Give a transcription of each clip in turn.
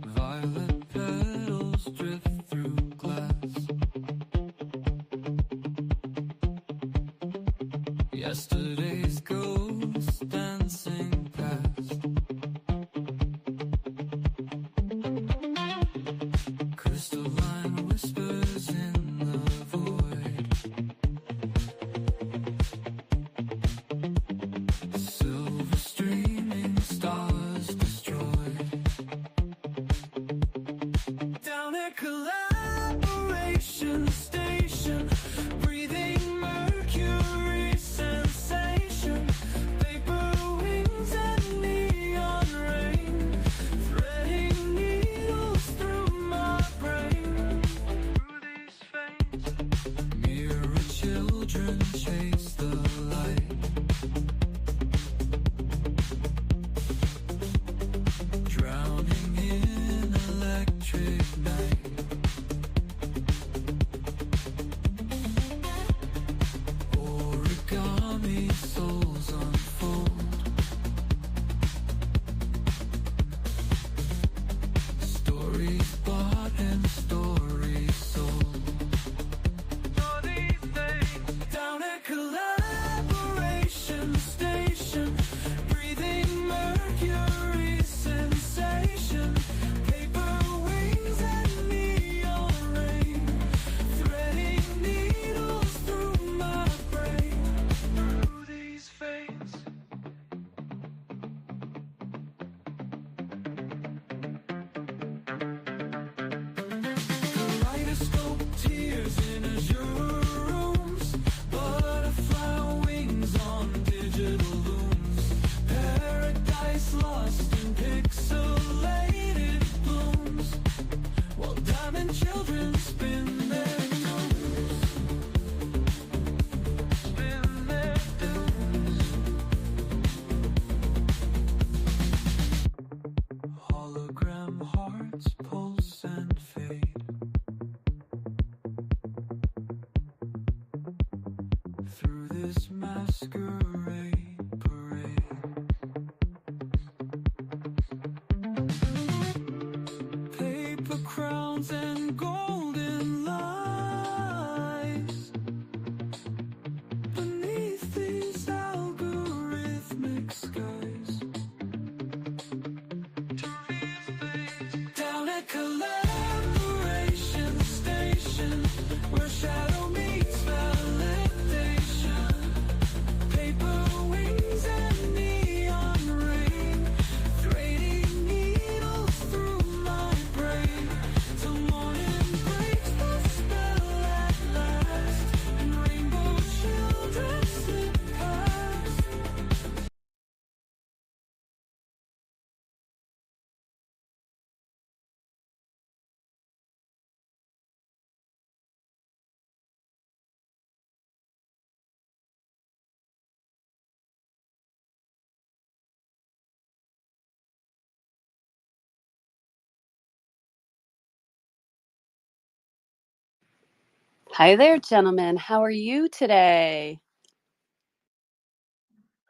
Violet petals drift through glass. Yesterday's ghosts dancing past. Crystalline whispers in the void. Silver streaming stars destroyed. Down at Collaboration Station, breathing mercury sensation, paper wings and neon rain, threading needles through my brain. Through these veins, mirror children chase the light. Drowning in electric night. Origami souls unfold. Stories bought and stories sold. Down at Collaboration Station, breathing mercury sensation, paper wings and neon rain, threading needles through my brain. Through these veins. Kaleidoscope tears in azure rooms, butterfly wings on digital looms, paradise lost in pixelated blooms, while diamond children spin their tunes, spin their tunes. Hologram hearts pulse and fade. Through this masquerade parade. Paper crowns and golden lies. Beneath these algorithmic skies. Down at Collaboration Station, where shadow meets validation, paper wings and neon rain, threading needles through my brain, till morning breaks the spell at last, and rainbow children slip past. Hi there, gentlemen. How are you today?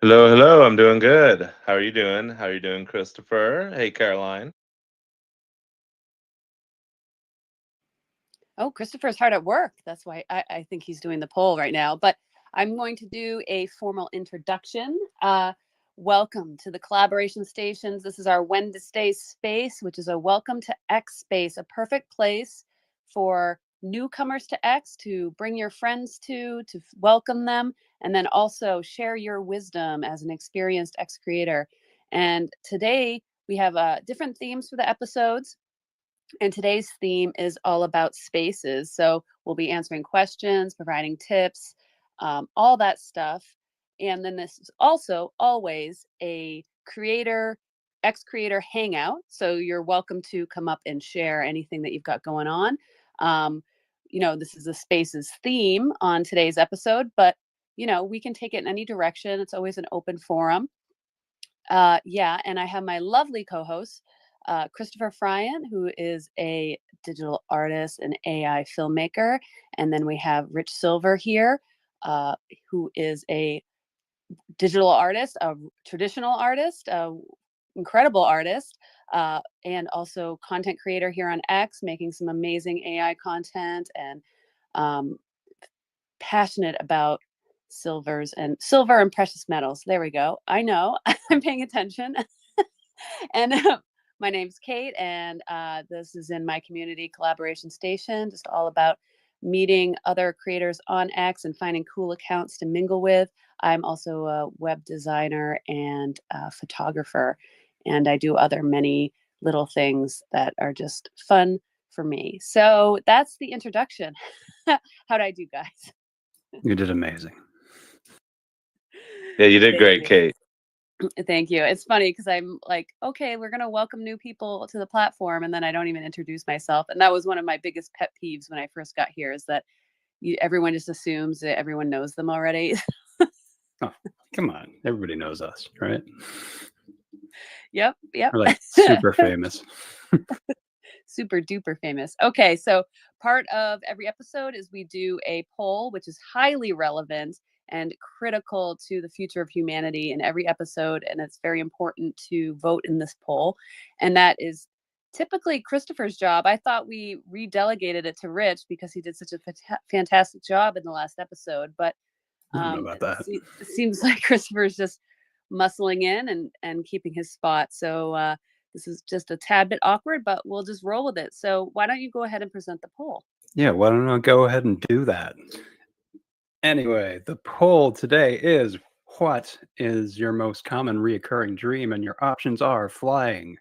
Hello, hello. I'm doing good. How are you doing? How are you doing, Christopher? Hey, Caroline. Oh, Christopher's hard at work. That's why I think he's doing the poll right now. But I'm going to do a formal introduction. Welcome to the Collaboration Stations. This is our Wednesday space, which is a welcome to X space, a perfect place for newcomers to X to bring your friends to welcome them, and then also share your wisdom as an experienced X creator. And today we have different themes for the episodes. And today's theme is all about spaces. So we'll be answering questions, providing tips, all that stuff. And then this is also always a ex-creator hangout. So you're welcome to come up and share anything that you've got going on. This is the spaces theme on today's episode, but we can take it in any direction. It's always an open forum. And I have my lovely co-host, Christopher Fryan, who is a digital artist and AI filmmaker. And then we have Rich Silver here, who is a digital artist, a traditional artist, incredible artist, and also content creator here on X, making some amazing AI content, and um, passionate about silver and precious metals. There we go. I know. I'm paying attention. And my name's Kate, and this is in my community collaboration station, just all about meeting other creators on X and finding cool accounts to mingle with. I'm also a web designer and a photographer, and I do other many little things that are just fun for me. So that's the introduction. How'd I do, guys? You did amazing. Yeah, you did Thank great, you. Kate. Thank you. It's funny because I'm like, okay, we're going to welcome new people to the platform. And then I don't even introduce myself. And that was one of my biggest pet peeves when I first got here, is that everyone just assumes that everyone knows them already. Oh, come on. Everybody knows us, right? Yep. We're like super famous. Super duper famous. Okay, so part of every episode is we do a poll, which is highly relevant and critical to the future of humanity in every episode. And it's very important to vote in this poll. And that is typically Christopher's job. I thought we redelegated it to Rich because he did such a fantastic job in the last episode. But I don't know about that. it seems like Christopher's just muscling in and keeping his spot. So this is just a tad bit awkward, but we'll just roll with it. So why don't you go ahead and present the poll? Yeah, why don't I go ahead and do that? Anyway, the poll today is, what is your most common reoccurring dream? And your options are flying,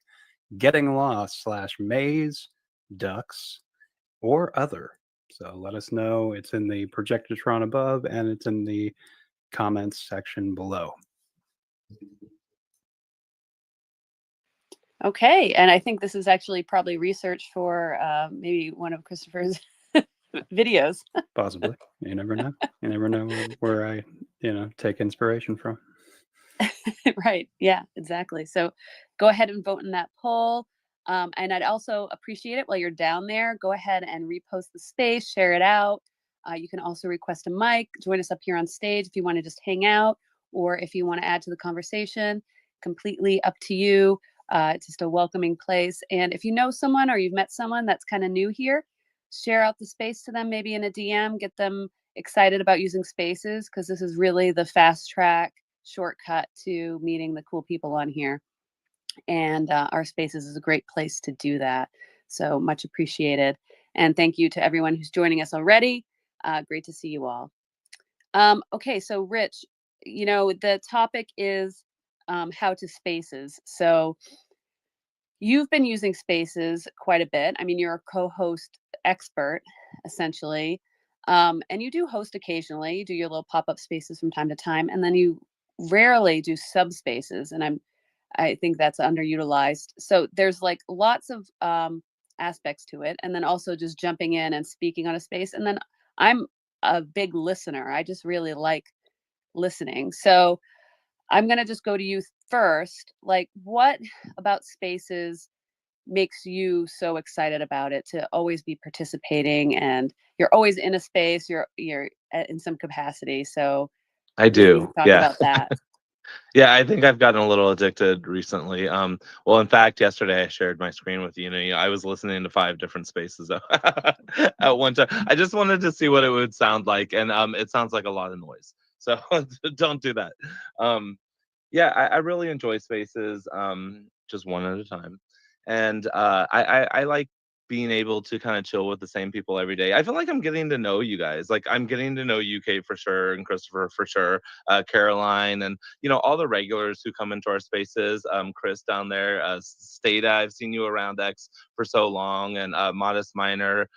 getting lost / maze, ducks, or other. So let us know. It's in the projectotron above, and it's in the comments section below. Okay, and I think this is actually probably research for maybe one of Christopher's videos. Possibly. You never know. You never know where I, take inspiration from. Right. Yeah, exactly. So go ahead and vote in that poll. And I'd also appreciate it while you're down there. Go ahead and repost the space, share it out. You can also request a mic, join us up here on stage if you want to just hang out, or if you want to add to the conversation. Completely up to you. It's just a welcoming place. And if you know someone or you've met someone that's kind of new here, share out the space to them, maybe in a DM, get them excited about using spaces, because this is really the fast track shortcut to meeting the cool people on here. And our spaces is a great place to do that. So much appreciated. And thank you to everyone who's joining us already. Great to see you all. Okay, so Rich, the topic is how to spaces. So you've been using spaces quite a bit. I mean, you're a co-host expert, essentially. And you do host occasionally. You do your little pop-up spaces from time to time. And then you rarely do subspaces. And I think that's underutilized. So there's like lots of aspects to it. And then also just jumping in and speaking on a space. And then I'm a big listener. I just really like listening. So I'm going to just go to you first. Like, what about spaces makes you so excited about it, to always be participating, and you're always in a space, you're in some capacity? So I maybe you do. can talk Yeah. about that. Yeah, I think I've gotten a little addicted recently. Well, in fact, yesterday I shared my screen with you. I was listening to 5 different spaces at one time. I just wanted to see what it would sound like, and it sounds like a lot of noise. So don't do that. Yeah, I really enjoy spaces, just one at a time, and I like being able to kind of chill with the same people every day. I feel like I'm getting to know you guys. Like, I'm getting to know you, Kate, for sure, and Christopher for sure, Caroline, and all the regulars who come into our spaces. Chris down there, Stata, I've seen you around X for so long, and Modest Minor,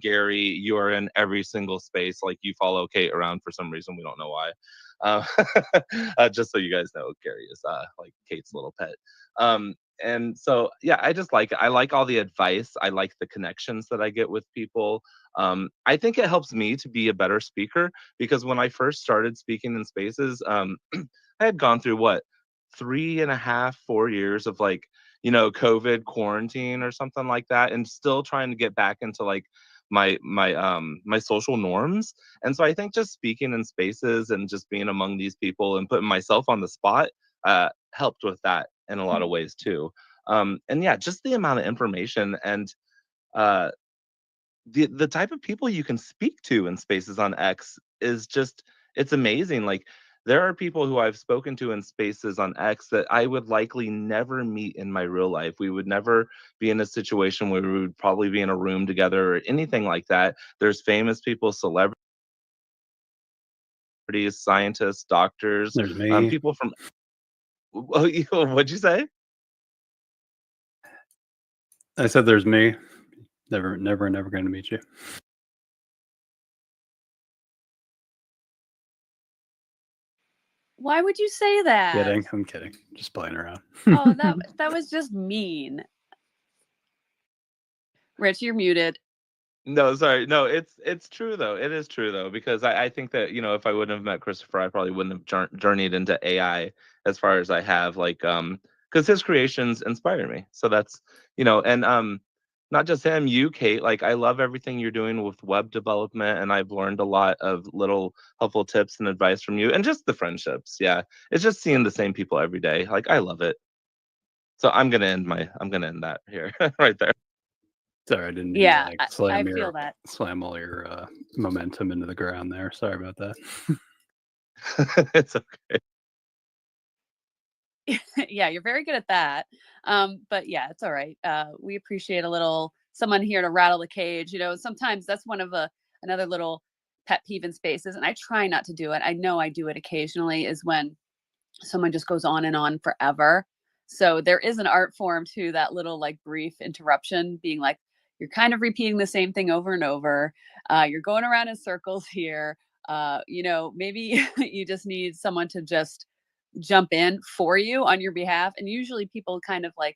Gary, you are in every single space. Like, you follow Kate around for some reason, we don't know why. Uh, just so you guys know, Gary is like Kate's little pet. And so, yeah, I just like it. I like all the advice. I like the connections that I get with people. I think it helps me to be a better speaker, because when I first started speaking in spaces, I had gone through what, 3.5, 4 years of like, COVID quarantine or something like that, and still trying to get back into like my social norms. And so I think just speaking in spaces and just being among these people and putting myself on the spot helped with that. in a lot of ways too. And yeah, just the amount of information and uh, the type of people you can speak to in spaces on X is just it's amazing. Like there are people who I've spoken to in spaces on X that I would likely never meet in my real life. We would never be in a situation where we would probably be in a room together or anything like that. There's famous people, celebrities, scientists, doctors, There's me. people from what'd you say? I said there's me. Never going to meet you. Why would you say that? Kidding. I'm kidding. Just playing around. Oh, that was just mean. Rich, you're muted. No, sorry. No, it's true though. It is true though, because I think that, if I wouldn't have met Christopher, I probably wouldn't have journeyed into AI as far as I have, like, because his creations inspire me. So that's, and not just him, you, Kate, like I love everything you're doing with web development, and I've learned a lot of little helpful tips and advice from you, and just the friendships. Yeah, it's just seeing the same people every day. Like I love it. So I'm gonna end that here, right there. Sorry, I didn't mean Yeah, to, like, I feel that. slam all your momentum into the ground there. Sorry about that. It's okay. Yeah, you're very good at that. But yeah, it's all right. We appreciate a little someone here to rattle the cage. Sometimes that's one of another little pet peeve in spaces, and I try not to do it. I know I do it occasionally, is when someone just goes on and on forever. So there is an art form to that little like brief interruption, being like, you're kind of repeating the same thing over and over. You're going around in circles here. Maybe you just need someone to just jump in for you on your behalf. And usually people kind of like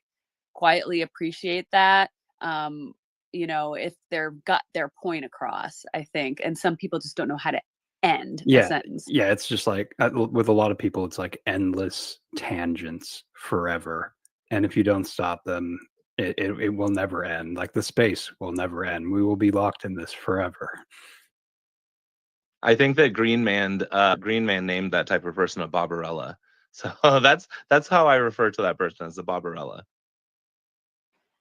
quietly appreciate that. If they've got their point across, I think. And some people just don't know how to end a sentence. Yeah, it's just like with a lot of people, it's like endless tangents forever. And if you don't stop them, it will never end. Like the space will never end. We will be locked in this forever. I think that Green Man named that type of person a Barbarella. So that's how I refer to that person, as a Barbarella.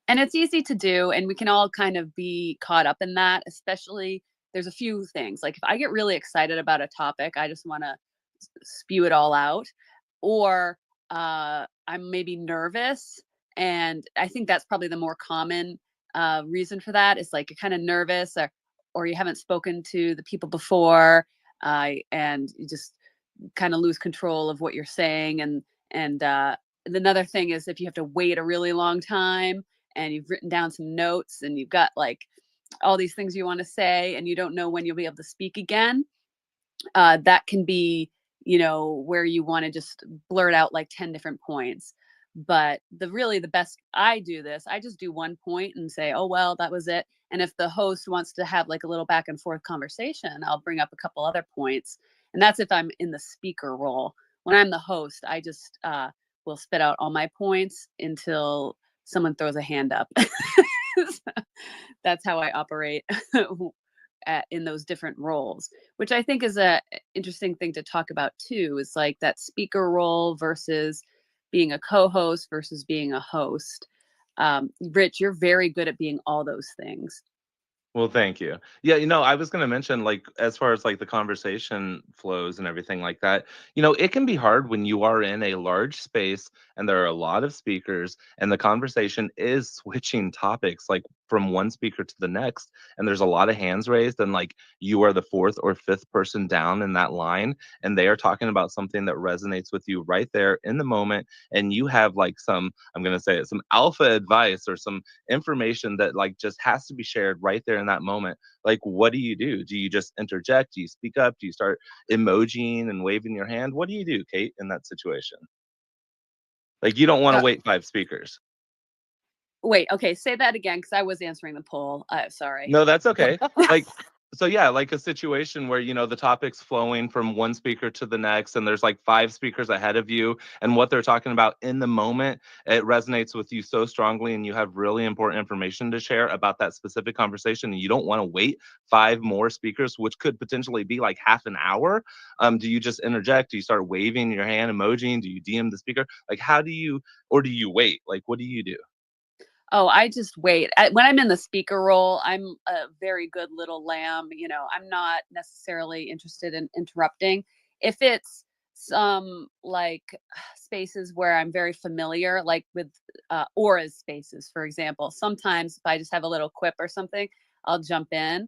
And it's easy to do, and we can all kind of be caught up in that. Especially, there's a few things, like if I get really excited about a topic, I just want to spew it all out, or I'm maybe nervous, and I think that's probably the more common reason for that, is like you're kind of nervous, or you haven't spoken to the people before, and you just kind of lose control of what you're saying. And another thing is if you have to wait a really long time and you've written down some notes and you've got like all these things you want to say and you don't know when you'll be able to speak again, that can be, where you want to just blurt out like 10 different points. But the best, I just do one point and say, oh, well, that was it. And if the host wants to have like a little back and forth conversation, I'll bring up a couple other points. And that's if I'm in the speaker role. When I'm the host, I just will spit out all my points until someone throws a hand up. That's how I operate in those different roles, which I think is a interesting thing to talk about too, is like that speaker role versus being a co-host versus being a host. Rich, you're very good at being all those things. Well, thank you. Yeah, I was going to mention, like, as far as like the conversation flows and everything like that, it can be hard when you are in a large space and there are a lot of speakers and the conversation is switching topics, like from one speaker to the next. And there's a lot of hands raised, and like you are the fourth or fifth person down in that line, and they are talking about something that resonates with you right there in the moment. And you have like I'm going to say it, some alpha advice or some information that like just has to be shared right there in that moment. Like, what do you do? Do you just interject? Do you speak up? Do you start emojiing and waving your hand? What do you do, Kate, in that situation? Like, you don't want to wait 5 speakers. Wait, okay, say that again, because I was answering the poll. Sorry. No, that's okay. Like, So yeah, like a situation where, the topic's flowing from one speaker to the next, and there's like 5 speakers ahead of you, and what they're talking about in the moment, it resonates with you so strongly, and you have really important information to share about that specific conversation, and you don't want to wait 5 more speakers, which could potentially be like half an hour. Do you just interject? Do you start waving your hand emoji? Do you DM the speaker? Like, how do you, or do you wait? Like, what do you do? Oh, I just wait. When I'm in the speaker role, I'm a very good little lamb. I'm not necessarily interested in interrupting. If it's some like spaces where I'm very familiar, like with auras spaces, for example, sometimes if I just have a little quip or something, I'll jump in.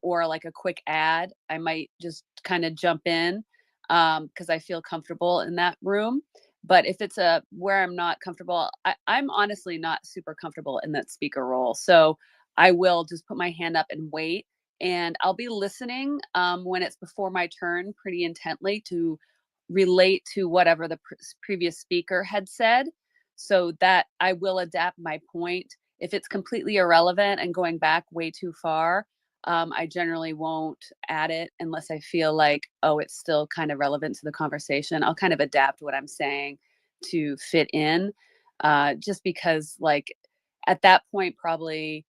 Or like a quick ad, I might just kind of jump in because I feel comfortable in that room. But if it's where I'm not comfortable, I'm honestly not super comfortable in that speaker role. So I will just put my hand up and wait. And I'll be listening when it's before my turn pretty intently to relate to whatever the previous speaker had said, so that I will adapt my point. If it's completely irrelevant and going back way too far, I generally won't add it unless I feel like, oh, it's still kind of relevant to the conversation. I'll kind of adapt what I'm saying to fit in, just because, like, at that point, probably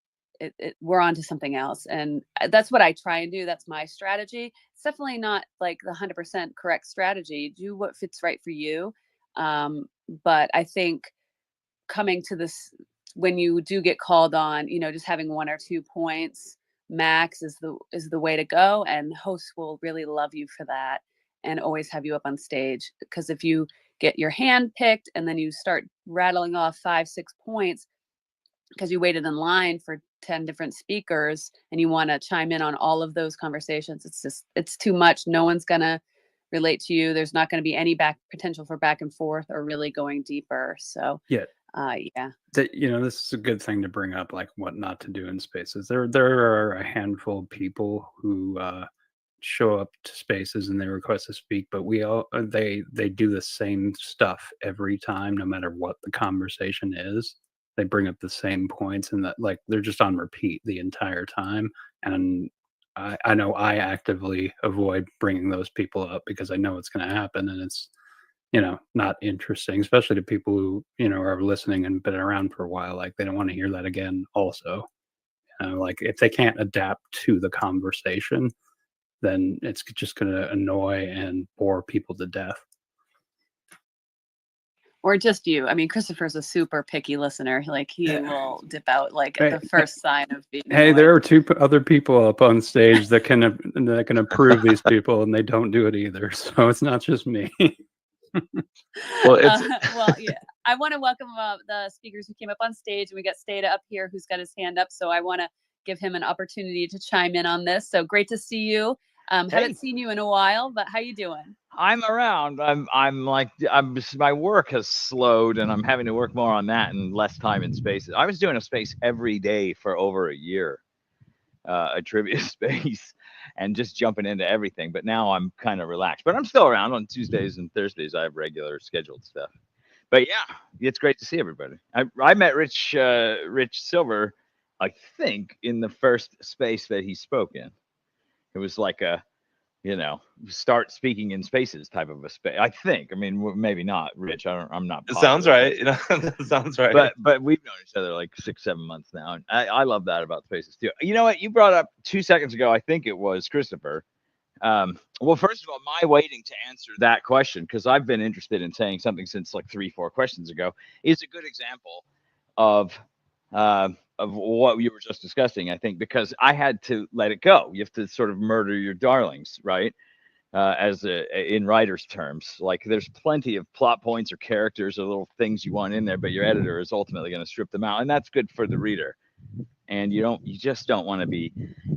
we're on to something else. And that's what I try and do. That's my strategy. It's definitely not like the 100% correct strategy. Do what fits right for you. But I think coming to this, when you do get called on, just having 1 or 2 points max is the way to go, and hosts will really love you for that and always have you up on stage. Because if you get your hand picked and then you start rattling off 5, 6 points because you waited in line for 10 different speakers and you want to chime in on all of those conversations, it's too much. No one's gonna relate to you. There's not going to be any potential for back and forth or really going deeper. So Yeah. yeah. This is a good thing to bring up, like what not to do in spaces. There are a handful of people who show up to spaces and they request to speak, but they do the same stuff every time, no matter what the conversation is. They bring up the same points, and that, like, they're just on repeat the entire time. And I know I actively avoid bringing those people up because I know it's going to happen, and it's not interesting, especially to people who, are listening and been around for a while. Like, they don't want to hear that again also. Like, if they can't adapt to the conversation, then it's just going to annoy and bore people to death. Or just you. I mean, Christopher's a super picky listener. Like, he will dip out like at the first sign of being annoyed. Hey, there are 2 other people up on stage that can approve these people, and they don't do it either. So it's not just me. Well, Yeah. I want to welcome the speakers who came up on stage, and we got Stata up here who's got his hand up. So I want to give him an opportunity to chime in on this. So great to see you. Haven't seen you in a while, but how you doing? I'm around. My work has slowed, and I'm having to work more on that and less time in spaces. I was doing a space every day for over a year, a trivia space, and just jumping into everything. But now I'm kind of relaxed. But I'm still around on Tuesdays and Thursdays. I have regular scheduled stuff. But yeah, it's great to see everybody. I met Rich Silver, I think, in the first space that he spoke in. It was like a start speaking in spaces type of a space. I think. I mean, maybe not, Rich. I'm not. It sounds right. That sounds right. But we've known each other like 6-7 months now, and I love that about spaces too. You know what? You brought up 2 seconds ago. I think it was Christopher. Well, first of all, my waiting to answer that question, because I've been interested in saying something since like 3-4 questions ago, is a good example of what you were just discussing, I think, because I had to let it go. You have to sort of murder your darlings, right? In writer's terms, like, there's plenty of plot points or characters or little things you want in there, but your editor is ultimately going to strip them out, and that's good for the reader. And you just don't want to be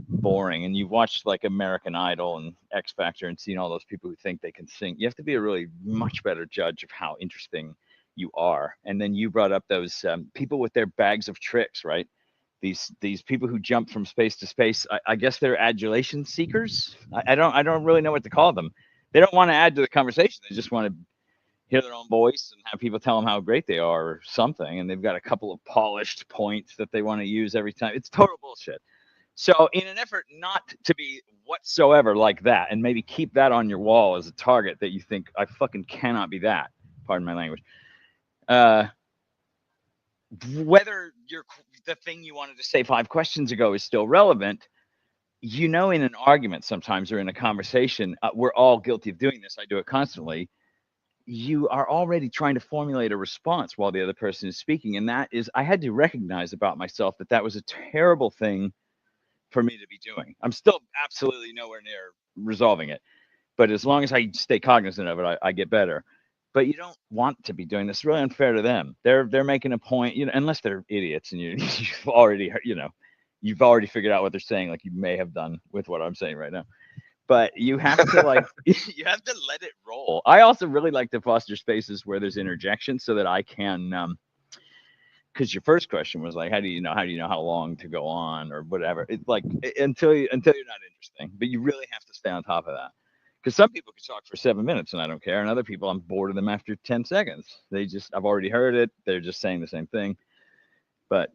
boring. And you've watched like American Idol and X Factor and seen all those people who think they can sing. You have to be a really much better judge of how interesting you are. And then you brought up those people with their bags of tricks, right? These people who jump from space to space. I guess they're adulation seekers. I don't really know what to call them. They don't want to add to the conversation. They just want to hear their own voice and have people tell them how great they are or something. And they've got a couple of polished points that they want to use every time. It's total bullshit. So in an effort not to be whatsoever like that, and maybe keep that on your wall as a target that you think I fucking cannot be that, pardon my language, whether the thing you wanted to say 5 questions ago is still relevant, in an argument sometimes, or in a conversation, we're all guilty of doing this. I do it constantly. You are already trying to formulate a response while the other person is speaking. And that is, I had to recognize about myself that was a terrible thing for me to be doing. I'm still absolutely nowhere near resolving it. But as long as I stay cognizant of it, I get better. But you don't want to be doing this. It's really unfair to them. They're making a point, unless they're idiots and you've already you've already figured out what they're saying, like you may have done with what I'm saying right now. But you have to you have to let it roll. I also really like to foster spaces where there's interjection so that I can because your first question was like, how do you know how long to go on or whatever. It's like until you're not interesting, but you really have to stay on top of that. Because some people can talk for 7 minutes and I don't care, and other people I'm bored of them after 10 seconds. I've already heard it. They're just saying the same thing. But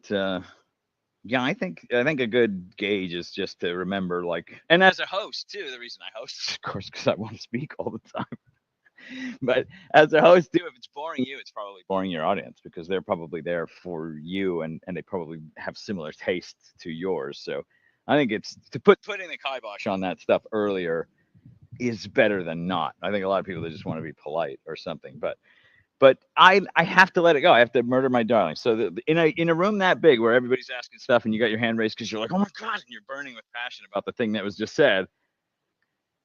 yeah, I think a good gauge is just to remember, and as a host too. The reason I host is, of course, because I want to speak all the time. But as a host too, if it's boring you, it's probably boring your audience, because they're probably there for you, and they probably have similar tastes to yours. So I think it's to putting the kibosh on that stuff earlier is better than not. I think a lot of people, they just want to be polite or something, but I have to let it go. I have to murder my darling. So in a room that big where everybody's asking stuff and you got your hand raised because you're like, oh my God, and you're burning with passion about the thing that was just said.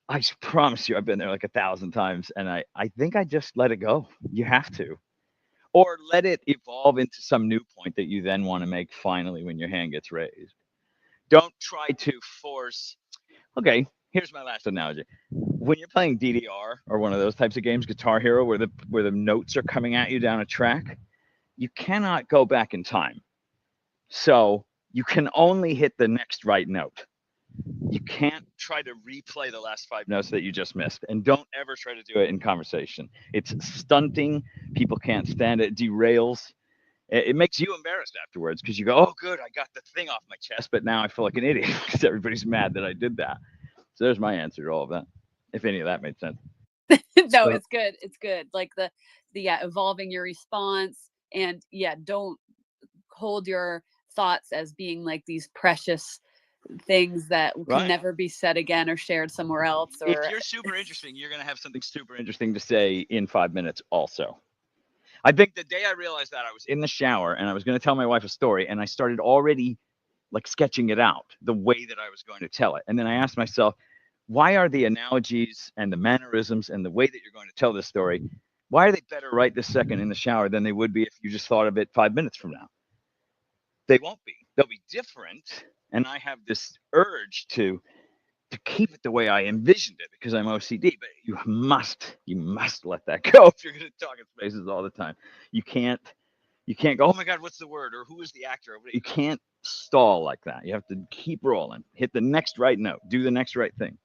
I promise you, I've been there like 1,000 times, and I think I just let it go. You have to, or let it evolve into some new point that you then want to make finally when your hand gets raised. Don't try to force. Okay, here's my last analogy. When you're playing DDR or one of those types of games, Guitar Hero, where the notes are coming at you down a track, you cannot go back in time. So you can only hit the next right note. You can't try to replay the last 5 notes that you just missed. And don't ever try to do it in conversation. It's stunting. People can't stand it. It derails. It makes you embarrassed afterwards because you go, oh, good, I got the thing off my chest, but now I feel like an idiot because everybody's mad that I did that. So there's my answer to all of that, if any of that made sense. No, it's good. It's good. Like the evolving your response, and don't hold your thoughts as being like these precious things that can Right. never be said again or shared somewhere else. Or If you're super interesting, you're going to have something super interesting to say in 5 minutes also. I think the day I realized that, I was in the shower and I was going to tell my wife a story, and I started already like sketching it out the way that I was going to tell it. And then I asked myself, why are the analogies and the mannerisms and the way that you're going to tell this story, why are they better right this second in the shower than they would be if you just thought of it 5 minutes from now? They won't be. They'll be different. And I have this urge to keep it the way I envisioned it because I'm OCD. But you must let that go if you're going to talk in spaces all the time. You can't go, oh my God, what's the word? Or who is the actor? You can't stall like that. You have to keep rolling. Hit the next right note. Do the next right thing.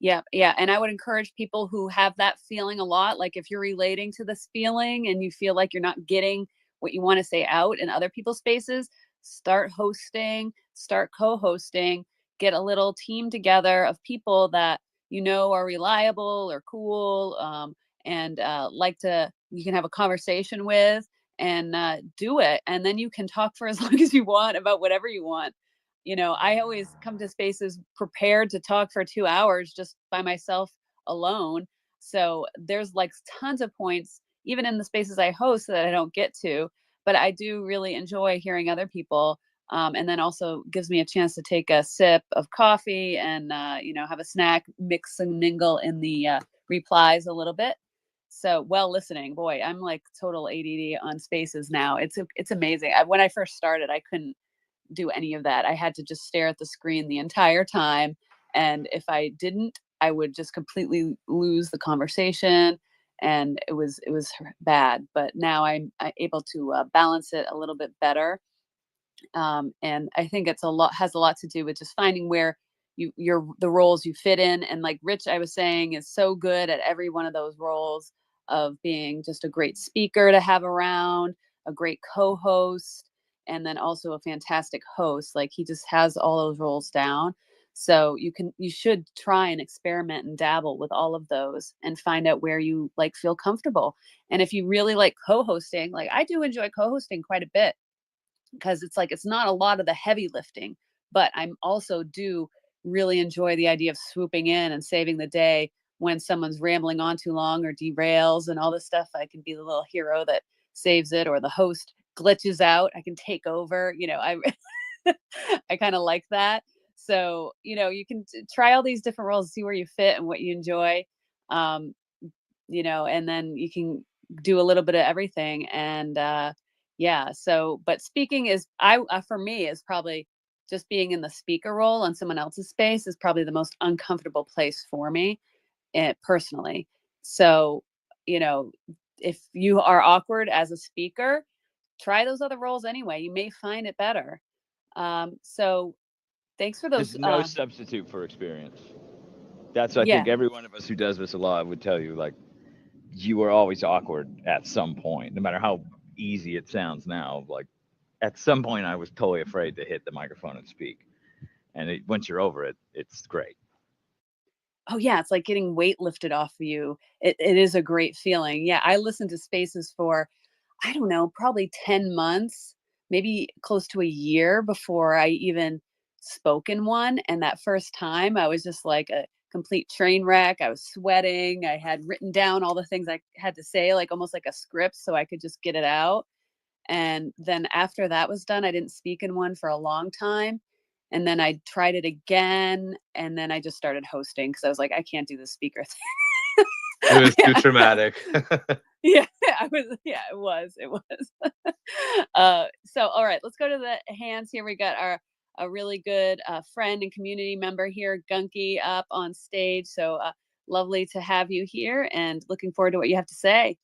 Yeah. And I would encourage people who have that feeling a lot. Like if you're relating to this feeling and you feel like you're not getting what you want to say out in other people's spaces, start hosting, start co-hosting, get a little team together of people that are reliable or cool, and you can have a conversation with, and do it. And then you can talk for as long as you want about whatever you want. I always come to spaces prepared to talk for 2 hours just by myself alone. So there's like tons of points, even in the spaces I host, that I don't get to, but I do really enjoy hearing other people. And then also gives me a chance to take a sip of coffee and, have a snack, mix and mingle in the replies a little bit. So listening, boy, I'm like total ADD on spaces now. It's amazing. When I first started, I couldn't do any of that. I had to just stare at the screen the entire time. And if I didn't, I would just completely lose the conversation. And it was bad. But now I'm able to balance it a little bit better. And I think has a lot to do with just finding where the roles you fit in. And like Rich, I was saying, is so good at every one of those roles of being just a great speaker to have around, a great co-host, and then also a fantastic host. Like he just has all those roles down. So you should try and experiment and dabble with all of those and find out where you like feel comfortable. And if you really like co-hosting, like I do enjoy co-hosting quite a bit, because it's like it's not a lot of the heavy lifting, but I'm also do really enjoy the idea of swooping in and saving the day when someone's rambling on too long or derails and all this stuff. I can be the little hero that saves it, or the host glitches out, I can take over. I kind of like that. So you can try all these different roles, see where you fit and what you enjoy. um, and then you can do a little bit of everything. And yeah, so but speaking is for me is probably just being in the speaker role on someone else's space is probably the most uncomfortable place for me, personally. So if you are awkward as a speaker, try those other roles anyway. You may find it better. So thanks for those. There's no substitute for experience. That's, I Yeah. think, every one of us who does this a lot would tell you, like, you are always awkward at some point, no matter how easy it sounds now. Like, at some point, I was totally afraid to hit the microphone and speak. And once you're over it, it's great. Oh yeah, it's like getting weight lifted off of you. It is a great feeling. Yeah, I listened to Spaces for, I don't know, probably 10 months, maybe close to a year before I even spoke in one. And that first time I was just like a complete train wreck. I was sweating. I had written down all the things I had to say, like almost like a script, so I could just get it out. And then after that was done, I didn't speak in one for a long time. And then I tried it again. And then I just started hosting because I was like, I can't do the speaker thing. It was too traumatic. Yeah, it was. So, all right, let's go to the hands here. We got a really good friend and community member here, Gunky, up on stage. So lovely to have you here and looking forward to what you have to say.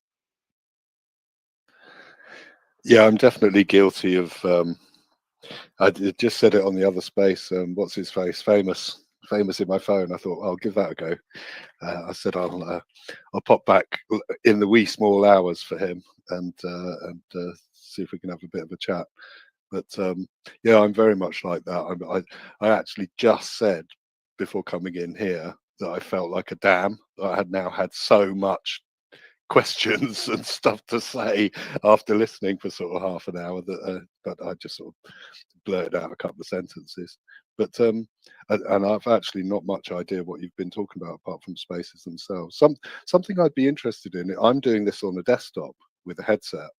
Yeah, I'm definitely guilty of. I just said it on the other space. What's his face? Famous in my phone. I thought I'll give that a go. I said I'll pop back in the wee small hours for him and see if we can have a bit of a chat. But yeah, I'm very much like that. I actually just said before coming in here that I felt like a dam. I had now had so much questions and stuff to say after listening for sort of half an hour that I just sort of blurted out a couple of sentences. But and I've actually not much idea what you've been talking about apart from spaces themselves. Something I'd be interested in. I'm doing this on a desktop with a headset,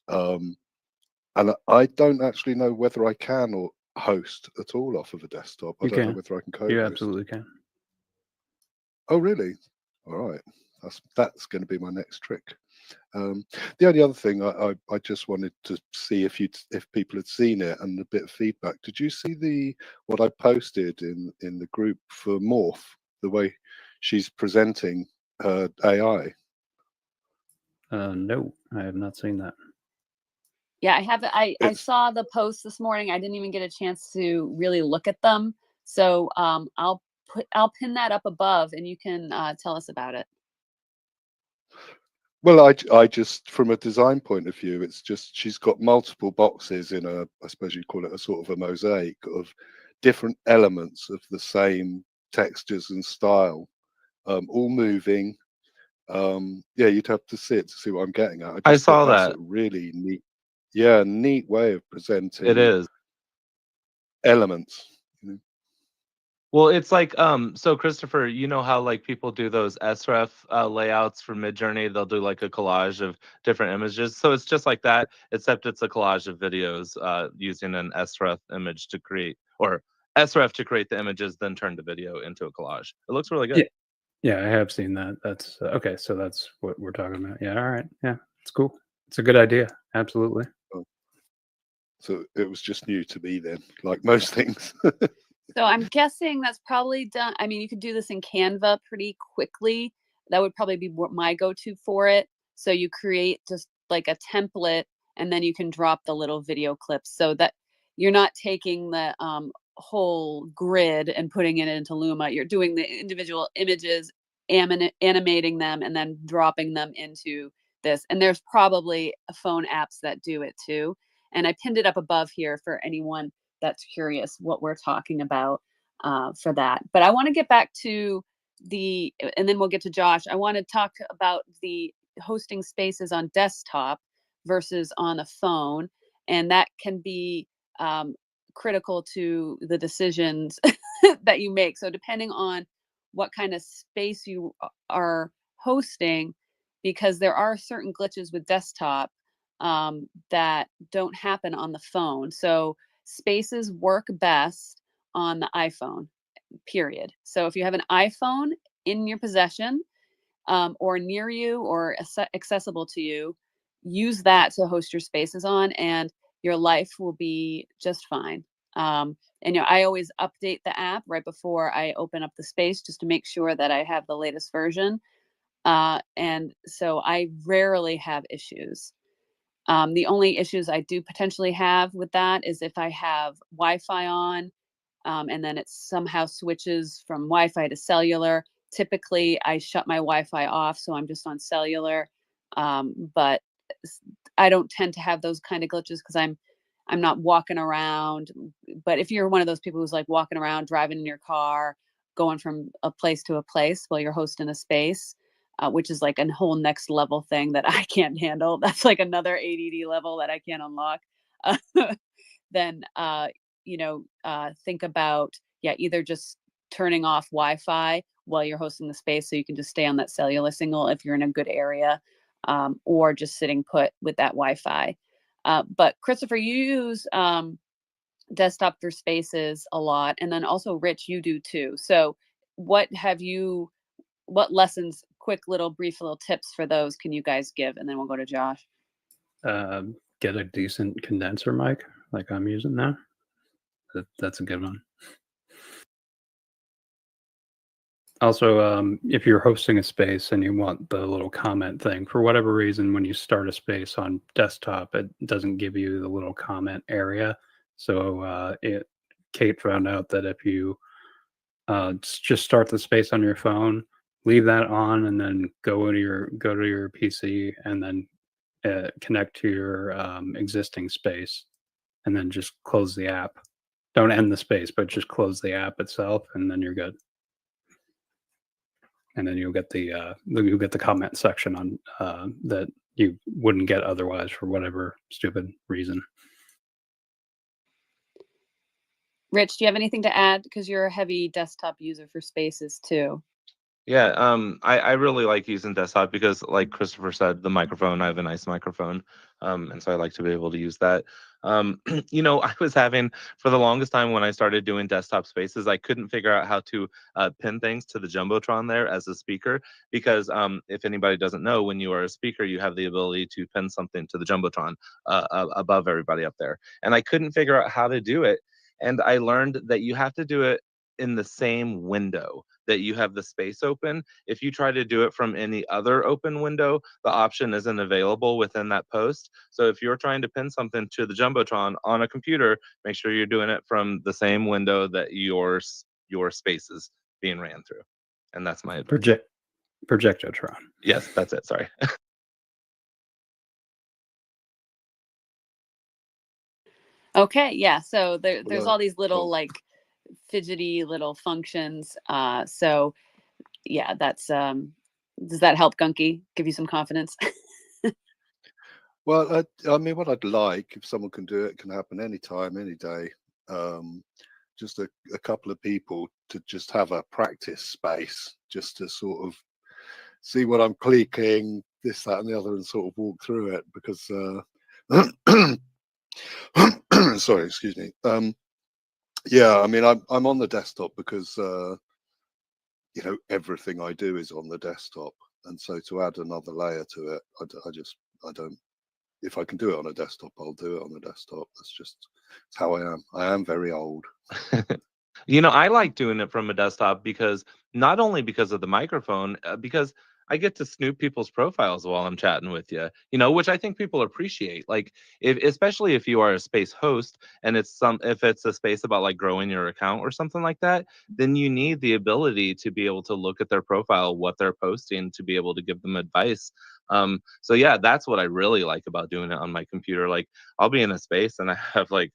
and I don't actually know whether I can or host at all off of a desktop. I don't know whether I can co-host. You absolutely can. Oh, really? All right. That's going to be my next trick. The only other thing I just wanted to see if people had seen it and a bit of feedback. Did you see what I posted in the group for Morph, the way she's presenting her AI? No, I have not seen that. Yeah, I saw the post this morning. I didn't even get a chance to really look at them. So I'll pin that up above and you can tell us about it. Well, I just, from a design point of view, it's just she's got multiple boxes in I suppose you'd call it a sort of a mosaic of different elements of the same textures and style, all moving. Yeah, you'd have to see it to see what I'm getting at. I just saw thought that's that. a really neat, yeah, neat way of presenting It is. elements. Well, it's like so Christopher, you know how like people do those SREF layouts for Midjourney, they'll do like a collage of different images. So it's just like that, except it's a collage of videos using an SREF image to create, or SREF to create the images, then turn the video into a collage. It looks really good. Yeah, I have seen that. That's okay. So that's what we're talking about. Yeah. All right. Yeah, it's cool. It's a good idea. Absolutely. So it was just new to me then, like most things. So I'm guessing that's probably done. I mean, you could do this in Canva pretty quickly. That would probably be my go-to for it. So you create just like a template and then you can drop the little video clips so that you're not taking the whole grid and putting it into Luma. You're doing the individual images, animating them, and then dropping them into this. And there's probably phone apps that do it too. And I pinned it up above here for anyone that's curious what we're talking about for that. But I want to get back to and then we'll get to Josh. I want to talk about the hosting spaces on desktop versus on a phone. And that can be critical to the decisions that you make. So depending on what kind of space you are hosting, because there are certain glitches with desktop that don't happen on the phone. So spaces work best on the iPhone, period. So if you have an iPhone in your possession or near you or accessible to you, use that to host your spaces on, and your life will be just fine. And I always update the app right before I open up the space just to make sure that I have the latest version. And so I rarely have issues. The only issues I do potentially have with that is if I have Wi-Fi on, and then it somehow switches from Wi-Fi to cellular. Typically, I shut my Wi-Fi off, so I'm just on cellular. But I don't tend to have those kind of glitches because I'm not walking around. But if you're one of those people who's like walking around, driving in your car, going from a place to a place while you're hosting a space, which is like a whole next level thing that I can't handle. That's like another ADD level that I can't unlock. Then think about either just turning off Wi-Fi while you're hosting the space so you can just stay on that cellular signal if you're in a good area, or just sitting put with that Wi-Fi. But Christopher, you use desktop for spaces a lot, and then also Rich, you do too. So what lessons, quick little brief little tips for those can you guys give? And then we'll go to Josh. Get a decent condenser mic like I'm using now. That's a good one. Also, if you're hosting a space and you want the little comment thing, for whatever reason, when you start a space on desktop, it doesn't give you the little comment area. So Kate found out that if you just start the space on your phone, leave that on, and then go to your PC, and then connect to your existing space, and then just close the app. Don't end the space, but just close the app itself, and then you're good. And then you'll get the comment section on that you wouldn't get otherwise for whatever stupid reason. Rich, do you have anything to add? Because you're a heavy desktop user for spaces too. Yeah, I really like using desktop because, like Christopher said, the microphone, I have a nice microphone, and so I like to be able to use that. I was having, for the longest time when I started doing desktop spaces, I couldn't figure out how to pin things to the Jumbotron there as a speaker, because if anybody doesn't know, when you are a speaker, you have the ability to pin something to the Jumbotron above everybody up there. And I couldn't figure out how to do it. And I learned that you have to do it in the same window that you have the space open. If you try to do it from any other open window, the option isn't available within that post. So if you're trying to pin something to the Jumbotron on a computer, make sure you're doing it from the same window that your space is being ran through. And that's my advice. Projectotron. Yes, that's it. Sorry. Okay, yeah. So there's Well, all these little oh. like fidgety little functions. So yeah, that's does that help, Gunky? Give you some confidence? Well, I mean, what I'd like, if someone can do it, can happen anytime, any day. Just a couple of people to just have a practice space, just to sort of see what I'm clicking, this, that, and the other, and sort of walk through it. Because, sorry, excuse me. Yeah, I mean, I'm on the desktop because everything I do is on the desktop, and so to add another layer to it, I don't. If I can do it on a desktop, I'll do it on a desktop. That's how I am. I am very old. I like doing it from a desktop because not only because of the microphone, because I get to snoop people's profiles while I'm chatting with you, which I think people appreciate. Like, especially if you are a space host and if it's a space about like growing your account or something like that, then you need the ability to be able to look at their profile, what they're posting, to be able to give them advice So yeah, that's what I really like about doing it on my computer. Like I'll be in a space and I have like,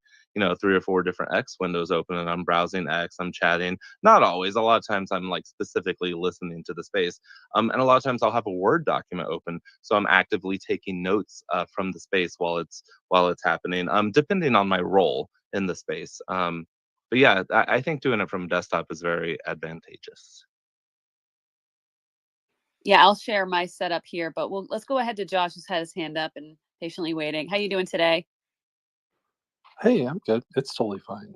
3 or 4 different X windows open and I'm browsing X, I'm chatting. Not always. A lot of times I'm like specifically listening to the space. And a lot of times I'll have a Word document open, so I'm actively taking notes from the space while it's happening. Depending on my role in the space. But yeah, I think doing it from desktop is very advantageous. Yeah, I'll share my setup here, but let's go ahead to Josh, who's had his hand up and patiently waiting. How you doing today? Hey, I'm good. It's totally fine.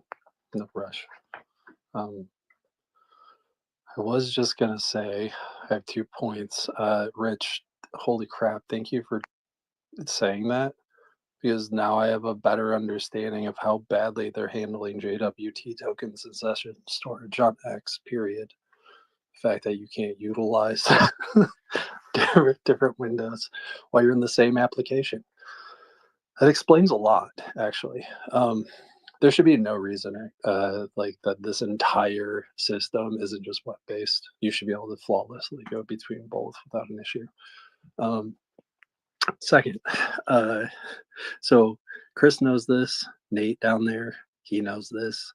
No rush. I was just gonna say, I have 2 points. Rich, holy crap! Thank you for saying that, because now I have a better understanding of how badly they're handling JWT tokens and session storage on X. Period. The fact that you can't utilize different windows while you're in the same application. That explains a lot, actually. There should be no reason like that this entire system isn't just web-based. You should be able to flawlessly go between both without an issue. Second, so Chris knows this, Nate down there, he knows this.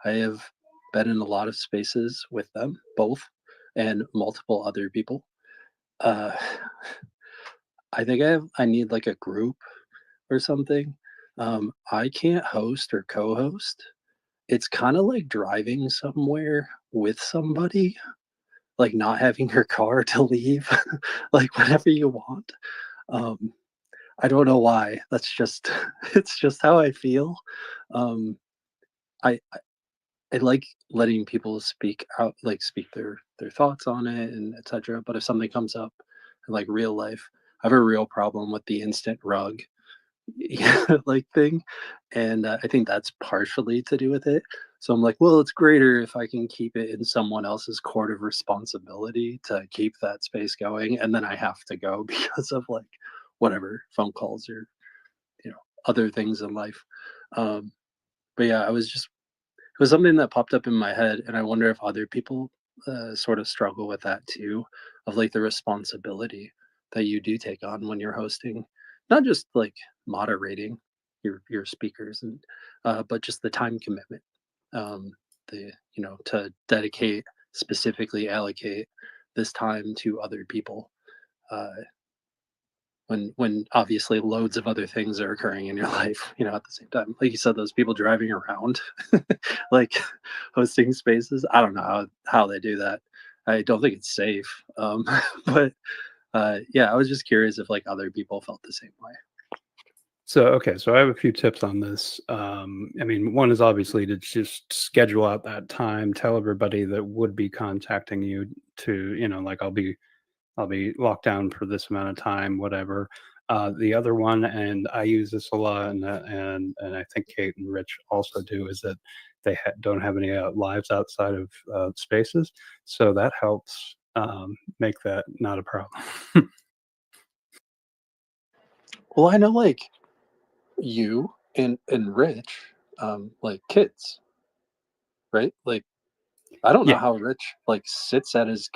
I have been in a lot of spaces with them, both, and multiple other people. I think I need like a group or something. I can't host or co-host. It's kind of like driving somewhere with somebody, like not having your car to leave, like whenever you want. I don't know why. That's just it's just how I feel. Um, I like letting people speak out, like speak their thoughts on it and etc. But if something comes up in like real life, I have a real problem with the instant rug like thing, and I think that's partially to do with it. So I'm like, well, it's greater if I can keep it in someone else's court of responsibility to keep that space going, and then I have to go because of like whatever phone calls or other things in life. But yeah, it was something that popped up in my head, and I wonder if other people sort of struggle with that too, of like the responsibility that you do take on when you're hosting, not just like moderating your speakers, and but just the time commitment, the to dedicate, specifically allocate this time to other people. Uh, when obviously loads of other things are occurring in your life, at the same time. Like you said, those people driving around, like hosting spaces. I don't know how they do that. I don't think it's safe. But yeah, I was just curious if like other people felt the same way. So, okay, so I have a few tips on this. I mean, one is obviously to just schedule out that time, tell everybody that would be contacting you to, like I'll be locked down for this amount of time, whatever. The other one, and I use this a lot, and I think Kate and Rich also do, is that they don't have any lives outside of spaces, so that helps make that not a problem. Well, I know like you and Rich, like kids, right? Like I don't know Yeah. how Rich like sits at his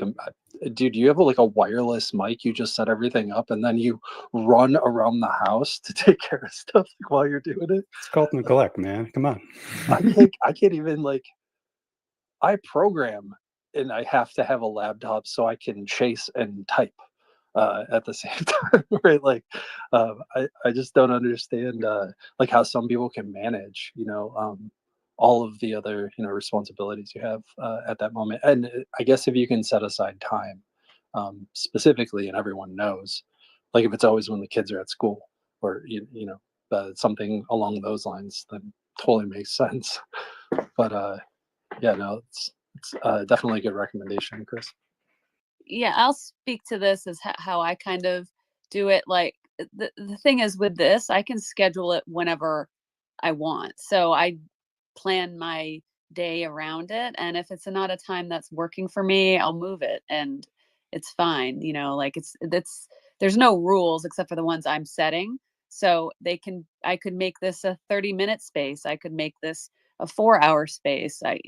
dude. You have like a wireless mic. You just set everything up, and then you run around the house to take care of stuff like, while you're doing it. It's called and collect, man. Come on. I can't even like. I program, and I have to have a laptop so I can chase and type at the same time, right? Like, I just don't understand like how some people can manage, all of the other responsibilities you have at that moment. And I guess if you can set aside time specifically, and everyone knows, like if it's always when the kids are at school or something along those lines, then totally makes sense. But yeah, no, it's definitely a good recommendation, Chris. Yeah, I'll speak to this as how I kind of do it. Like the thing is with this, I can schedule it whenever I want. So I plan my day around it. And if it's not a time that's working for me, I'll move it and it's fine. Like there's no rules except for the ones I'm setting. So I could make this a 30-minute space. I could make this a 4-hour space. I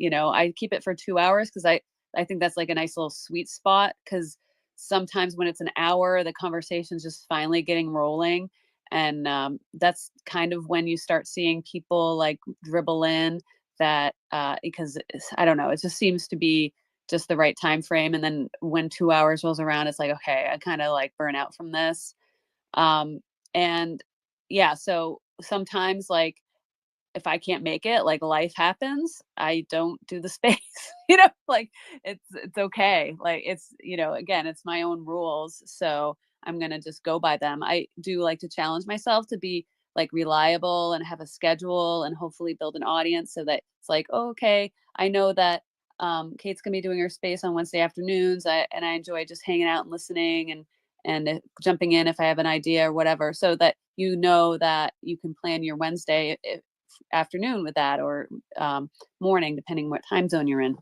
keep it for 2 hours because I think that's like a nice little sweet spot because sometimes when it's an hour, the conversation's just finally getting rolling. And that's kind of when you start seeing people like dribble in that because I don't know, it just seems to be just the right time frame. And then when 2 hours rolls around, it's like, okay, I kind of like burn out from this. And yeah, so sometimes like if I can't make it, like life happens, I don't do the space, like it's okay. Like it's, again, it's my own rules. So I'm going to just go by them. I do like to challenge myself to be like reliable and have a schedule and hopefully build an audience so that it's like, oh, okay, I know that Kate's going to be doing her space on Wednesday afternoons. And I enjoy just hanging out and listening and jumping in if I have an idea or whatever, so that that you can plan your Wednesday afternoon with that, or morning, depending what time zone you're in.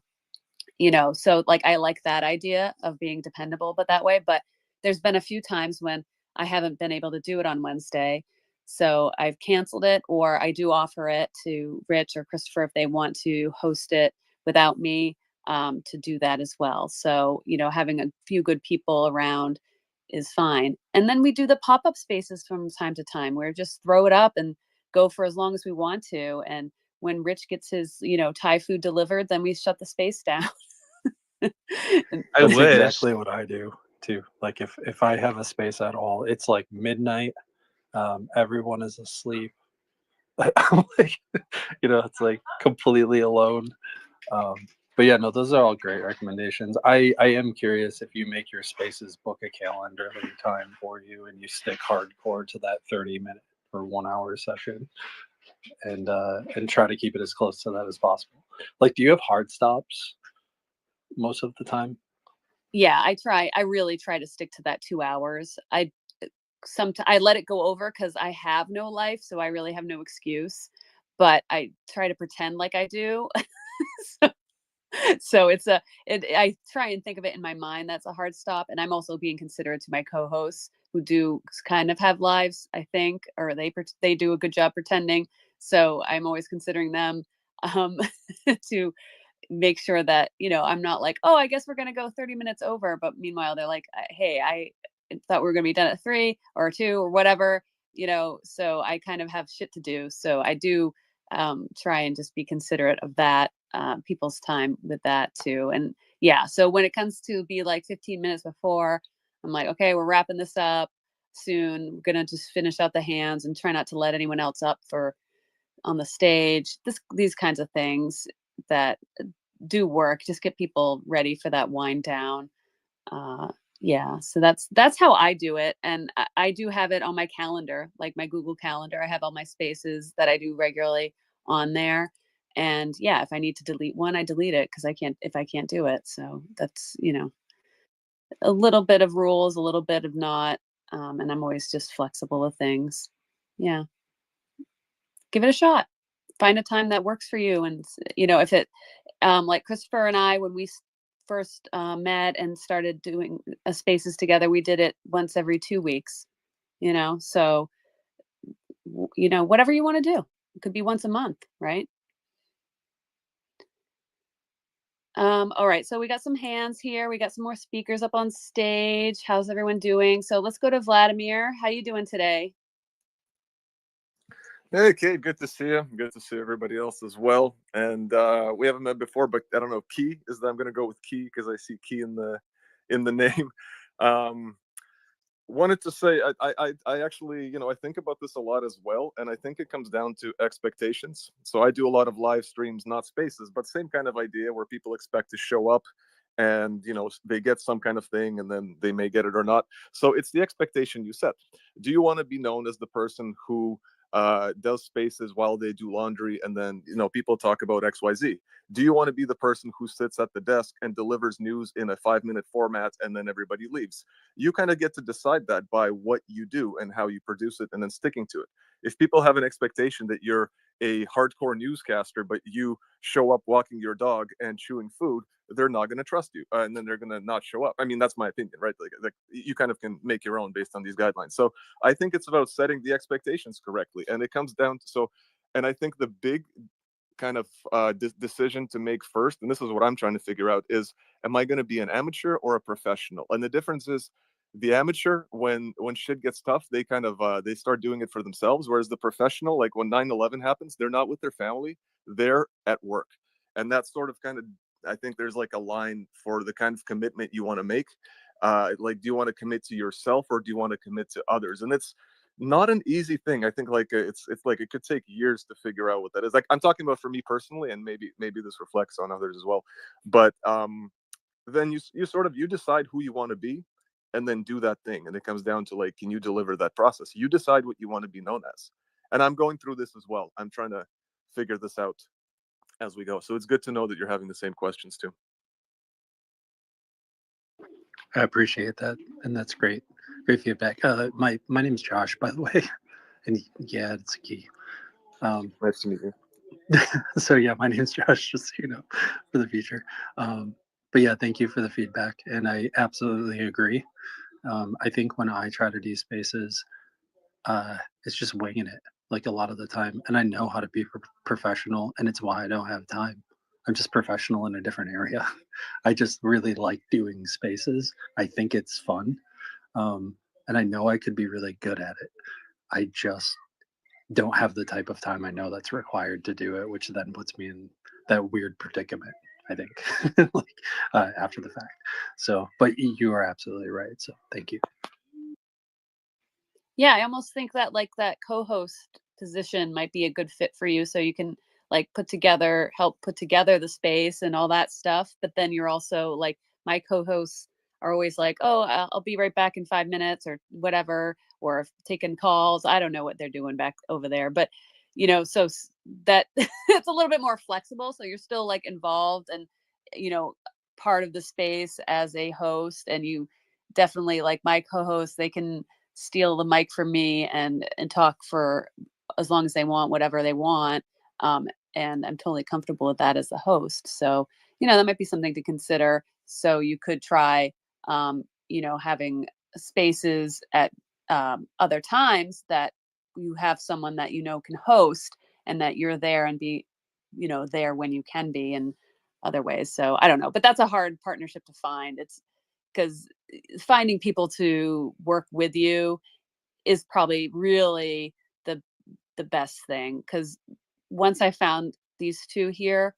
So like I like that idea of being dependable, but that way. But there's been a few times when I haven't been able to do it on Wednesday, so I've canceled it, or I do offer it to Rich or Christopher if they want to host it without me, to do that as well. So having a few good people around is fine. And then we do the pop-up spaces from time to time where just throw it up and go for as long as we want to. And when Rich gets his, Thai food delivered, then we shut the space down. I That's wish. exactly what I do too. Like if I have a space at all, it's like midnight. Everyone is asleep. I'm like, it's like completely alone. But yeah, no, those are all great recommendations. I am curious if you make your spaces book a calendar time for you and you stick hardcore to that 30-minute or 1 hour session and try to keep it as close to that as possible. Like, do you have hard stops most of the time? Yeah, I really try to stick to that 2 hours. Sometimes I let it go over because I have no life, so I really have no excuse, but I try to pretend like I do. so, so I try and think of it in my mind. That's a hard stop. And I'm also being considerate to my co-hosts who do kind of have lives, I think, or they do a good job pretending. So I'm always considering them, to make sure that, I'm not like, oh, I guess we're going to go 30 minutes over. But meanwhile, they're like, hey, I thought we were going to be done at 3 or 2 or whatever, so I kind of have shit to do. So I do try and just be considerate of that, people's time with that too. And yeah, so when it comes to be like 15 minutes before, I'm like, okay, we're wrapping this up soon. We're going to just finish out the hands and try not to let anyone else up on the stage. These kinds of things that do work, just get people ready for that wind down. Yeah, so that's how I do it. And I do have it on my calendar, like my Google Calendar. I have all my spaces that I do regularly on there. And yeah, if I need to delete one, I delete it because if I can't do it. So that's, a little bit of rules, a little bit of not. And I'm always just flexible with things. Yeah. Give it a shot. Find a time that works for you. And, if it, like Christopher and I, when we first met and started doing spaces together, we did it once every 2 weeks, so, whatever you want to do. It could be once a month, right? All right, so we got some hands here. We got some more speakers up on stage. How's everyone doing? So let's go to Vladimir. How you doing today? Hey, Kate, good to see you. Good to see everybody else as well. And we haven't met before, but I don't know. Key is that I'm going to go with Key because I see Key in the name. Wanted to say I actually, I think about this a lot as well, and I think it comes down to expectations. So I do a lot of live streams, not spaces, but same kind of idea where people expect to show up and they get some kind of thing and then they may get it or not. So it's the expectation you set. Do you want to be known as the person who does spaces while they do laundry and then people talk about XYZ? Do you want to be the person who sits at the desk and delivers news in a 5-minute format and then everybody leaves? You kind of get to decide that by what you do and how you produce it and then sticking to it. If people have an expectation that you're a hardcore newscaster but you show up walking your dog and chewing food, they're not going to trust you, and then they're going to not show up. I mean, that's my opinion, right? Like you kind of can make your own based on these guidelines. So I think it's about setting the expectations correctly, and it comes down to and I think the big kind of decision to make first, and this is what I'm trying to figure out, is am I going to be an amateur or a professional? And the difference is the amateur, when shit gets tough, they kind of they start doing it for themselves, whereas the professional, like when 9/11 happens, they're not with their family, they're at work. And that's sort of kind of, I think there's like a line for the kind of commitment you want to make. Like, do you want to commit to yourself or do you want to commit to others? And it's not an easy thing. I think like it's like it could take years to figure out what that is. Like, I'm talking about for me personally, and maybe this reflects on others as well. But then you sort of, you decide who you want to be, and then do that thing. And it comes down to like, can you deliver that process? You decide what you want to be known as. And I'm going through this as well. I'm trying to figure this out as we go. So it's good to know that you're having the same questions too. I appreciate that, and that's great feedback. My name's Josh, by the way, and yeah, it's a key. Nice to meet you. So yeah, my name's Josh, just so you know, for the future. But yeah, thank you for the feedback, and I absolutely agree. I think when I try to do spaces, it's just winging it, like a lot of the time, and I know how to be professional, and it's why I don't have time. I'm just professional in a different area. I just really like doing spaces. I think it's fun, and I know I could be really good at it. I just don't have the type of time I know that's required to do it, which then puts me in that weird predicament, I think, like after the fact. So, but you are absolutely right. So thank you. Yeah, I almost think that like that co-host position might be a good fit for you, so you can like help put together the space and all that stuff. But then you're also like, my co-hosts are always like, oh, I'll be right back in 5 minutes or whatever, or if taking calls. I don't know what they're doing back over there, but so that it's a little bit more flexible. So you're still like involved and part of the space as a host, and you definitely, like my co-hosts, they can steal the mic from me and talk for as long as they want, whatever they want. And I'm totally comfortable with that as the host. So, that might be something to consider. So you could try, having spaces at other times that you have someone that can host, and that you're there and be, there when you can be in other ways. So I don't know, but that's a hard partnership to find. It's because finding people to work with you is probably really the best thing, because once I found these two here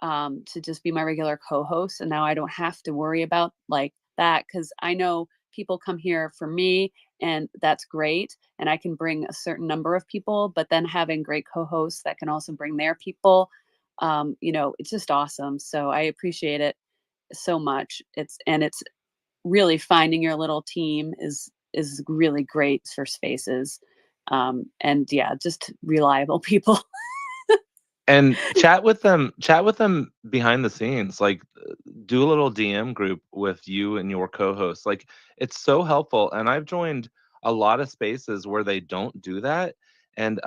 to just be my regular co-host, and now I don't have to worry about like that, because I know people come here for me, and that's great, and I can bring a certain number of people, but then having great co-hosts that can also bring their people, it's just awesome. So I appreciate it so much. It's really finding your little team is really great for spaces. And yeah, just reliable people. And chat with them behind the scenes, like do a little DM group with you and your co-host. Like, it's so helpful. And I've joined a lot of spaces where they don't do that. And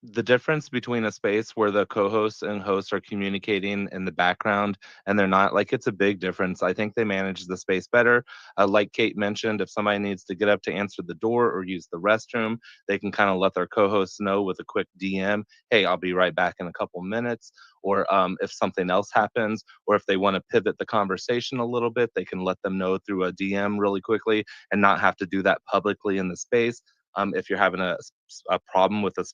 the difference between a space where the co-hosts and hosts are communicating in the background and they're not, like, it's a big difference. I think they manage the space better. Like Kate mentioned, if somebody needs to get up to answer the door or use the restroom, they can kind of let their co-hosts know with a quick DM, hey, I'll be right back in a couple minutes. Or if something else happens, or if they want to pivot the conversation a little bit, they can let them know through a DM really quickly and not have to do that publicly in the space. If you're having a problem with a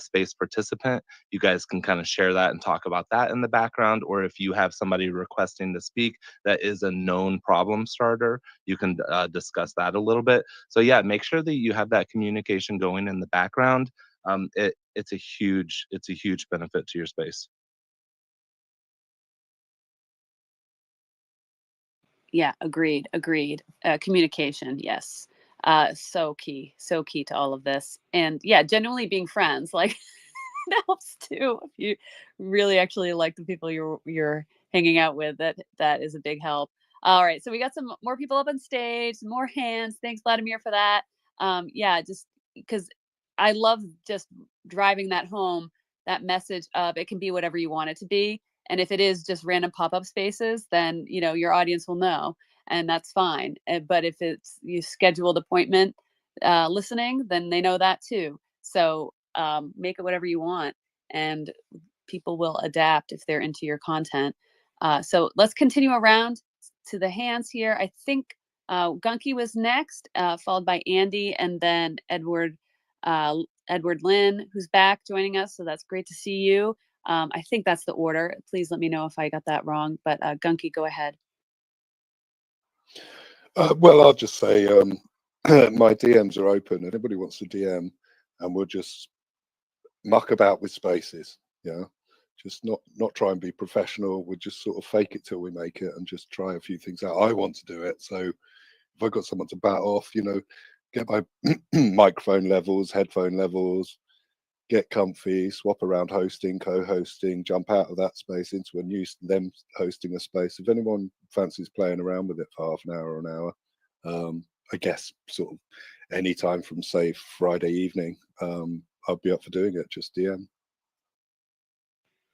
space participant, you guys can kind of share that and talk about that in the background. Or if you have somebody requesting to speak that is a known problem starter, you can discuss that a little bit. So yeah, make sure that you have that communication going in the background. It's a huge benefit to your space. Yeah, agreed. Communication, yes. So key to all of this. And yeah, genuinely being friends, like that helps too. If you really actually like the people you're hanging out with, that is a big help. All right, so we got some more people up on stage, more hands. Thanks, Vladimir, for that. Yeah, just because I love just driving that home, that message of it can be whatever you want it to be. And if it is just random pop-up spaces, then your audience will know, and that's fine. But if it's you scheduled appointment listening, then they know that too. So make it whatever you want. and people will adapt if they're into your content. So let's continue around to the hands here. I think Gunky was next, followed by Andy, and then Edward Lynn, who's back joining us. So that's great to see you. I think that's the order. Please let me know if I got that wrong. But Gunky, go ahead. Well, I'll just say my DMs are open. Anybody wants to DM, and we'll just muck about with spaces. Yeah, just not try and be professional. We'll just sort of fake it till we make it, and just try a few things out. I want to do it, so if I got someone to bat off, get my microphone levels, headphone levels, get comfy, swap around hosting, co-hosting, jump out of that space into a new them hosting a space. If anyone fancies playing around with it for half an hour or an hour, I guess sort of any time from say Friday evening, I'll be up for doing it. Just DM.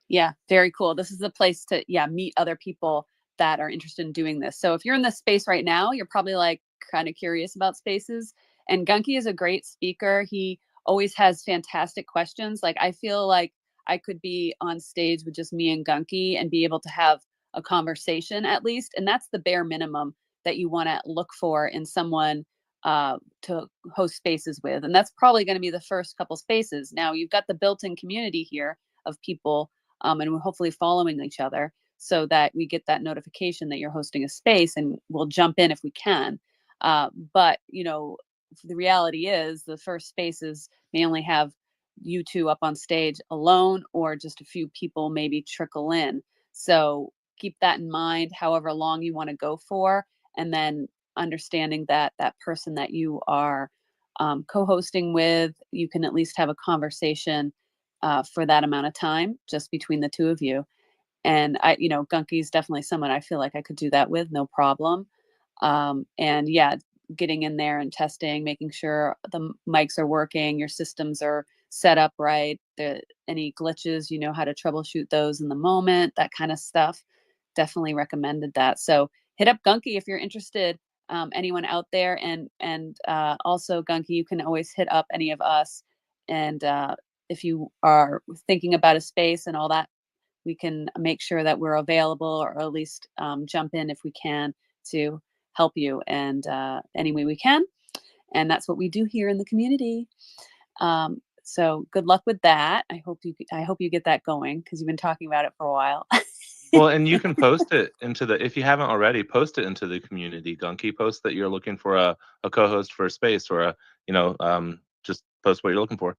Yeah, very cool. This is the place to meet other people that are interested in doing this. So if you're in this space right now, you're probably like kind of curious about spaces. And Gunky is a great speaker. He always has fantastic questions. Like I feel like I could be on stage with just me and Gunky and be able to have a conversation at least. And that's the bare minimum that you want to look for in someone to host spaces with. And that's probably going to be the first couple spaces. Now you've got the built-in community here of people and we're hopefully following each other so that we get that notification that you're hosting a space and we'll jump in if we can. But, the reality is the first spaces may only have you two up on stage alone or just a few people maybe trickle in. So keep that in mind, however long you want to go for, and then understanding that that person that you are co-hosting with, you can at least have a conversation for that amount of time just between the two of you. And Gunky is definitely someone I feel like I could do that with, no problem. And yeah, getting in there and testing, making sure the mics are working, your systems are set up right, any glitches, you know how to troubleshoot those in the moment, that kind of stuff. Definitely recommended that. So hit up Gunky if you're interested. Anyone out there, and also Gunky, you can always hit up any of us. And if you are thinking about a space and all that, we can make sure that we're available, or at least jump in if we can to help you and any way we can. And that's what we do here in the community. So good luck with that. I hope you get that going because you've been talking about it for a while. Well, and you can post it into if you haven't already, post it into the community. Gunky, post that you're looking for a co-host for a space, or just post what you're looking for.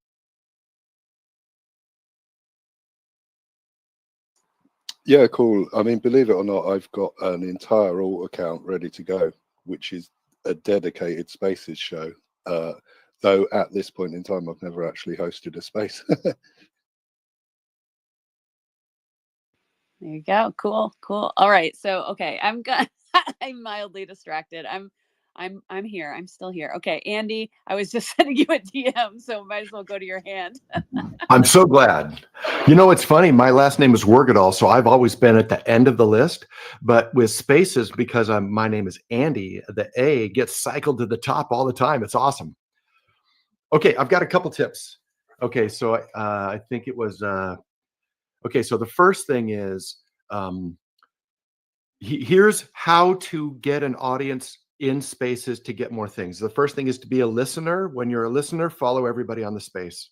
Yeah, cool. I mean, believe it or not, I've got an entire alt account ready to go, which is a dedicated spaces show. Though at this point in time, I've never actually hosted a space. There you go. Cool. All right. So, okay, I'm mildly distracted. I'm here. I'm still here. Okay, Andy, I was just sending you a DM, so might as well go to your hand. I'm so glad. It's funny. My last name is Wergadal, so I've always been at the end of the list. But with spaces, because my name is Andy, the A gets cycled to the top all the time. It's awesome. Okay, I've got a couple tips. Okay, so I think it was okay. So the first thing is here's how to get an audience in spaces to get more things. The first thing is to be a listener. When you're a listener, follow everybody on the space,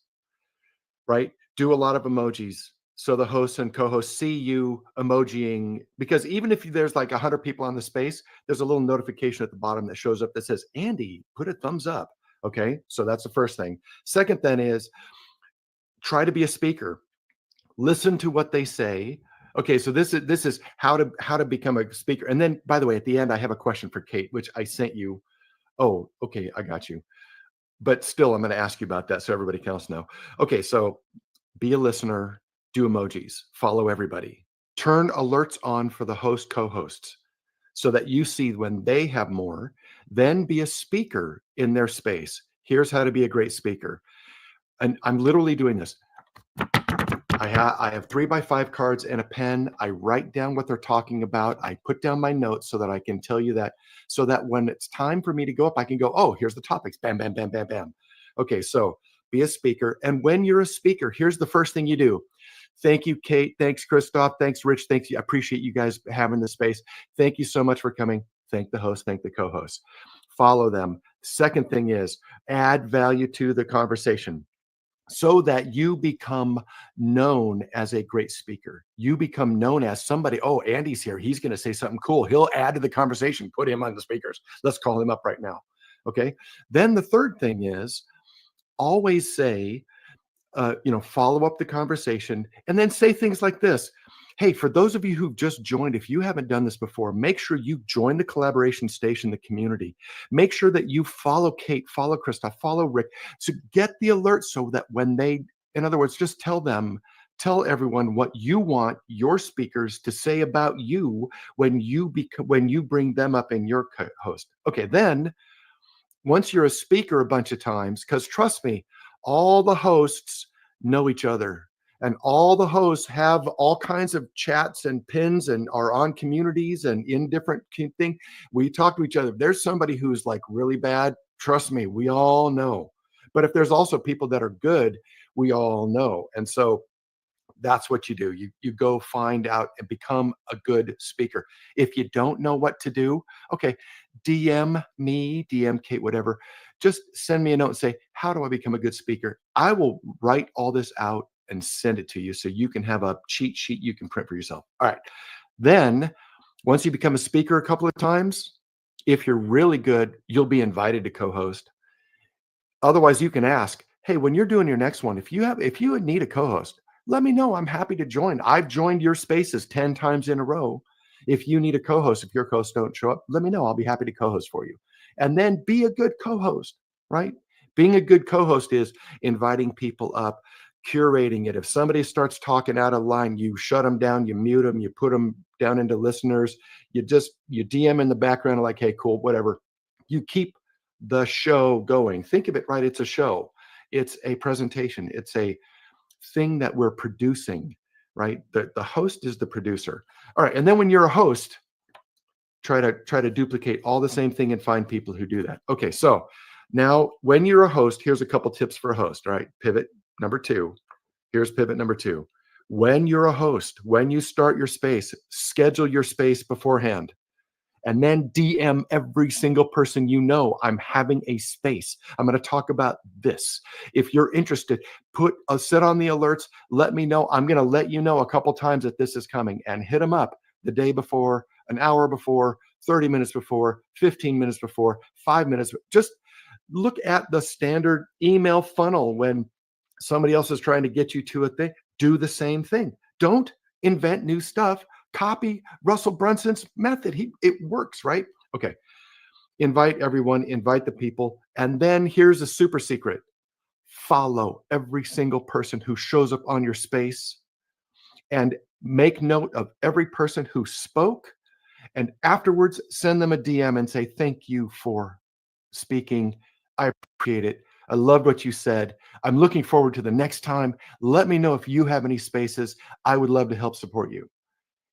right? Do a lot of emojis so the hosts and co-hosts see you emojiing, because even if there's like 100 people on the space, there's a little notification at the bottom that shows up that says, Andy, put a thumbs up. Okay, so that's the first thing. Second then is try to be a speaker. Listen to what they say. Okay, so this is how to become a speaker. And then, by the way, at the end, I have a question for Kate, which I sent you. Oh, okay, I got you. But still, I'm going to ask you about that so everybody else know. Okay, so be a listener, do emojis, follow everybody. Turn alerts on for the host co-hosts so that you see when they have more. Then be a speaker in their space. Here's how to be a great speaker. And I'm literally doing this. I have 3x5 cards and a pen. I write down what they're talking about. I put down my notes so that I can tell you that, so that when it's time for me to go up, I can go, oh, here's the topics. Bam, bam, bam, bam, bam. Okay, so be a speaker. And when you're a speaker, here's the first thing you do. Thank you, Kate. Thanks, Christoph. Thanks, Rich. Thanks. I appreciate you guys having the space. Thank you so much for coming. Thank the host. Thank the co-host. Follow them. Second thing is add value to the conversation so that you become known as a great speaker. You become known as somebody, oh, Andy's here. He's going to say something cool. He'll add to the conversation. Put him on the speakers. Let's call him up right now. Okay. Then the third thing is always say, follow up the conversation and then say things like this. Hey, for those of you who've just joined, if you haven't done this before, make sure you join the collaboration station, the community. Make sure that you follow Kate, follow Christoph, follow Rick. So get the alert so that when they, in other words, just tell everyone what you want your speakers to say about you when you bring them up in your host. Okay, then once you're a speaker a bunch of times, because trust me, all the hosts know each other. And all the hosts have all kinds of chats and pins and are on communities and in different things. We talk to each other. If there's somebody who's like really bad, trust me, we all know. But if there's also people that are good, we all know. And so that's what you do. You go find out and become a good speaker. If you don't know what to do, okay, DM me, DM Kate, whatever. Just send me a note and say, how do I become a good speaker? I will write all this out and send it to you so you can have a cheat sheet you can print for yourself. All right. Then once you become a speaker a couple of times, if you're really good, you'll be invited to co-host. Otherwise, you can ask, hey, when you're doing your next one, if you need a co-host, let me know. I'm happy to join. I've joined your spaces 10 times in a row. If you need a co-host, if your co-hosts don't show up, let me know. I'll be happy to co-host for you. And then be a good co-host, right? Being a good co-host is inviting people up, curating it. If somebody starts talking out of line, you shut them down, you mute them, you put them down into listeners, you DM in the background like, hey, cool, whatever. You keep the show going. Think of it, right? It's a show. It's a presentation. It's a thing that we're producing, right? The host is the producer. All right. And then when you're a host, try to duplicate all the same thing and find people who do that. Okay. So now when you're a host, here's a couple tips for a host. All right. Pivot number 2. Here's pivot number 2. When you're a host, when you start your space, schedule your space beforehand. And then DM every single person you know, I'm having a space. I'm going to talk about this. If you're interested, set on the alerts. Let me know. I'm going to let you know a couple times that this is coming, and hit them up the day before, an hour before, 30 minutes before, 15 minutes before, 5 minutes. Just look at the standard email funnel when somebody else is trying to get you to a thing. Do the same thing. Don't invent new stuff. Copy Russell Brunson's method. It works, right? Okay. Invite everyone, invite the people. And then here's a super secret. Follow every single person who shows up on your space and make note of every person who spoke. And afterwards, send them a DM and say, thank you for speaking. I appreciate it. I loved what you said. I'm looking forward to the next time. Let me know if you have any spaces. I would love to help support you.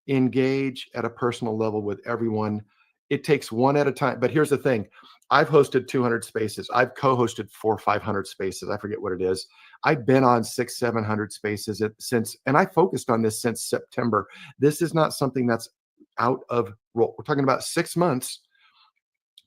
Engage at a personal level with everyone. It takes one at a time. But here's the thing. I've hosted 200 spaces. I've co-hosted 400 or 500 spaces. I forget what it is. I've been on 600, 700 spaces and I focused on this since September. This is not something that's out of role. We're talking about 6 months,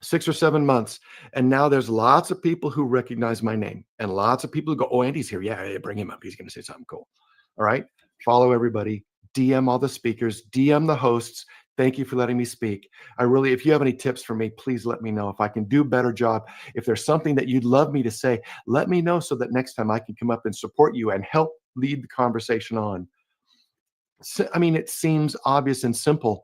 6 or 7 months. And now there's lots of people who recognize my name and lots of people who go, oh, Andy's here. Yeah, bring him up. He's going to say something cool. All right. Follow everybody. DM all the speakers, DM the hosts. Thank you for letting me speak. If you have any tips for me, please let me know. If I can do a better job, if there's something that you'd love me to say, let me know so that next time I can come up and support you and help lead the conversation on. So, it seems obvious and simple.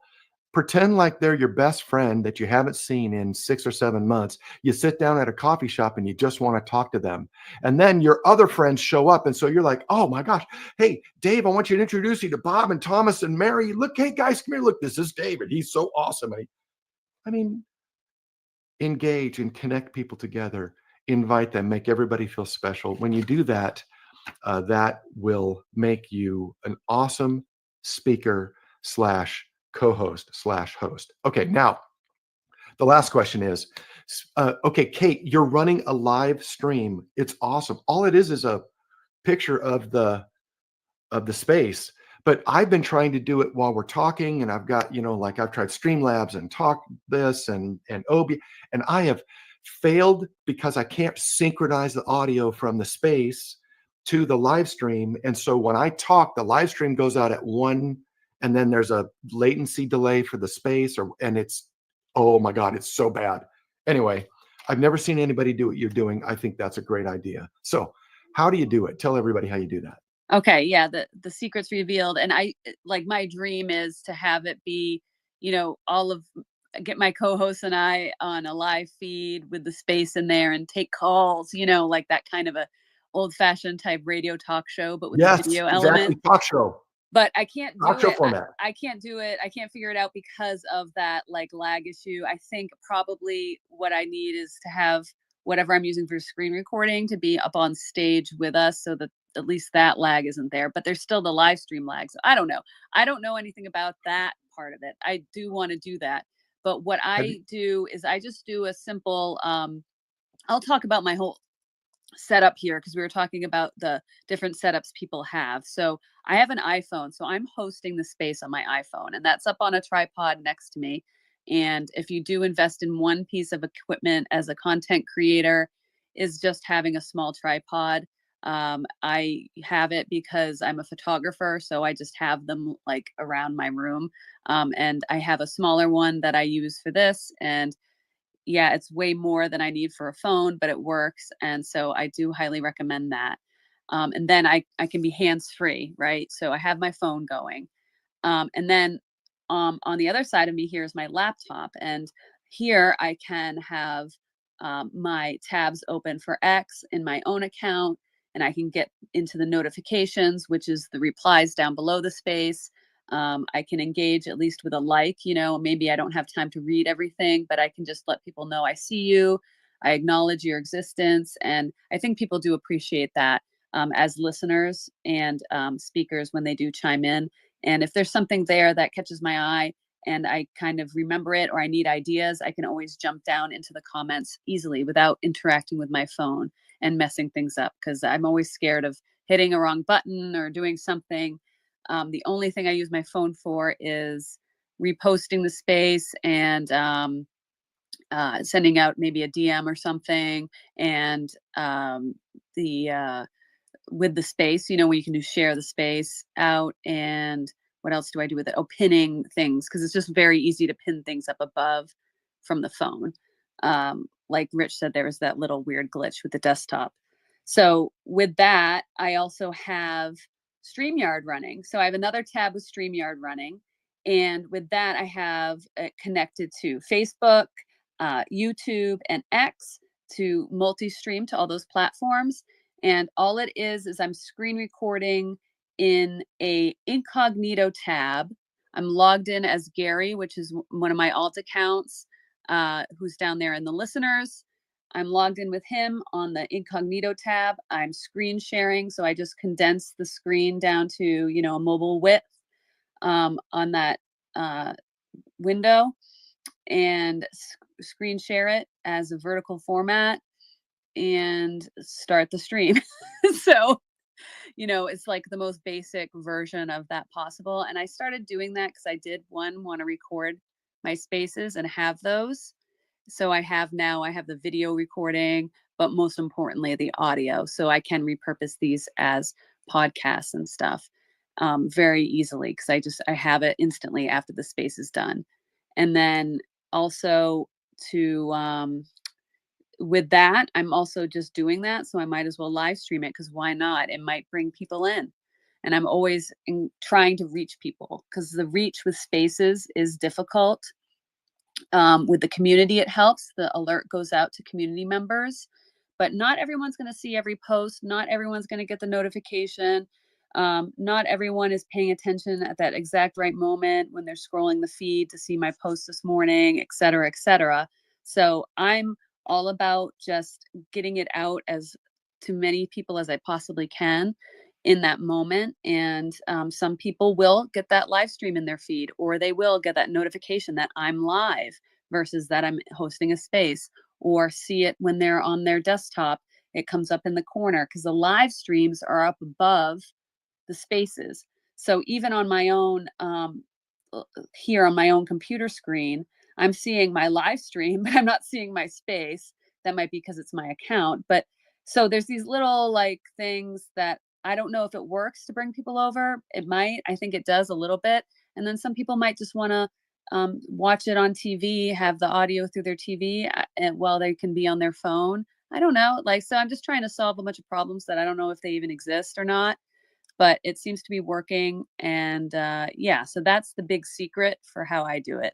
Pretend like they're your best friend that you haven't seen in 6 or 7 months. You sit down at a coffee shop and you just want to talk to them. And then your other friends show up. And so you're like, oh my gosh, hey, Dave, I want you to introduce you to Bob and Thomas and Mary. Look, hey guys, come here. Look, this is David. He's so awesome. Engage and connect people together. Invite them, make everybody feel special. When you do that, that will make you an awesome speaker / co-host / host. Okay, now the last question is, okay, Kate, you're running a live stream. It's awesome. All it is a picture of the of the space. But I've been trying to do it while we're talking, and I've got, like I've tried Streamlabs and Talk This and Obi, and I have failed because I can't synchronize the audio from the space to the live stream. And so when I talk, the live stream goes out at 1, and then there's a latency delay for the space, and it's, oh my God, it's so bad. Anyway, I've never seen anybody do what you're doing. I think that's a great idea. So how do you do it? Tell everybody how you do that. Okay, yeah, the secret's revealed, and like my dream is to have it be, get my co-hosts and I on a live feed with the space in there and take calls, like that kind of a old-fashioned type radio talk show, but with the Yes, video exactly. element. Talk show. But I can't do Talk show it. format. I can't do it. I can't figure it out because of that like lag issue. I think probably what I need is to have whatever I'm using for screen recording to be up on stage with us so that at least that lag isn't there. But there's still the live stream lag. So I don't know. I don't know anything about that part of it. I do want to do that. But what I do is I just do a simple I'll talk about my whole setup here because we were talking about the different setups people have. So I have an iPhone, so I'm hosting the space on my iPhone, and that's up on a tripod next to me. And if you do invest in one piece of equipment as a content creator, is just having a small tripod. I have it because I'm a photographer, so I just have them like around my room. And I have a smaller one that I use for this, and yeah, it's way more than I need for a phone, but it works. And so I do highly recommend that. And then I can be hands-free, right? So I have my phone going. And then on the other side of me here is my laptop. And here I can have my tabs open for X in my own account. And I can get into the notifications, which is the replies down below the space. I can engage at least with a like, maybe I don't have time to read everything, but I can just let people know I see you. I acknowledge your existence. And I think people do appreciate that as listeners and speakers when they do chime in. And if there's something there that catches my eye and I kind of remember it or I need ideas, I can always jump down into the comments easily without interacting with my phone and messing things up because I'm always scared of hitting a wrong button or doing something. The only thing I use my phone for is reposting the space and sending out maybe a DM or something. And the with the space, where you can do share the space out. And what else do I do with it? Oh, pinning things because it's just very easy to pin things up above from the phone. Like Rich said, there was that little weird glitch with the desktop. So with that, I also have StreamYard running. So I have another tab with StreamYard running. And with that, I have it connected to Facebook, YouTube, and X to multi-stream to all those platforms. And all it is I'm screen recording in a incognito tab. I'm logged in as Gary, which is one of my alt accounts, who's down there in the listeners. I'm logged in with him on the incognito tab. I'm screen sharing. So I just condense the screen down to, a mobile width on that window and screen share it as a vertical format and start the stream. So, it's like the most basic version of that possible. And I started doing that because I did want to record my spaces and have those. So I have the video recording, but most importantly, the audio. So I can repurpose these as podcasts and stuff very easily because I have it instantly after the space is done. And then also with that, I'm also just doing that. So I might as well live stream it because why not? It might bring people in. And I'm always trying to reach people because the reach with spaces is difficult. With the community, it helps. The alert goes out to community members, but not everyone's going to see every post. Not everyone's going to get the notification. Not everyone is paying attention at that exact right moment when they're scrolling the feed to see my post this morning, et cetera, et cetera. So I'm all about just getting it out as to many people as I possibly can in that moment. And some people will get that live stream in their feed, or they will get that notification that I'm live versus that I'm hosting a space, or see it when they're on their desktop. It comes up in the corner because the live streams are up above the spaces. So even on my own, here on my own computer screen, I'm seeing my live stream, but I'm not seeing my space. That might be because it's my account. But so there's these little like things that I don't know if it works to bring people over. It might. I think it does a little bit. And then some people might just want to watch it on TV, have the audio through their TV, and while they can be on their phone. I don't know. Like, so I'm just trying to solve a bunch of problems that I don't know if they even exist or not, but it seems to be working. And yeah, so that's the big secret for how I do it.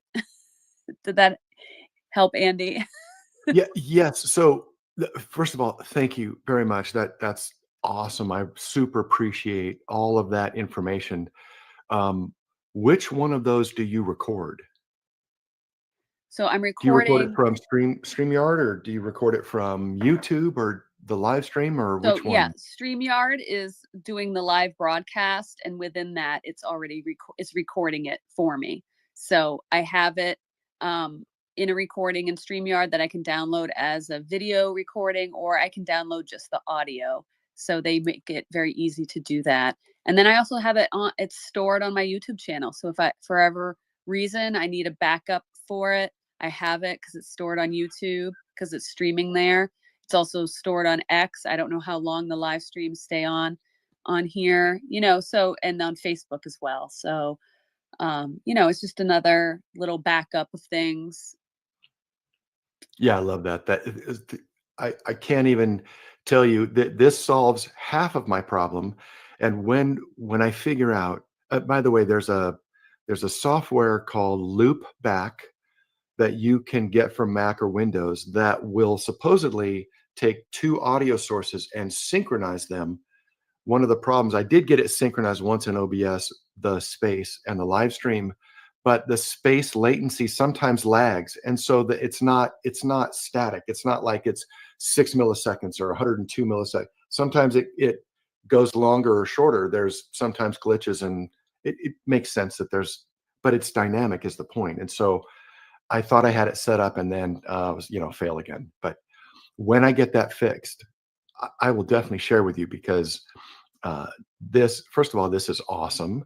Did that help, Andy? Yeah, yes. So first of all, thank you very much. That's awesome. I super appreciate all of that information. Um, which one of those do you record? So I'm Do you record it recording. from StreamYard, or do you record it from YouTube or the live stream, or So which yeah, one? StreamYard is doing the live broadcast, and within that, it's already it's recording it for me. So I have it in a recording in StreamYard that I can download as a video recording, or I can download just the audio. So they make it very easy to do that. And then I also have it on. It's stored on my YouTube channel. So if I, for whatever reason, I need a backup for it, I have it because it's stored on YouTube because it's streaming there. It's also stored on X. I don't know how long the live streams stay on here, you know, so, and on Facebook as well. So, you know, it's just another little backup of things. Yeah, I love that. I can't even tell you that this solves half of my problem. And when I figure out, by the way, there's a software called Loopback that you can get from Mac or Windows that will supposedly take two audio sources and synchronize them. One of the problems, I did get it synchronized once in OBS, the space and the live stream, but the space latency sometimes lags. And so that it's not static. It's not like it's 6 milliseconds or 102 milliseconds. Sometimes it goes longer or shorter. There's sometimes glitches, and it makes sense that but it's dynamic is the point. And so I thought I had it set up, and then was, fail again. But when I get that fixed, I will definitely share with you, because this, first of all, this is awesome.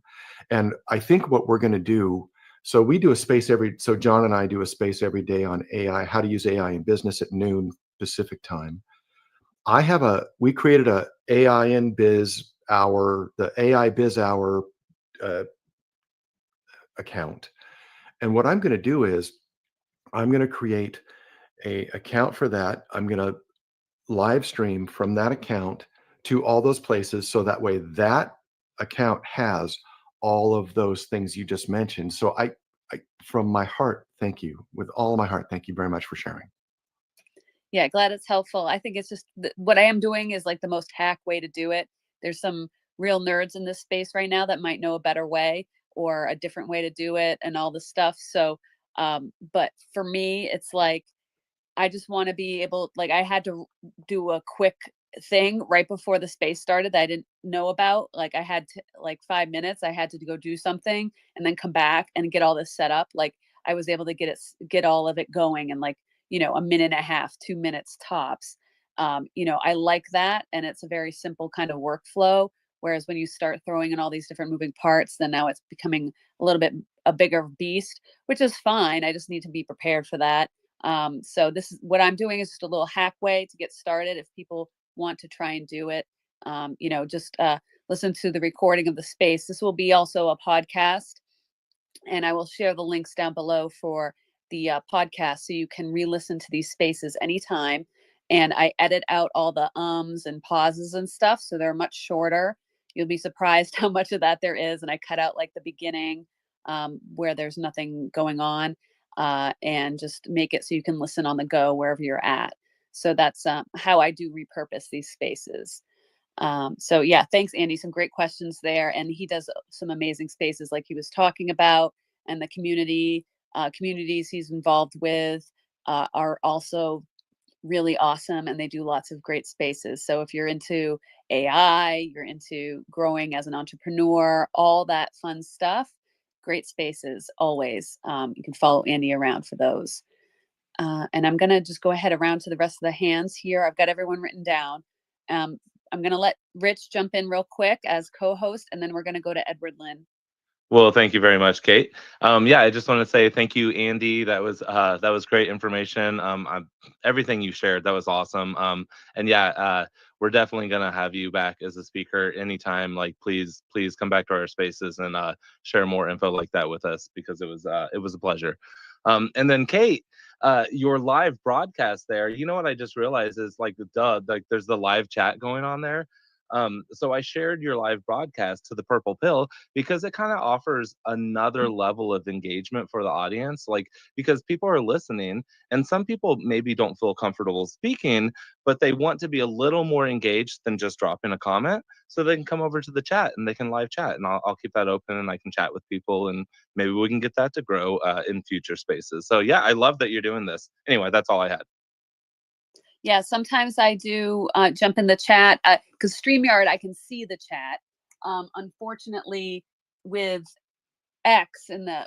And I think what we're going to do, so we do a space so John and I do a space every day on AI, how to use AI in business at noon Pacific time. We created a AI in Biz Hour, the AI Biz Hour account. And what I'm going to do is I'm going to create a account for that. I'm going to live stream from that account to all those places, so that way that account has all of those things you just mentioned. So I from my heart, thank you. With all my heart, thank you very much for sharing. Yeah, glad it's helpful. I think it's just what I am doing is like the most hack way to do it. There's some real nerds in this space right now that might know a better way or a different way to do it and all this stuff. So, but for me, it's like I just want to be able, like, I had to do a quick thing right before the space started that I didn't know about. Like, I had to, like, 5 minutes, I had to go do something and then come back and get all this set up. Like, I was able to get all of it going in like, you know, a minute and a half, 2 minutes tops. You know, I like that. And it's a very simple kind of workflow. Whereas when you start throwing in all these different moving parts, then now it's becoming a little bit a bigger beast, which is fine. I just need to be prepared for that. So this is what I'm doing is just a little hack way to get started. If people want to try and do it, you know, just listen to the recording of the space. This will be also a podcast, and I will share the links down below for the podcast so you can re-listen to these spaces anytime. And I edit out all the ums and pauses and stuff, so they're much shorter. You'll be surprised how much of that there is. And I cut out like the beginning where there's nothing going on, and just make it so you can listen on the go wherever you're at. So that's how I do repurpose these spaces. So yeah, thanks, Andy. Some great questions there. And he does some amazing spaces like he was talking about, and the communities he's involved with are also really awesome, and they do lots of great spaces. So if you're into AI, you're into growing as an entrepreneur, all that fun stuff, great spaces always. You can follow Andy around for those. And I'm going to just go ahead around to the rest of the hands here. I've got everyone written down. I'm going to let Rich jump in real quick as co-host, and then we're going to go to Edward Lynn. Well, thank you very much, Kate. Yeah, I just want to say thank you, Andy. That was great information. Everything you shared, that was awesome. And yeah, we're definitely gonna have you back as a speaker anytime. Like, please come back to our spaces and share more info like that with us, because it was a pleasure. And then Kate, your live broadcast there. You know what I just realized is, like, like there's the live chat going on there. So I shared your live broadcast to the Purple Pill because it kind of offers another level of engagement for the audience. Like, because people are listening, and some people maybe don't feel comfortable speaking, but they want to be a little more engaged than just dropping a comment. So they can come over to the chat and they can live chat, and I'll keep that open, and I can chat with people, and maybe we can get that to grow in future spaces. So yeah, I love that you're doing this. Anyway, that's all I had. Yeah, sometimes I do jump in the chat because StreamYard, I can see the chat. Unfortunately, with X and the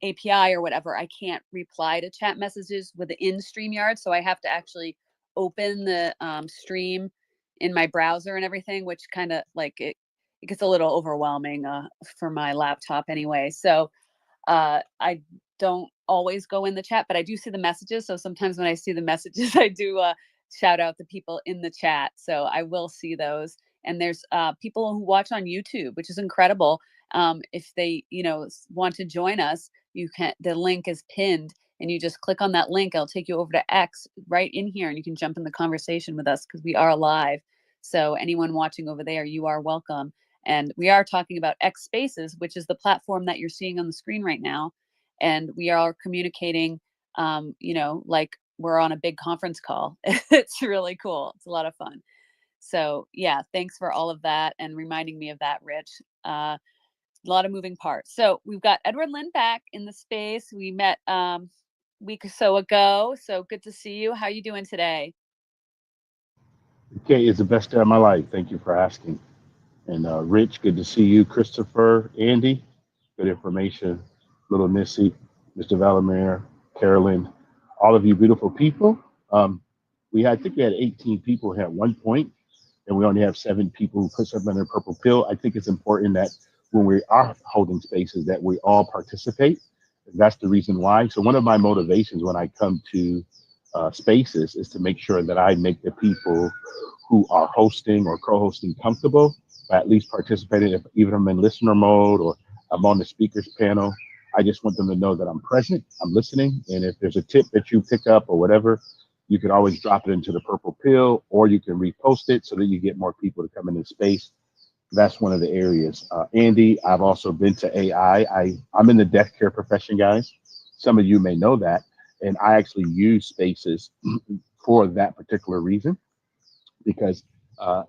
API or whatever, I can't reply to chat messages within StreamYard. So I have to actually open the stream in my browser and everything, which kind of like it gets a little overwhelming for my laptop anyway. So I don't always go in the chat, but I do see the messages. So sometimes when I see the messages, I do shout out the people in the chat. So I will see those. And there's people who watch on YouTube, which is incredible. If they, want to join us, you can. The link is pinned, and you just click on that link. It'll take you over to X right in here, and you can jump in the conversation with us because we are live. So anyone watching over there, you are welcome. And we are talking about X Spaces, which is the platform that you're seeing on the screen right now. And we are communicating, like we're on a big conference call. It's really cool. It's a lot of fun. So yeah, thanks for all of that and reminding me of that, Rich. A lot of moving parts. So we've got Edward Lynn back in the space. We met a week or so ago. So good to see you. How are you doing today? Okay, it's the best day of my life. Thank you for asking. And Rich, good to see you. Christopher, Andy, good information. Little Missy, Mr. Valamir, Carolyn, all of you beautiful people. I think we had 18 people here at one point, and we only have 7 people who put something in a purple pill. I think it's important that when we are holding spaces that we all participate. That's the reason why. So one of my motivations when I come to spaces is to make sure that I make the people who are hosting or co-hosting comfortable by at least participating, if even I'm in listener mode or I'm on the speakers panel. I just want them to know that I'm present, I'm listening, and if there's a tip that you pick up or whatever, you can always drop it into the purple pill, or you can repost it so that you get more people to come into space. That's one of the areas. Andy, I've also been to AI. I'm in the death care profession, guys. Some of you may know that. And I actually use spaces for that particular reason, because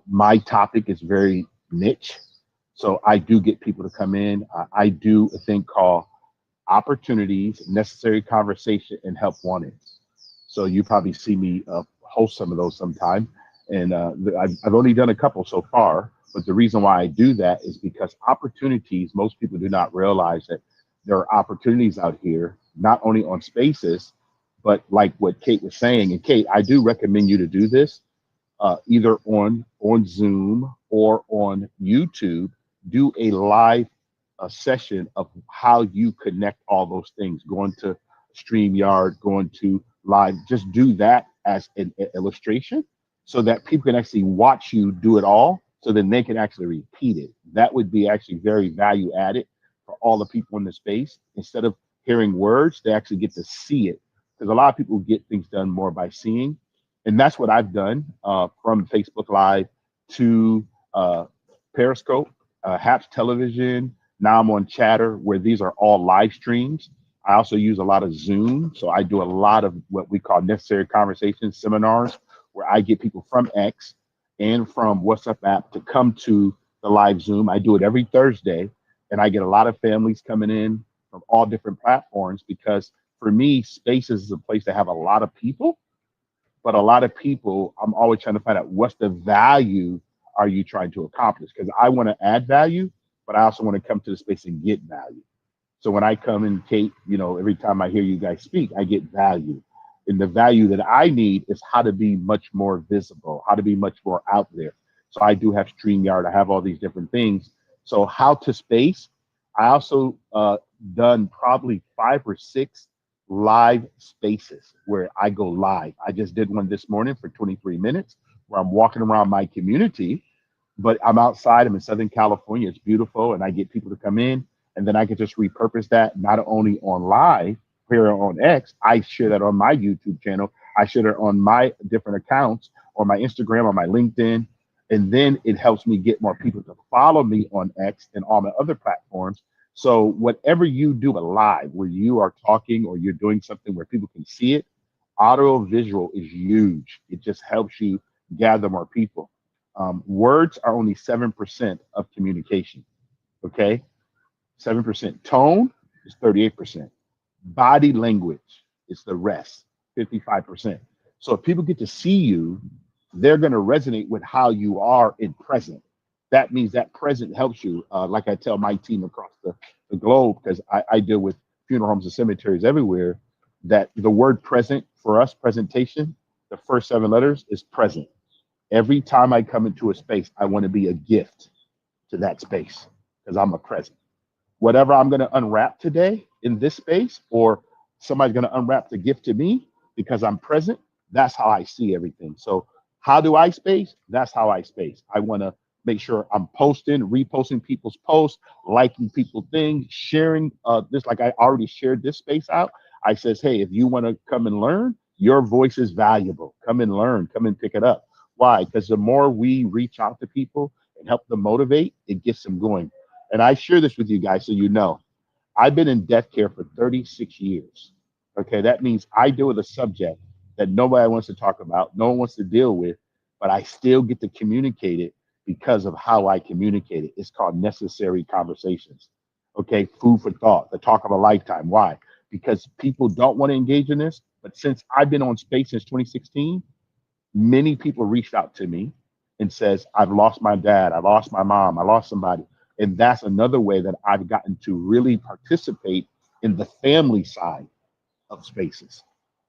my topic is very niche. So I do get people to come in. I do a thing called opportunities, necessary conversation, and help wanted. So you probably see me host some of those sometime. And I've only done a couple so far. But the reason why I do that is because opportunities, most people do not realize that there are opportunities out here, not only on spaces, but like what Kate was saying. And Kate, I do recommend you to do this either on Zoom or on YouTube. Do a live session of how you connect all those things. Going to StreamYard, going to live, just do that as an illustration so that people can actually watch you do it all, so then they can actually repeat it. That would be actually very value added for all the people in the space. Instead of hearing words, they actually get to see it, because a lot of people get things done more by seeing. And that's what I've done from Facebook Live to Periscope, Haps Television. Now I'm on Chatter, where these are all live streams. I also use a lot of Zoom. So I do a lot of what we call necessary conversations seminars, where I get people from X and from WhatsApp app to come to the live Zoom. I do it every Thursday, and I get a lot of families coming in from all different platforms, because for me, Spaces is a place to have a lot of people. But a lot of people, I'm always trying to find out what's the value are you trying to accomplish? Because I want to add value, but I also want to come to the space and get value. So when I come in, Kate, every time I hear you guys speak, I get value. And the value that I need is how to be much more visible, how to be much more out there. So I do have StreamYard. I have all these different things. So how to space, I also done probably 5 or 6 live spaces where I go live. I just did one this morning for 23 minutes where I'm walking around my community, but I'm outside. I'm in Southern California. It's beautiful, and I get people to come in, and then I can just repurpose that not only on live here on X. I share that on my YouTube channel. I share it on my different accounts, on my Instagram, on my LinkedIn, and then it helps me get more people to follow me on X and all my other platforms. So whatever you do a live, where you are talking or you're doing something where people can see it, audio visual is huge. It just helps you gather more people. Words are only 7% of communication. Okay, 7%. Tone is 38%. Body language is the rest, 55%. So if people get to see you, they're going to resonate with how you are in present. That means that present helps you. Like I tell my team across the globe, because I deal with funeral homes and cemeteries everywhere, that the word present for us, presentation, the first 7 letters is present. Every time I come into a space, I want to be a gift to that space because I'm a present. Whatever I'm going to unwrap today in this space, or somebody's going to unwrap the gift to me because I'm present, that's how I see everything. So, how do I space? That's how I space. I want to make sure I'm posting, reposting people's posts, liking people's things, sharing this. Like I already shared this space out. I says, hey, if you want to come and learn, your voice is valuable. Come and learn, come and pick it up. Why? Because the more we reach out to people and help them motivate, it gets them going. And I share this with you guys so you know. I've been in death care for 36 years. Okay, that means I deal with a subject that nobody wants to talk about, no one wants to deal with, but I still get to communicate it because of how I communicate it. It's called necessary conversations. Okay, food for thought, the talk of a lifetime. Why? Because people don't want to engage in this. But since I've been on space since 2016, many people reached out to me and says, I've lost my dad, I lost my mom, I lost somebody. And that's another way that I've gotten to really participate in the family side of spaces.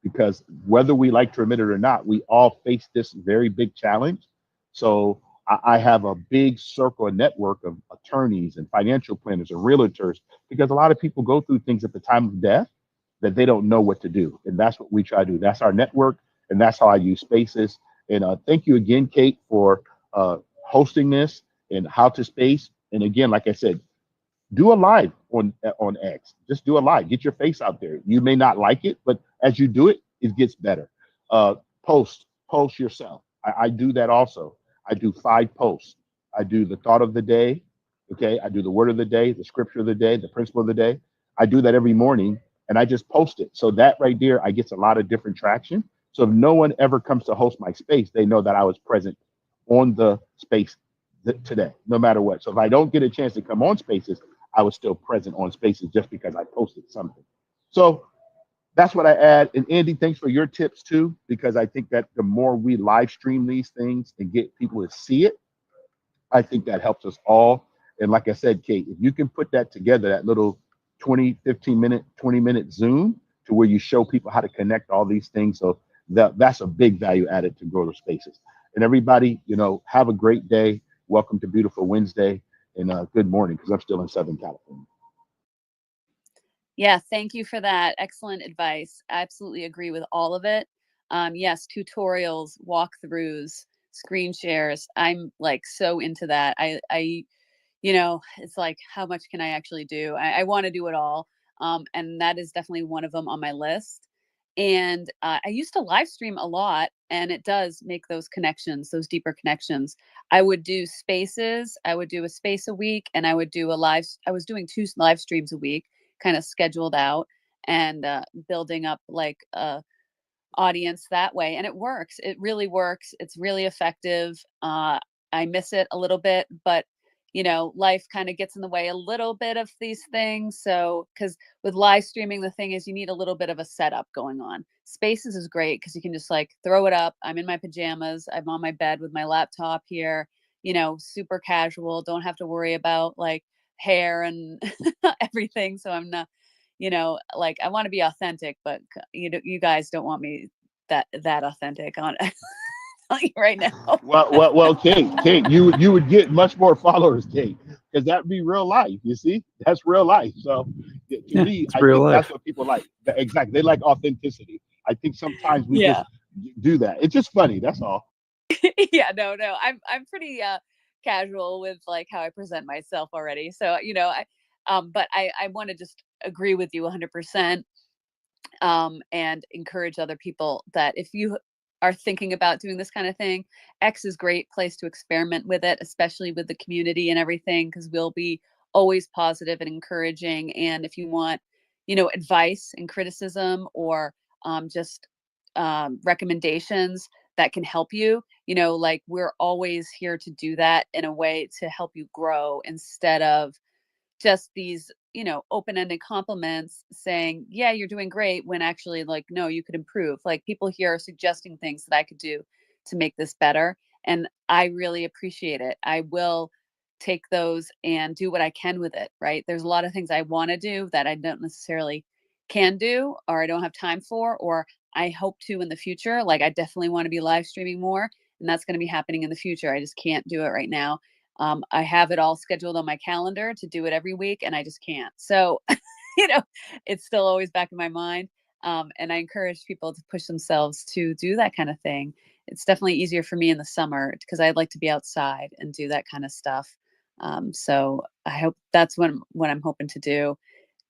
Because whether we like to admit it or not, we all face this very big challenge. So I have a big circle and network of attorneys and financial planners and realtors, because a lot of people go through things at the time of death that they don't know what to do. And that's what we try to do. That's our network. And that's how I use spaces. And thank you again, Kate, for hosting this and how to space. And again, like I said, do a live on X. Just do a live. Get your face out there. You may not like it, but as you do it, it gets better. Uh, post yourself. I do that also. I do 5 posts. I do the thought of the day. Okay. I do the word of the day, the scripture of the day, the principle of the day. I do that every morning, and I just post it. So that right there, I gets a lot of different traction. So if no one ever comes to host my space, they know that I was present on the space today, no matter what. So if I don't get a chance to come on spaces, I was still present on spaces just because I posted something. So that's what I add. And Andy, thanks for your tips too, because I think that the more we live stream these things and get people to see it, I think that helps us all. And like I said, Kate, if you can put that together, that little 20, 15-minute, 20-minute Zoom to where you show people how to connect all these things. So that's a big value added to Grow the Spaces. And everybody, have a great day. Welcome to Beautiful Wednesday, and good morning, because I'm still in Southern California. Yeah, thank you for that. Excellent advice. I absolutely agree with all of it. Yes, tutorials, walkthroughs, screen shares. I'm like so into that. It's like, how much can I actually do? I want to do it all. And that is definitely one of them on my list. And I used to live stream a lot, and it does make those connections, those deeper connections. I would do spaces. I would do a space a week, and I was doing 2 live streams a week, kind of scheduled out, and building up like a audience that way. And it works. It really works. It's really effective. I miss it a little bit, but life kind of gets in the way a little bit of these things. So, because with live streaming, the thing is you need a little bit of a setup going on. Spaces is great because you can just like throw it up. I'm in my pajamas. I'm on my bed with my laptop here, super casual. Don't have to worry about like hair and everything. So I'm not, like I want to be authentic, but you guys don't want me that authentic on telling you right now. Well, Kate, you would get much more followers, Kate, because that'd be real life. You see, that's real life. So, to Yeah, me, it's I real think that's life. what people like. Exactly, they like authenticity. I think sometimes we Yeah. just do that. It's just funny. That's all. Yeah, no, I'm pretty casual with like how I present myself already. So, but I want to just agree with you 100%, and encourage other people that if you are thinking about doing this kind of thing, X is a great place to experiment with it, especially with the community and everything, because we'll be always positive and encouraging. And if you want, advice and criticism, or just recommendations that can help you, like we're always here to do that in a way to help you grow, instead of just these open-ended compliments saying, yeah, you're doing great, when actually, like, no, you could improve. Like, people here are suggesting things that I could do to make this better, and I really appreciate it. I will take those and do what I can with it, right? There's a lot of things I want to do that I don't necessarily can do, or I don't have time for, or I hope to in the future. Like, I definitely want to be live streaming more, and that's going to be happening in the future. I just can't do it right now. I have it all scheduled on my calendar to do it every week, and I just can't. So, it's still always back in my mind. And I encourage people to push themselves to do that kind of thing. It's definitely easier for me in the summer because I'd like to be outside and do that kind of stuff. So I hope that's what I'm hoping to do.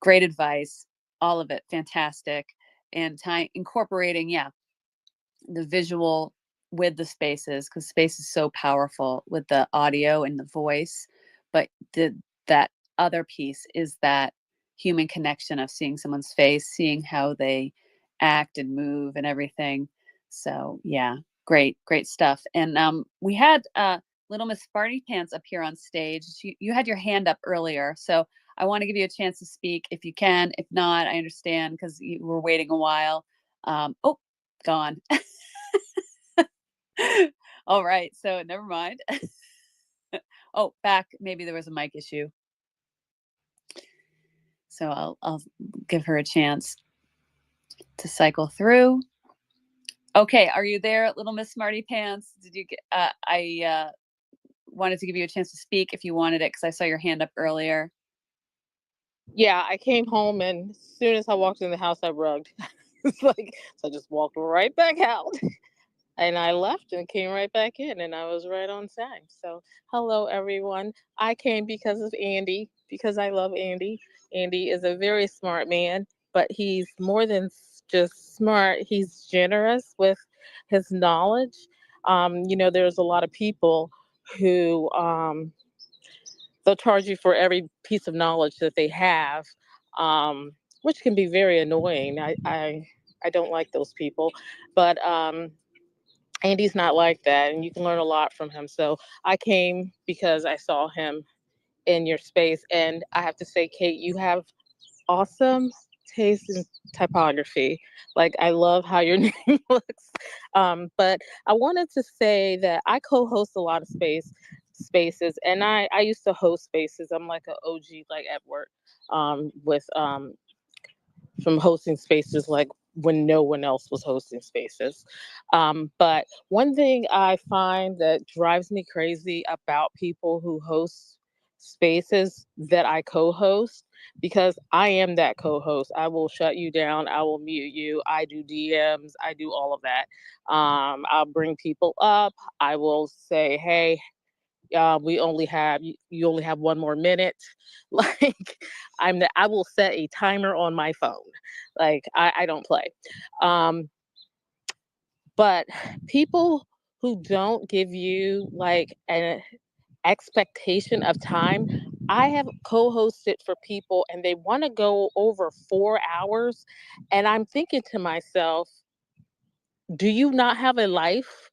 Great advice, all of it, fantastic, and incorporating, yeah, the visual with the spaces, because space is so powerful with the audio and the voice, but that other piece is that human connection of seeing someone's face, seeing how they act and move and everything. So yeah, great stuff. And we had little Miss Sparty Pants up here on stage. You had your hand up earlier, so I want to give you a chance to speak if you can. If not, I understand, because you were waiting a while. Oh, gone. All right, so never mind. Oh, back. Maybe there was a mic issue. So I'll give her a chance to cycle through. Okay, are you there, little Miss Smarty Pants? Did you get? I wanted to give you a chance to speak if you wanted it, because I saw your hand up earlier. Yeah, I came home, and as soon as I walked in the house, I rugged. It's like, so I just walked right back out. And I left and came right back in, and I was right on time. So, hello, everyone. I came because of Andy, because I love Andy. Andy is a very smart man, but he's more than just smart. He's generous with his knowledge. There's a lot of people who they'll charge you for every piece of knowledge that they have, which can be very annoying. I don't like those people, but Andy's not like that, and you can learn a lot from him. So I came because I saw him in your space, and I have to say, Kate, you have awesome taste in typography. Like, I love how your name looks. But I wanted to say that I co-host a lot of spaces, and I used to host spaces. I'm like an OG, like at work, with from hosting spaces like when no one else was hosting spaces. But one thing I find that drives me crazy about people who host spaces that I co-host, because I am that co-host. I will shut you down. I will mute you. I do DMs. I do all of that. I'll bring people up. I will say, hey, you only have 1 more minute. Like, I will set a timer on my phone. Like, I don't play. Um, but people who don't give you like an expectation of time, I have co-hosted for people and they want to go over 4 hours, and I'm thinking to myself, do you not have a life?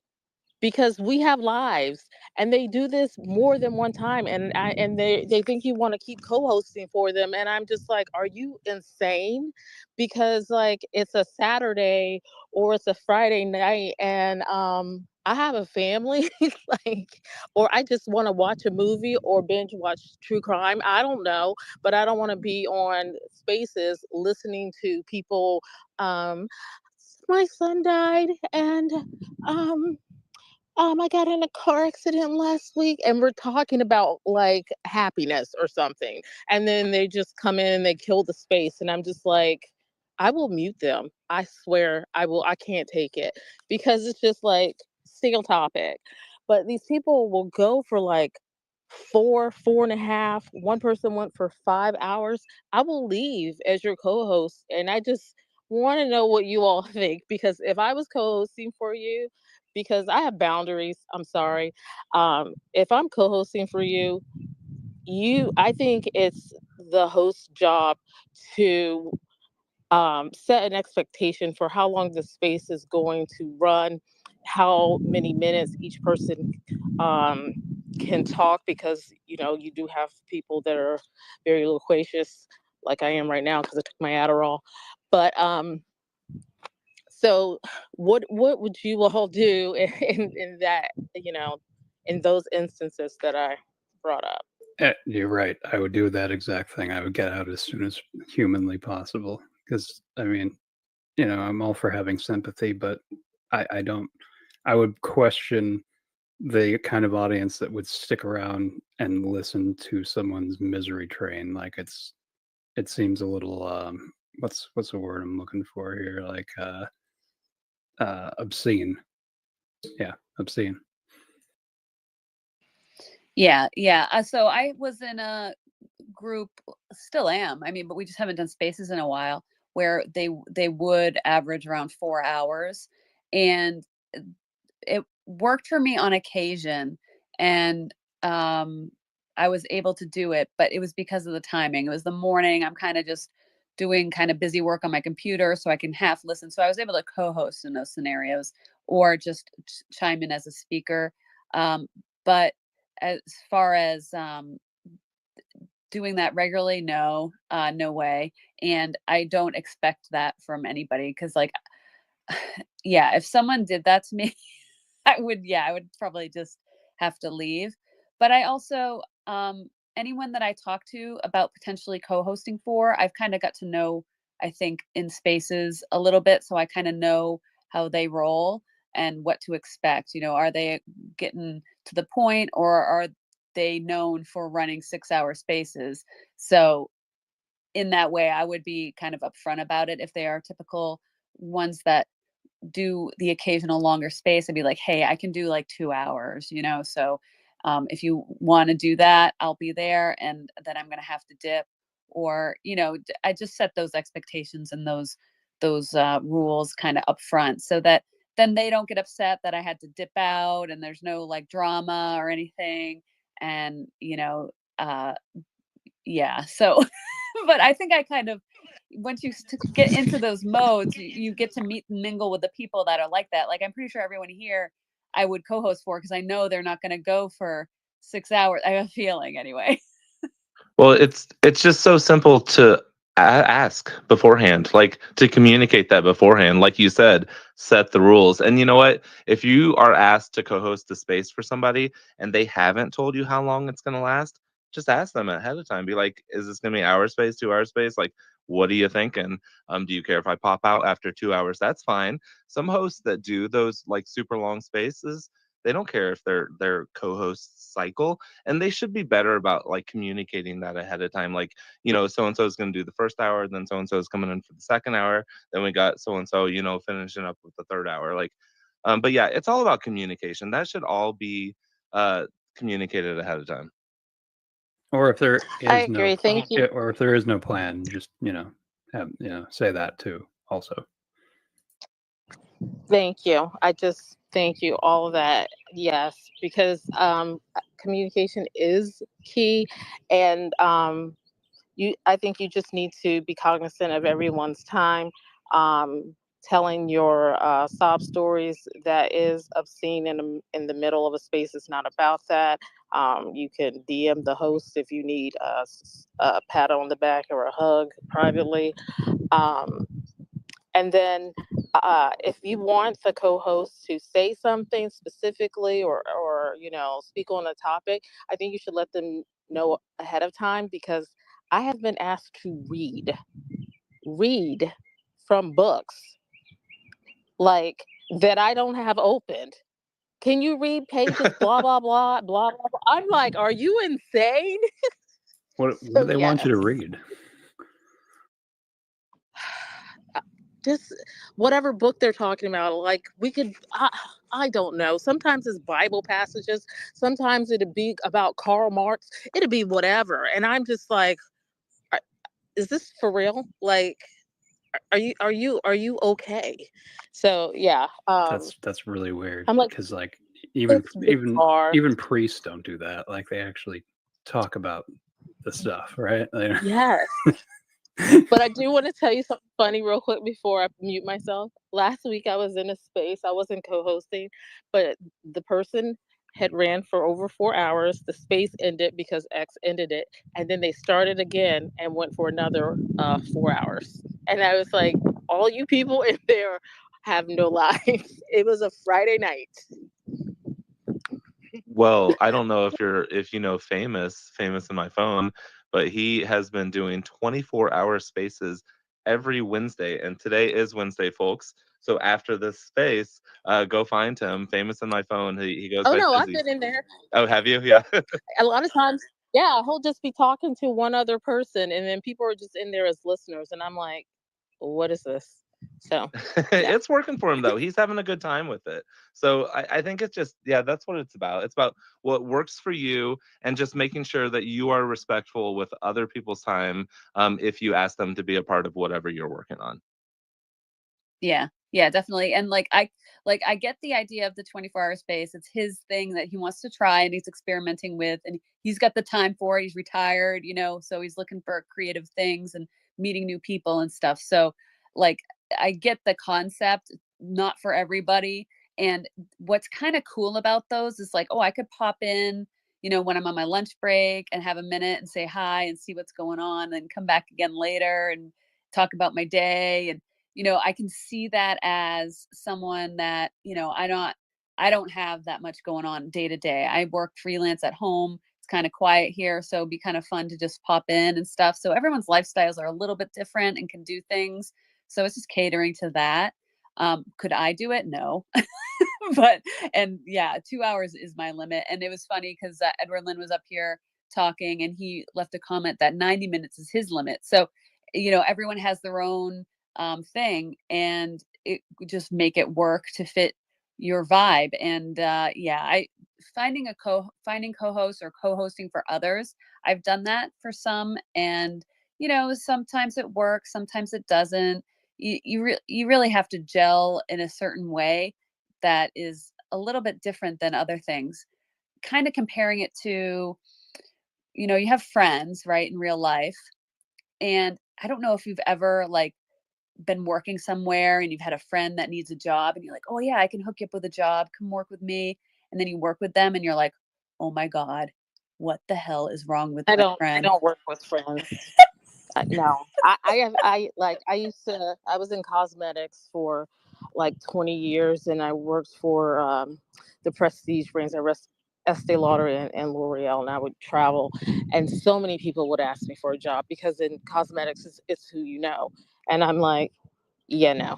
Because we have lives, and they do this more than one time, and they think you want to keep co-hosting for them, and I'm just like, are you insane? Because like, it's a Saturday or it's a Friday night, and I have a family, like, or I just want to watch a movie or binge watch true crime, I don't know, but I don't want to be on spaces listening to people. um my son died, and um I got in a car accident last week, and we're talking about like happiness or something. And then they just come in and they kill the space. And I'm just like, I will mute them. I swear I will. I can't take it because it's just like single topic. But these people will go for like 4.5. One person went for 5 hours. I will leave as your co host. And I just want to know what you all think because if I was co hosting for you, because I have boundaries. I'm sorry. If I'm co-hosting for you, I think it's the host's job to set an expectation for how long the space is going to run, how many minutes each person um, can talk, because you do have people that are very loquacious, like I am right now because I took my Adderall. But so what would you all do in that, in those instances that I brought up? You're right. I would do that exact thing. I would get out as soon as humanly possible. Because, I mean, I'm all for having sympathy, but I don't, I would question the kind of audience that would stick around and listen to someone's misery train. Like it seems a little, what's the word I'm looking for here? Like, obscene. Yeah, obscene. Yeah, yeah. So I was in a group, still am. I mean, but we just haven't done spaces in a while where they would average around 4 hours, and it worked for me on occasion, and I was able to do it, but it was because of the timing. It was the morning. I'm kind of just doing kind of busy work on my computer, so I can half listen. So I was able to co-host in those scenarios, or just chime in as a speaker. But as far as doing that regularly, no, no way. And I don't expect that from anybody because, like, yeah, if someone did that to me, I would probably just have to leave. But I also, anyone that I talk to about potentially co-hosting for, I've kind of got to know, I think, in spaces a little bit. So I kind of know how they roll and what to expect. Are they getting to the point, or are they known for running 6-hour spaces? So in that way, I would be kind of upfront about it. If they are typical ones that do the occasional longer space, I'd be like, hey, I can do like 2 hours, so if you want to do that, I'll be there, and then I'm going to have to dip. Or I just set those expectations and those rules kind of up front, so that then they don't get upset that I had to dip out, and there's no like drama or anything. And yeah, so but I think I kind of, once you get into those modes, you get to meet and mingle with the people that are like that. Like, I'm pretty sure everyone here I would co-host for, because I know they're not going to go for 6 hours. I have a feeling anyway. Well, it's just so simple to ask beforehand, like to communicate that beforehand. Like you said, set the rules. And you know what? If you are asked to co-host the space for somebody and they haven't told you how long it's going to last, just ask them ahead of time. Be like, is this going to be hour space, 2 hour space? Like, what are you thinking? Do you care if I pop out after 2 hours? That's fine. Some hosts that do those like super long spaces, they don't care if their co-hosts cycle, and they should be better about like communicating that ahead of time. Like, so and so is going to do the first hour, then so and so is coming in for the second hour, then we got so and so, finishing up with the third hour. Like, but yeah, it's all about communication. That should all be communicated ahead of time. Or if there I is no agree. Thank you. or if there is no plan, just have say that too. Also, Thank you. I just thank you. All of that. Yes, because communication is key, and I think you just need to be cognizant of everyone's time. Telling your sob stories that is obscene in the middle of a space is not about that. You can DM the host if you need a pat on the back or a hug privately. Um, and then if you want the co-host to say something specifically, or speak on a topic, I think you should let them know ahead of time, because I have been asked to read from books like that I don't have opened, can you read pages blah blah blah blah blah, blah? I'm like, are you insane? What do So they want you to yes. read? Just whatever book they're talking about. Like we could, I don't know. Sometimes it's Bible passages. Sometimes it'd be about Karl Marx. It'd be whatever. And I'm just like, is this for real? Like, are you okay? So yeah, That's really weird I'm like, because like even it's even bizarre. even priests don't do that. Like they actually talk about the stuff, right? Like, Yes. But I do want to tell you something funny real quick before I mute myself. Last week I was in a space, I wasn't co-hosting, but the person had ran for over 4 hours. The space ended because X ended it, and then they started again and went for another 4 hours. And I was like, all you people in there have no lives. It was a Friday night. Well, I don't know if you know famous in my phone, but he has been doing 24-hour spaces every Wednesday, and today is Wednesday, folks. So after this space, go find him. Famous in my phone. He goes Oh by no, I've Fizzy. been in there. Oh, have you? Yeah. A lot of times, yeah, he'll just be talking to one other person, and then people are just in there as listeners, and I'm like, what is this? So yeah. It's working for him though. He's having a good time with it. So I think it's just, yeah, that's what it's about. It's about what works for you and just making sure that you are respectful with other people's time, if you ask them to be a part of whatever you're working on. Yeah. Yeah, definitely. And I get the idea of the 24-hour space. It's his thing that he wants to try and he's experimenting with, and he's got the time for it. He's retired, so he's looking for creative things and meeting new people and stuff. So like I get the concept, not for everybody. And what's kind of cool about those is like, oh, I could pop in, when I'm on my lunch break and have a minute and say hi and see what's going on and come back again later and talk about my day. And I can see that as someone that, I don't have that much going on day to day. I work freelance at home. It's kind of quiet here. So it'd be kind of fun to just pop in and stuff. So everyone's lifestyles are a little bit different and can do things. So it's just catering to that. Could I do it? No. And yeah, 2 hours is my limit. And it was funny because Edward Lynn was up here talking and he left a comment that 90 minutes is his limit. So, everyone has their own thing, and it just make it work to fit your vibe. And yeah, finding co-host or co-hosting for others. I've done that for some, and sometimes it works, sometimes it doesn't. You really have to gel in a certain way that is a little bit different than other things. Kind of comparing it to, you have friends, right, in real life. And I don't know if you've ever been working somewhere and you've had a friend that needs a job and you're like, oh yeah, I can hook you up with a job, come work with me. And then you work with them and you're like, oh my God, what the hell is wrong with I my don't I friend? don't work with friends. No, I was in cosmetics for like 20 years, and I worked for the prestige brands at Estee Lauder and L'Oreal, and I would travel, and so many people would ask me for a job because in cosmetics it's who you know, and I'm like, yeah, no.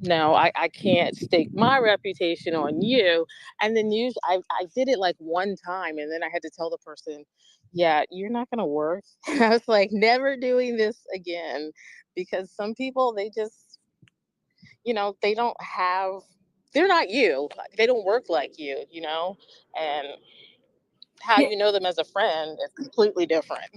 No, I can't stake my reputation on you. And then I did it like one time, and then I had to tell the person, yeah, you're not going to work. I was like, never doing this again, because some people, they just, they don't have, they're not you. They don't work like you, and how Yeah. you know them as a friend is completely different.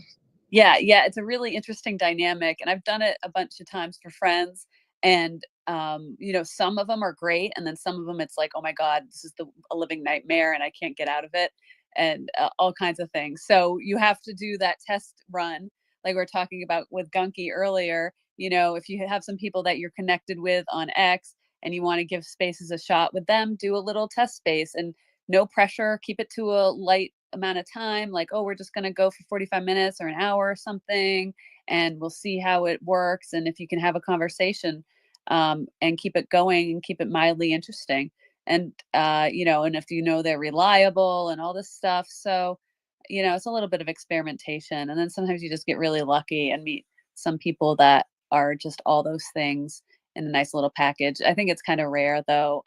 Yeah, it's a really interesting dynamic, and I've done it a bunch of times for friends. And some of them are great, and then some of them it's like, oh my God, this is a living nightmare, and I can't get out of it, and all kinds of things. So you have to do that test run, like we are talking about with Gunky earlier. If you have some people that you're connected with on X and you want to give spaces a shot with them, do a little test space, and no pressure. Keep it to a light amount of time, like, oh, we're just going to go for 45 minutes or an hour or something, and we'll see how it works. And if you can have a conversation, and keep it going and keep it mildly interesting. And, and if they're reliable and all this stuff. So, it's a little bit of experimentation. And then sometimes you just get really lucky and meet some people that are just all those things. in a nice little package. I think it's kind of rare though.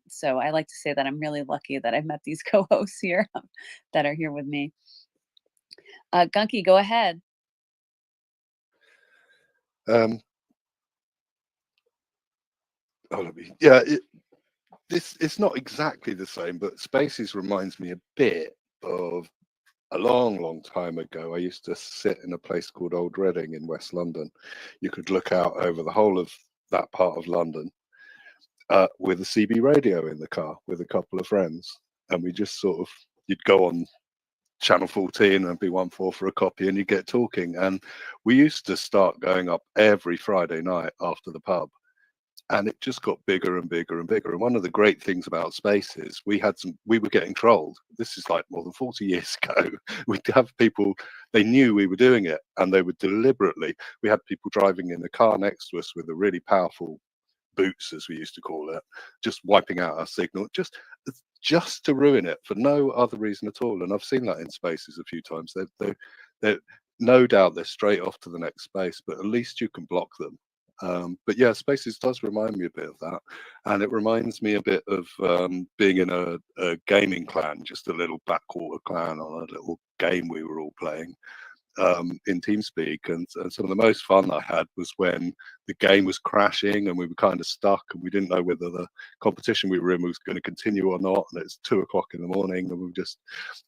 So I like to say that I'm really lucky that I've met these co-hosts here that are here with me. Gunky, go ahead. It's not exactly the same, but Spaces reminds me a bit of a long time ago. I used to sit in a place called Old Reading in West London. You could look out over the whole of that part of London with a CB radio in the car with a couple of friends, and we just sort of, you'd go on channel 14 and B14 for a copy, and you get talking. And we used to start going up every Friday night after the pub, and it just got bigger and bigger and bigger. And one of the great things about Spaces, we were getting trolled. This is like more than 40 years ago. We'd have people, they knew we were doing it, and they would deliberately, we had people driving in the car next to us with a really powerful boots, as we used to call it, just wiping out our signal, just to ruin it for no other reason at all. And I've seen that in Spaces a few times. They're no doubt they're straight off to the next space, but at least you can block them. But yeah, Spaces does remind me a bit of that, and it reminds me a bit of being in a gaming clan, just a little backwater clan on a little game we were all playing in TeamSpeak. And some of the most fun I had was when the game was crashing and we were kind of stuck and we didn't know whether the competition we were in was going to continue or not. And it's 2 o'clock in the morning, and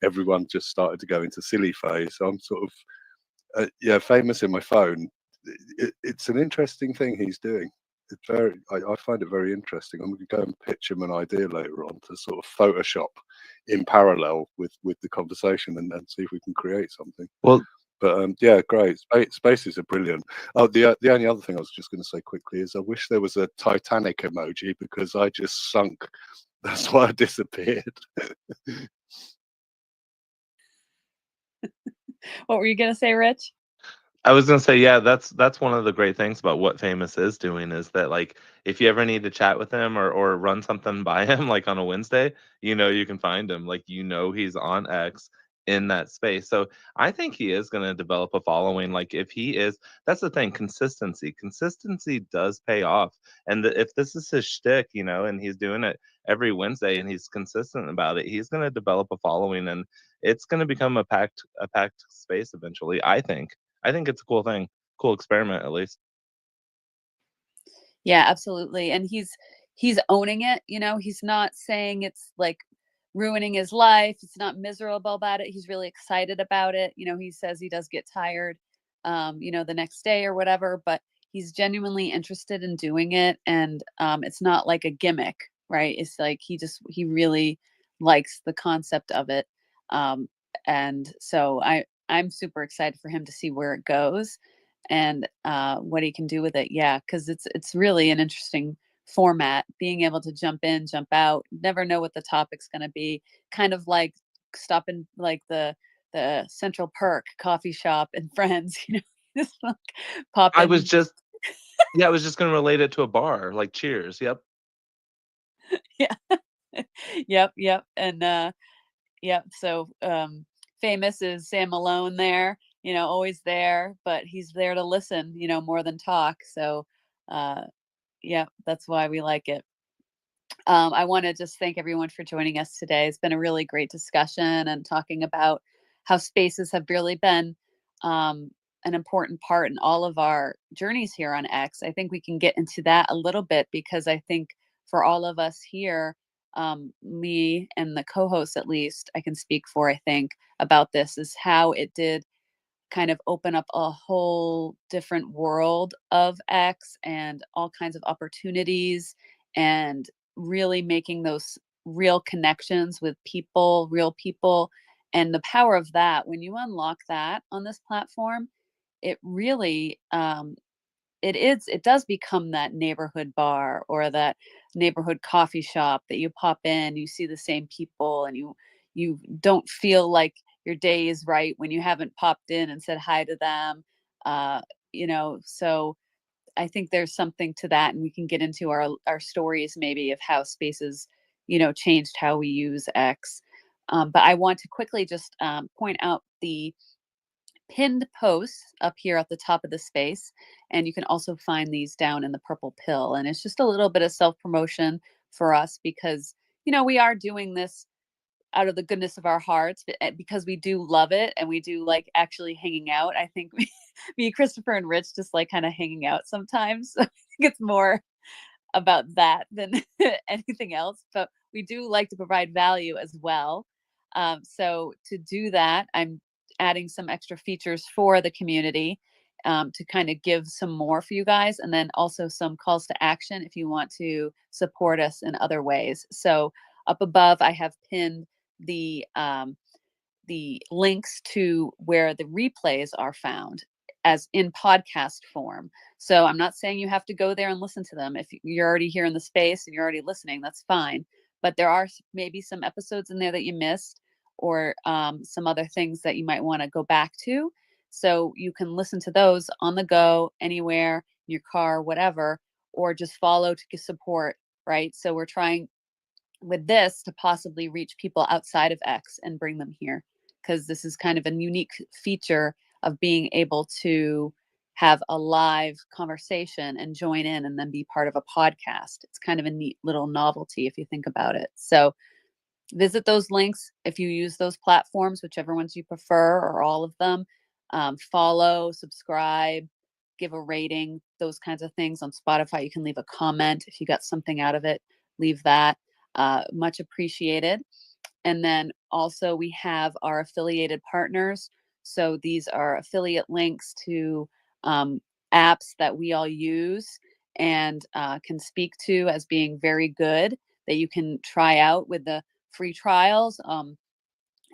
everyone just started to go into silly phase. So I'm sort of famous in my phone. It's an interesting thing he's doing. I find it very interesting. I'm going to go and pitch him an idea later on to sort of Photoshop in parallel with the conversation and see if we can create something. Well, but yeah, great. Spaces are brilliant. Oh, the only other thing I was just going to say quickly is I wish there was a Titanic emoji, because I just sunk. That's why I disappeared. What were you going to say, Rich? I was gonna say, yeah, that's one of the great things about what Famous is doing, is that, like, if you ever need to chat with him or run something by him, like on a Wednesday, you can find him. Like, he's on X in that space. So I think he is gonna develop a following. Like, if he is, that's the thing, consistency. Consistency does pay off. And if this is his shtick, and he's doing it every Wednesday and he's consistent about it, he's gonna develop a following, and it's gonna become a packed space eventually, I think. I think it's a cool thing, cool experiment at least. Yeah, absolutely. And he's owning it, he's not saying it's like ruining his life. It's not miserable about it. He's really excited about it. He says he does get tired, the next day or whatever, but he's genuinely interested in doing it. And it's not like a gimmick, right? It's like he really likes the concept of it. And so I'm super excited for him to see where it goes and what he can do with it. Yeah, because it's really an interesting format, being able to jump in, jump out, never know what the topic's going to be, kind of like stopping like the Central Perk coffee shop and friends, just like pop I in. was just gonna relate it to a bar, like Cheers. Yep. Yeah. Yep. And yep. So Famous is Sam Malone there, always there, but he's there to listen, more than talk. So yeah, that's why we like it. I want to just thank everyone for joining us today. It's been a really great discussion and talking about how spaces have really been an important part in all of our journeys here on X. I think we can get into that a little bit, because I think for all of us here, me and the co-hosts, at least I can speak for, I think, about this, is how it did kind of open up a whole different world of X and all kinds of opportunities, and really making those real connections with people, real people. And the power of that, when you unlock that on this platform, it really it does become that neighborhood bar or that neighborhood coffee shop that you pop in, you see the same people, and you don't feel like your day is right when you haven't popped in and said hi to them. So I think there's something to that, and we can get into our stories maybe of how spaces, changed how we use X. But I want to quickly just point out the pinned posts up here at the top of the space. And you can also find these down in the purple pill. And it's just a little bit of self-promotion for us because, we are doing this out of the goodness of our hearts, because we do love it and we do like actually hanging out. I think me, Christopher, and Rich just like kind of hanging out sometimes. So I think it's more about that than anything else, but we do like to provide value as well. So to do that, I'm adding some extra features for the community, to kind of give some more for you guys, and then also some calls to action if you want to support us in other ways. So up above, I have pinned the links to where the replays are found as in podcast form. So I'm not saying you have to go there and listen to them. If you're already here in the space and you're already listening, that's fine. But there are maybe some episodes in there that you missed, or some other things that you might want to go back to. So you can listen to those on the go, anywhere, in your car, whatever, or just follow to get support, right? So we're trying with this to possibly reach people outside of X and bring them here, because this is kind of a unique feature of being able to have a live conversation and join in and then be part of a podcast. It's kind of a neat little novelty if you think about it. So visit those links if you use those platforms, whichever ones you prefer, or all of them. Follow, subscribe, give a rating, those kinds of things. On Spotify, you can leave a comment if you got something out of it. Leave that. Much appreciated. And then also we have our affiliated partners. So these are affiliate links to apps that we all use and can speak to as being very good, that you can try out with the free trials.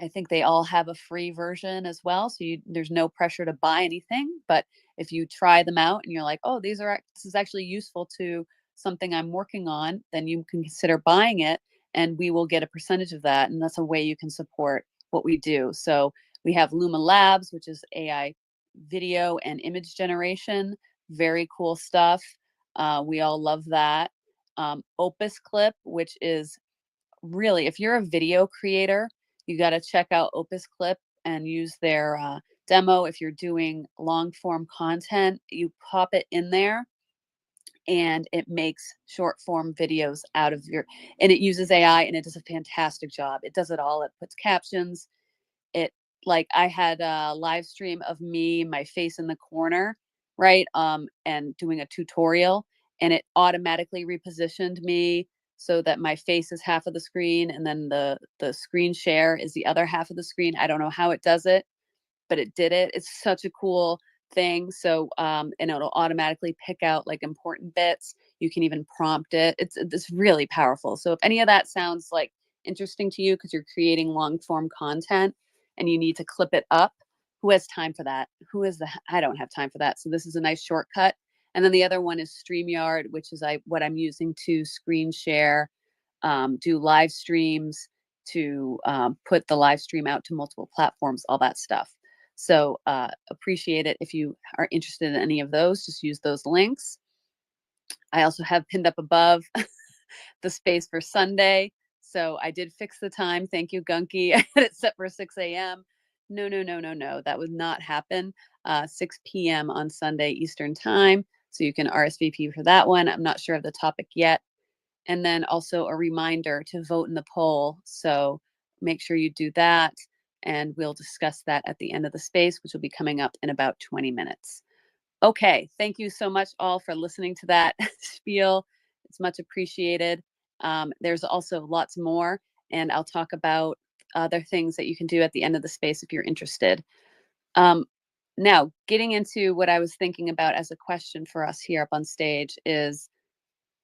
I think they all have a free version as well. So there's no pressure to buy anything. But if you try them out and you're like, oh, this is actually useful to something I'm working on, then you can consider buying it, and we will get a percentage of that. And that's a way you can support what we do. So we have Luma Labs, which is AI video and image generation. Very cool stuff. We all love that. Opus Clip, which is really, if you're a video creator, you got to check out Opus Clip and use their demo. If you're doing long form content, you pop it in there and it makes short form videos out of and it uses AI and it does a fantastic job. It does it all. It puts captions. Like I had a live stream of me, my face in the corner, right? And doing a tutorial, and it automatically repositioned me so that my face is half of the screen and then the screen share is the other half of the screen. I don't know how it does it, but it did it. It's such a cool thing. So and it'll automatically pick out like important bits. You can even prompt it. It's really powerful. So if any of that sounds like interesting to you because you're creating long form content and you need to clip it up, who has time for that? I don't have time for that. So this is a nice shortcut. And then the other one is StreamYard, which is what I'm using to screen share, do live streams, to put the live stream out to multiple platforms, all that stuff. So appreciate it. If you are interested in any of those, just use those links. I also have pinned up above the space for Sunday. So I did fix the time. Thank you, Gunky. I had it set for 6 a.m. No. That would not happen. 6 p.m. on Sunday Eastern time. So you can RSVP for that one. I'm not sure of the topic yet. And then also a reminder to vote in the poll. So make sure you do that. And we'll discuss that at the end of the space, which will be coming up in about 20 minutes. Okay, thank you so much all for listening to that spiel. It's much appreciated. There's also lots more, and I'll talk about other things that you can do at the end of the space if you're interested. Now, getting into what I was thinking about as a question for us here up on stage is,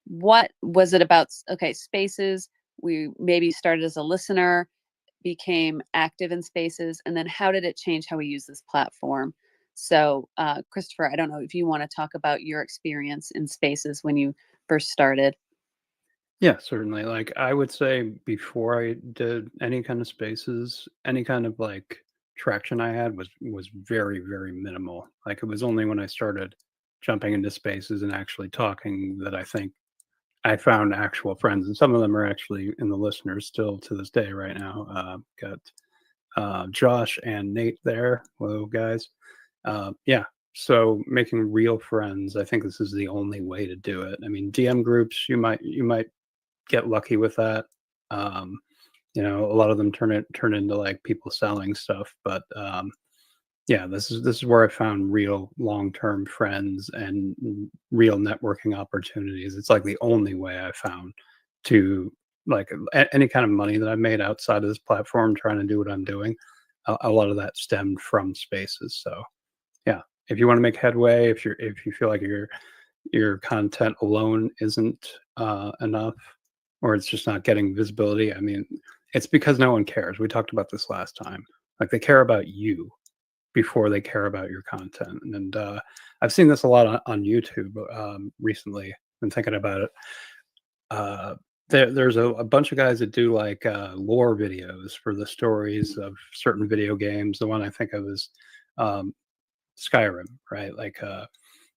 what was it about? Okay, spaces. We maybe started as a listener, became active in spaces, and then how did it change how we use this platform? So Christopher, I don't know if you want to talk about your experience in spaces when you first started. Yeah, certainly. Like I would say before I did any kind of spaces, any kind of like traction I had was very, very minimal. Like it was only when I started jumping into spaces and actually talking that I think I found actual friends, and some of them are actually in the listeners still to this day right now. Got Josh and Nate there. Hello, guys. Yeah, so making real friends, I think this is the only way to do it. I mean, DM groups, you might get lucky with that. You know, a lot of them turn into like people selling stuff, but yeah, this is where I found real long-term friends and real networking opportunities. It's like the only way I found to like any kind of money that I made outside of this platform trying to do what I'm doing. A lot of that stemmed from spaces. So yeah, if you want to make headway, if you feel like your content alone isn't enough, or it's just not getting visibility, I mean, it's because no one cares. We talked about this last time. Like they care about you before they care about your content. And I've seen this a lot on YouTube recently. Been thinking about it. There's a bunch of guys that do like lore videos for the stories of certain video games. The one I think of is um, Skyrim, right? Like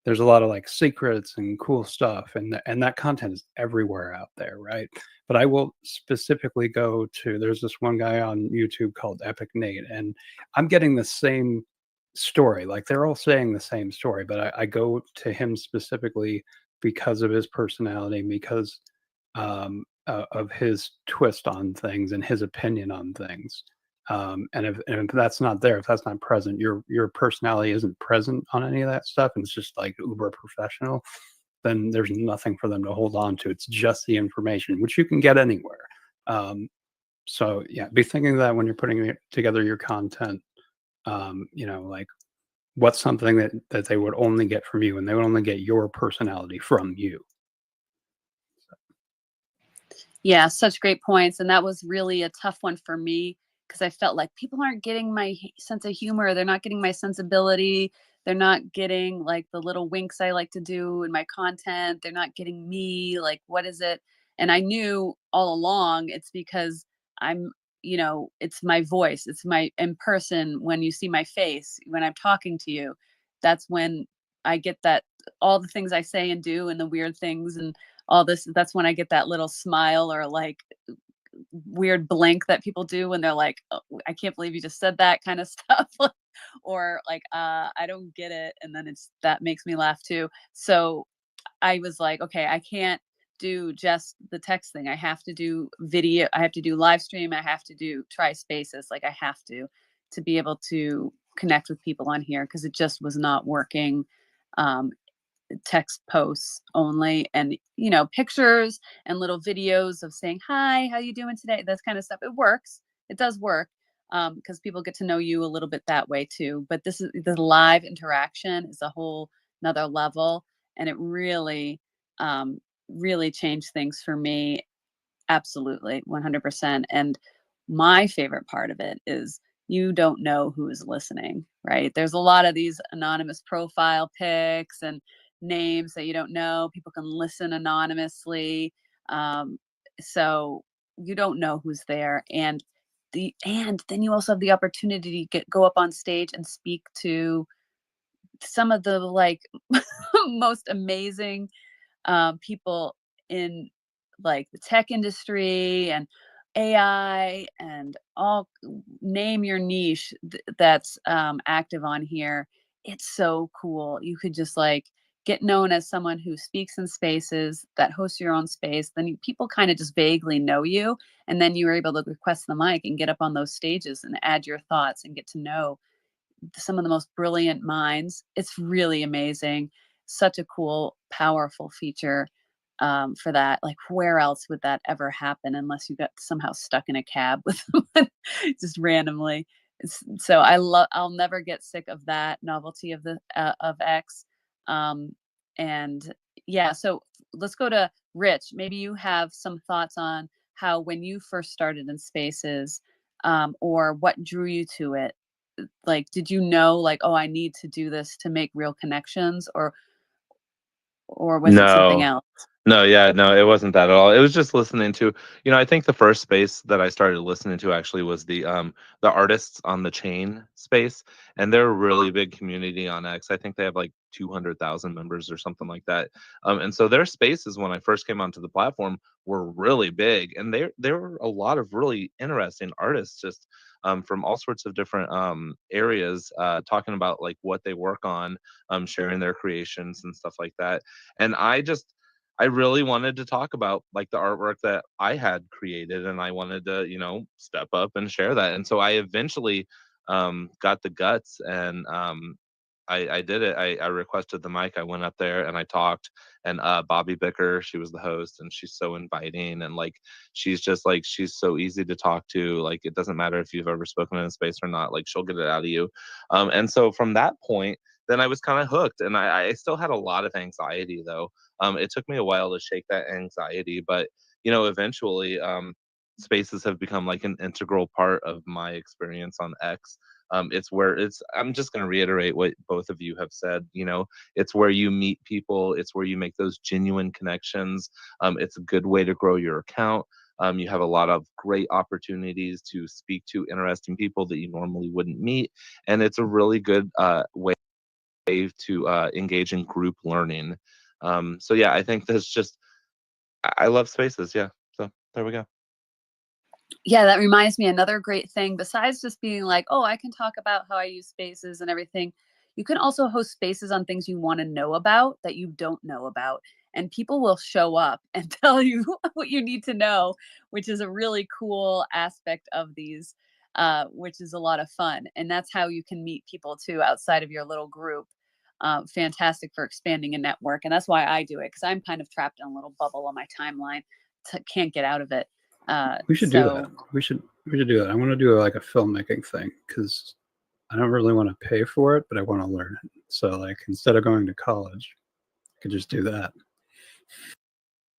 there's a lot of like secrets and cool stuff, and that content is everywhere out there, right? But I will specifically go to, there's this one guy on YouTube called Epic Nate, and I'm getting the same story. Like they're all saying the same story, but I go to him specifically because of his personality, because of his twist on things and his opinion on things. And if that's not there, if that's not present, your personality isn't present on any of that stuff, and it's just like uber professional, then there's nothing for them to hold on to. It's just the information, which you can get anywhere. So yeah, be thinking of that when you're putting together your content. You know, like what's something that they would only get from you, and they would only get your personality from you. Yeah, such great points. And that was really a tough one for me because I felt like people aren't getting my sense of humor. They're not getting my sensibility. They're not getting like the little winks I like to do in my content. They're not getting me. Like, what is it? And I knew all along it's because I'm, you know, it's my voice. It's my in person when you see my face, when I'm talking to you. That's when I get that all the things I say and do and the weird things and all this, that's when I get that little smile or like weird blink that people do when they're like, oh, I can't believe you just said that kind of stuff. Or like, I don't get it. And then that makes me laugh too. So I was like, okay, I can't do just the text thing. I have to do video. I have to do live stream. I have to do try spaces. Like I have to be able to connect with people on here because it just was not working. Text posts only, and you know, pictures and little videos of saying hi, how you doing today, this kind of stuff. It works, it does work, because people get to know you a little bit that way too. But this is the live interaction is a whole another level, and it really really changed things for me. Absolutely, 100%. And my favorite part of it is you don't know who is listening, right? There's a lot of these anonymous profile pics and names that you don't know. People can listen anonymously. Um, so you don't know who's there. And then you also have the opportunity to go up on stage and speak to some of the like most amazing people in like the tech industry and AI and all, name your niche that's active on here. It's so cool. You could just like get known as someone who speaks in spaces that hosts your own space. Then people kind of just vaguely know you. And then you were able to request the mic and get up on those stages and add your thoughts and get to know some of the most brilliant minds. It's really amazing. Such a cool, powerful feature for that. Like, where else would that ever happen unless you got somehow stuck in a cab with someone just randomly? So I'll never get sick of that novelty of the of X. And yeah, so let's go to Rich. Maybe you have some thoughts on how when you first started in spaces, or what drew you to it. Like, did you know, like, oh, I need to do this to make real connections, or was it something No, else? no, yeah, no, it wasn't that at all. It was just listening to, I think the first space that I started listening to actually was the artists on the chain space, and they're a really big community on X. I think they have like 200,000 members or something like that. And so their spaces when I first came onto the platform were really big, and there were a lot of really interesting artists just from all sorts of different areas, talking about like what they work on, sharing their creations and stuff like that. And I really wanted to talk about like the artwork that I had created, and I wanted to, step up and share that. And so I eventually got the guts, and I did it. I requested the mic. I went up there and I talked. And Bobby Bicker, she was the host, and she's so inviting, and like she's just like she's so easy to talk to. Like it doesn't matter if you've ever spoken in a space or not. Like she'll get it out of you. And so from that point, then I was kind of hooked, and I still had a lot of anxiety though. It took me a while to shake that anxiety, but eventually, spaces have become like an integral part of my experience on X. I'm just going to reiterate what both of you have said. It's where you meet people, it's where you make those genuine connections. It's a good way to grow your account. You have a lot of great opportunities to speak to interesting people that you normally wouldn't meet, and it's a really good way to engage in group learning. So yeah, I think that's just I love spaces. Yeah, so there we go. Yeah, that reminds me, another great thing besides just being like, oh, I can talk about how I use spaces and everything. You can also host spaces on things you want to know about that you don't know about. And people will show up and tell you what you need to know, which is a really cool aspect of these, which is a lot of fun. And that's how you can meet people too outside of your little group. Fantastic for expanding a network. And that's why I do it, because I'm kind of trapped in a little bubble on my timeline. Can't get out of it. We should do that. We should do that. I want to do like a filmmaking thing, because I don't really want to pay for it, but I want to learn it. So like instead of going to college, I could just do that.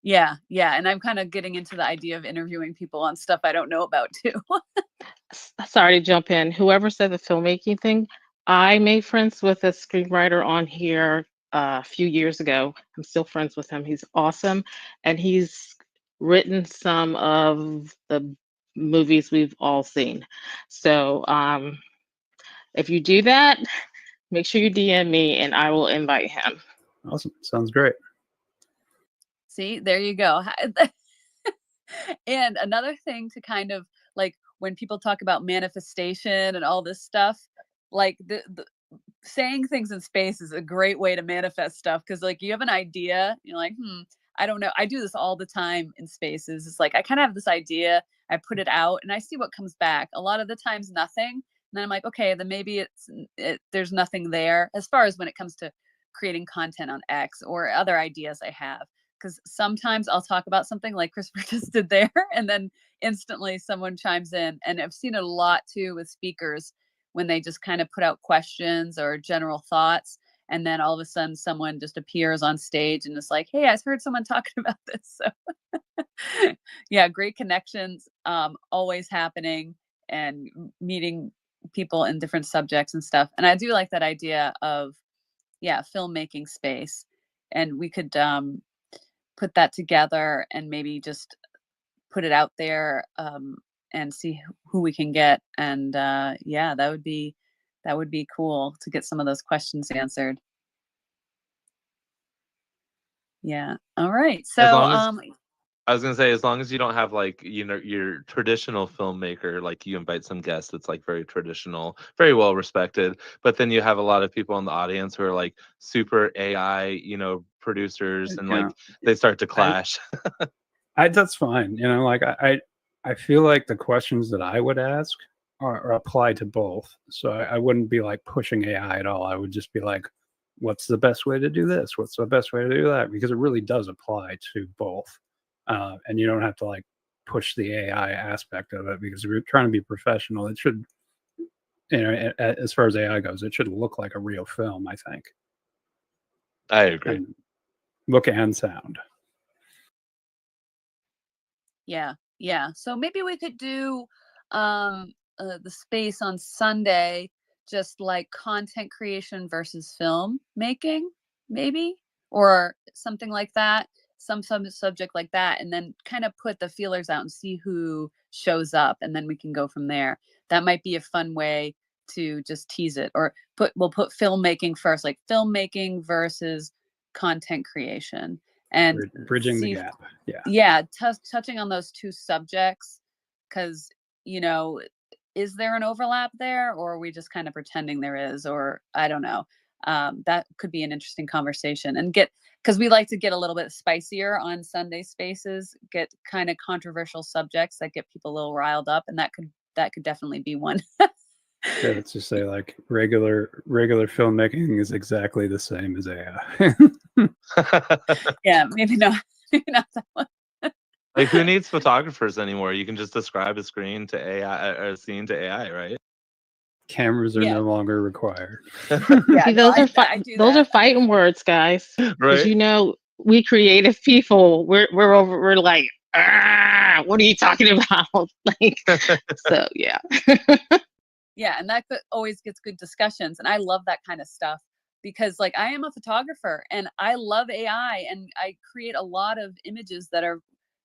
Yeah. And I'm kind of getting into the idea of interviewing people on stuff I don't know about too. Sorry to jump in. Whoever said the filmmaking thing, I made friends with a screenwriter on here a few years ago. I'm still friends with him. He's awesome. And he's written some of the movies we've all seen. So if you do that, make sure you DM me and I will invite him. Awesome. Sounds great. See, there you go. And another thing to kind of like when people talk about manifestation and all this stuff, like the saying things in space is a great way to manifest stuff, because like you have an idea, you're like, I don't know. I do this all the time in spaces. It's like I kind of have this idea, I put it out, and I see what comes back. A lot of the times, nothing. And then I'm like, okay, then maybe there's nothing there as far as when it comes to creating content on X or other ideas I have. Because sometimes I'll talk about something like Christopher just did there, and then instantly someone chimes in. And I've seen it a lot too with speakers when they just kind of put out questions or general thoughts, and then all of a sudden someone just appears on stage and is like, hey, I heard someone talking about this. So yeah, great connections, always happening, and meeting people in different subjects and stuff. And I do like that idea of filmmaking space, and we could put that together and maybe just put it out there, and see who we can get. And that would be cool to get some of those questions answered. Yeah. All right. So I was gonna say, as long as you don't have like your traditional filmmaker, like you invite some guests that's like very traditional, very well respected, but then you have a lot of people in the audience who are like super AI, producers, and like they start to clash. That's fine. Like I feel like the questions that I would ask are apply to both. So I wouldn't be like pushing AI at all. I would just be like, what's the best way to do this? What's the best way to do that? Because it really does apply to both. And you don't have to like push the AI aspect of it, because we're trying to be professional. It should, as far as AI goes, it should look like a real film, I think. I agree. And look and sound. Yeah. So maybe we could do the space on Sunday, just like content creation versus film making, maybe, or something like that, some subject like that, and then kind of put the feelers out and see who shows up, and then we can go from there. That might be a fun way to just tease it, or we'll put filmmaking first, like filmmaking versus content creation, and bridging see, the gap. touching on those two subjects, because is there an overlap there, or are we just kind of pretending there is, or I don't know. That could be an interesting conversation, and because we like to get a little bit spicier on Sunday Spaces, get kind of controversial subjects that get people a little riled up, and that could definitely be one. Yeah, let's just say like regular filmmaking is exactly the same as AI. Yeah, maybe not. Maybe not that one. Like, who needs photographers anymore? You can just describe a screen to AI or a scene to AI, right? Cameras are Yeah. no longer required. Yeah, See, no, those are I do those are that. fighting words, guys. Because Right? you know, we creative people, we're like, "Ah, what are you talking about?" Like, so yeah. Yeah, and that always gets good discussions, and I love that kind of stuff because, like, I am a photographer and I love AI, and I create a lot of images that are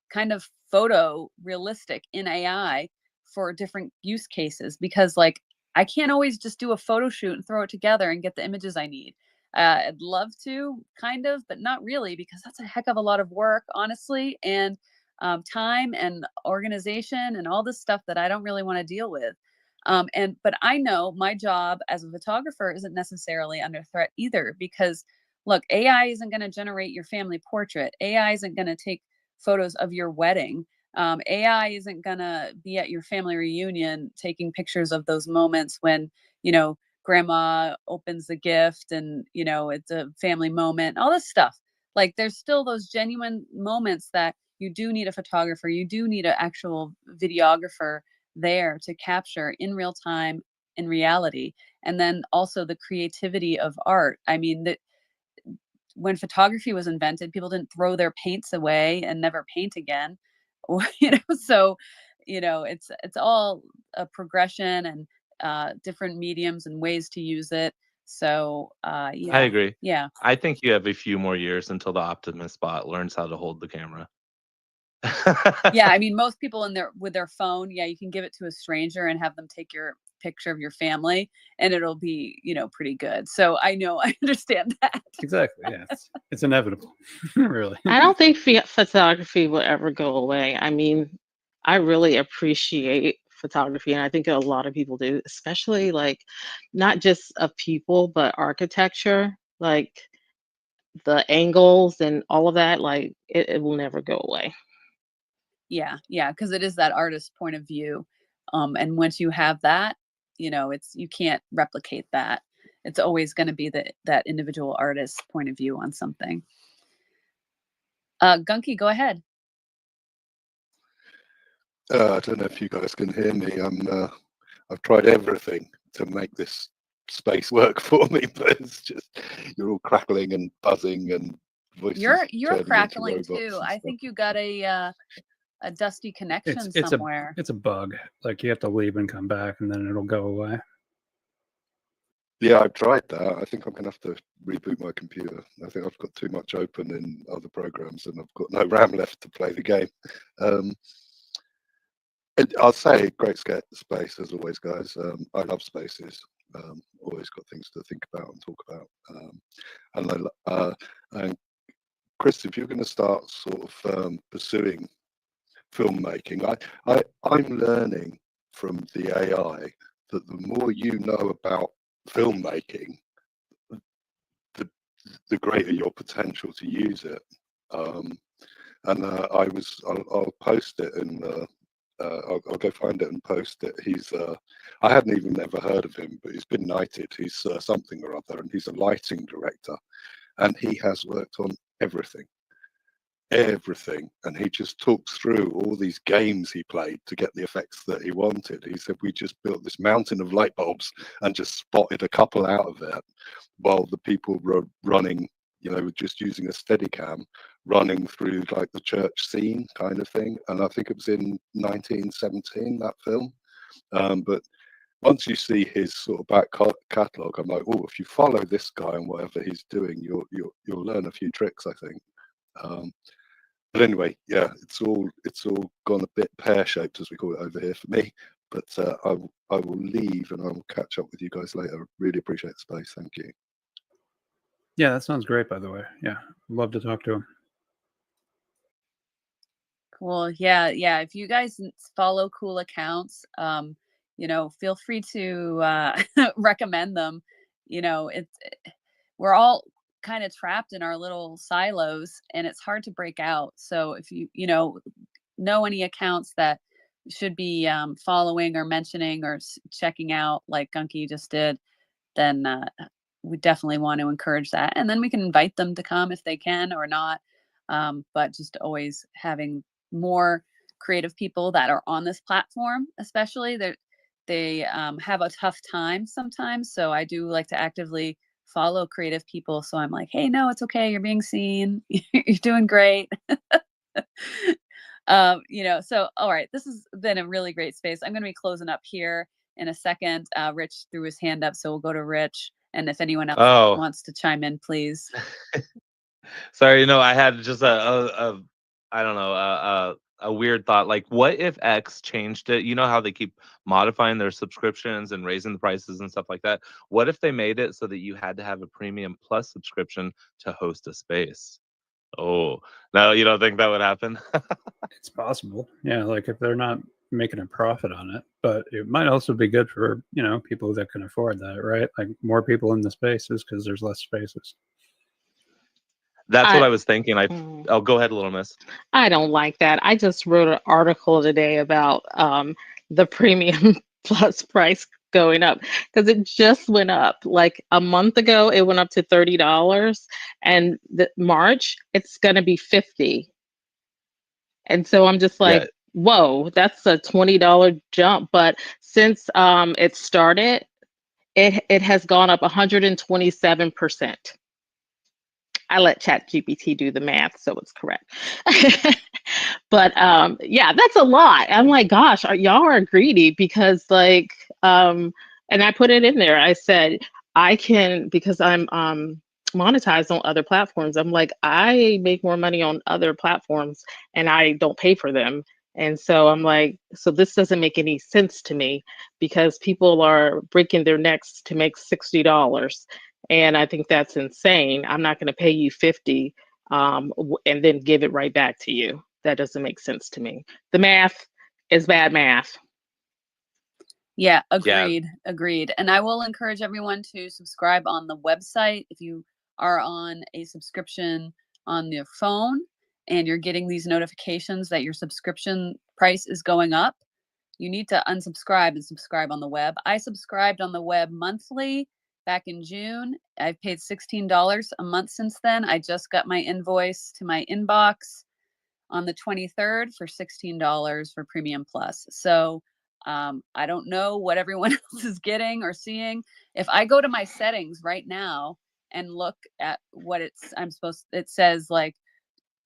kind of photo realistic in AI for different use cases because, like, I can't always just do a photo shoot and throw it together and get the images I need. I'd love to, kind of, but not really, because that's a heck of a lot of work, honestly, and time and organization and all this stuff that I don't really want to deal with. But I know my job as a photographer isn't necessarily under threat either, because look, AI isn't going to generate your family portrait. AI isn't going to take photos of your wedding. AI isn't going to be at your family reunion taking pictures of those moments when, grandma opens the gift and, it's a family moment, all this stuff. Like, there's still those genuine moments that you do need a photographer, you do need an actual videographer there to capture in real time, in reality. And then also the creativity of art. I mean, that when photography was invented, people didn't throw their paints away and never paint again. So it's all a progression and different mediums and ways to use it. So I yeah. agree. Yeah. I think you have a few more years until the Optimus bot learns how to hold the camera. Yeah, I mean, most people with their phone, yeah, you can give it to a stranger and have them take your picture of your family, and it'll be, pretty good. So I know, I understand that. Exactly. Yeah, it's inevitable. Really. I don't think photography will ever go away. I mean, I really appreciate photography, and I think a lot of people do, especially like not just of people, but architecture, like the angles and all of that. Like it will never go away. Yeah, because it is that artist's point of view, and once you have that, you can't replicate that. It's always going to be that individual artist's point of view on something. Gunky, go ahead. I don't know if you guys can hear me. I've tried everything to make this space work for me, but it's just you're all crackling and buzzing and voices. You're crackling too. I think you got a dusty connection It's somewhere. it's a bug. Like, you have to leave and come back, and then it'll go away. Yeah, I've tried that. I think I'm gonna have to reboot my computer. I think I've got too much open in other programs, and I've got no RAM left to play the game. I'll say great space as always, guys. I love spaces. Always got things to think about and talk about. And Chris, if you're going to start sort of pursuing filmmaking, I'm learning from the AI that the more you know about filmmaking, the greater your potential to use it. I'll post it and I'll go find it and post it. I hadn't even ever heard of him, but he's been knighted. He's something or other, and he's a lighting director, and he has worked on everything. And he just talks through all these games he played to get the effects that he wanted. He said we just built this mountain of light bulbs and just spotted a couple out of it while the people were running, just using a Steadicam, running through like the church scene kind of thing. And I think it was in 1917, that film. But once you see his sort of back catalogue, I'm like, oh, if you follow this guy and whatever he's doing, you'll learn a few tricks, I think. But anyway, yeah, it's all gone a bit pear-shaped, as we call it over here for me. But I will leave and I will catch up with you guys later. Really appreciate the space. Thank you. Yeah, that sounds great, by the way. Yeah, love to talk to him. Cool. Yeah. If you guys follow cool accounts, feel free to recommend them. We're all kind of trapped in our little silos, and it's hard to break out. So if you know any accounts that should be following or mentioning or checking out, like Gunky just did, then we definitely want to encourage that. And then we can invite them to come if they can or not. But just always having more creative people that are on this platform, especially they have a tough time sometimes. So I do like to actively follow creative people. So I'm like, hey, no, it's okay. You're being seen. You're doing great. So all right, this has been a really great space. I'm going to be closing up here in a second. Rich threw his hand up, so we'll go to Rich. And if anyone else wants to chime in, please. Sorry, I had just I don't know, a weird thought. Like, what if X changed it? You know how they keep modifying their subscriptions and raising the prices and stuff like that? What if they made it so that you had to have a premium plus subscription to host a space? Oh, no, you don't think that would happen? It's possible. Yeah, like if they're not making a profit on it, but it might also be good for, people that can afford that, right? Like more people in the spaces because there's less spaces. That's what I was thinking. Oh, go ahead, Little Miss. I don't like that. I just wrote an article today about the premium plus price going up because it just went up. Like a month ago, it went up to $30, and March it's going to be $50. And so I'm just like, whoa, that's a $20 jump. But since it started, it has gone up 127%. I let ChatGPT do the math, so it's correct. But yeah, that's a lot. I'm like, gosh, y'all are greedy because and I put it in there. I said, I can, because I'm monetized on other platforms. I'm like, I make more money on other platforms and I don't pay for them. And so I'm like, so this doesn't make any sense to me because people are breaking their necks to make $60. And I think that's insane. I'm not going to pay you 50 and then give it right back to you. That doesn't make sense to me. The math is bad math. Yeah, agreed. And I will encourage everyone to subscribe on the website. If you are on a subscription on your phone and you're getting these notifications that your subscription price is going up, you need to unsubscribe and subscribe on the web. I subscribed on the web monthly back in June. I've paid $16 a month since then. I just got my invoice to my inbox on the 23rd for $16 for Premium Plus. So I don't know what everyone else is getting or seeing. If I go to my settings right now and look at what it says like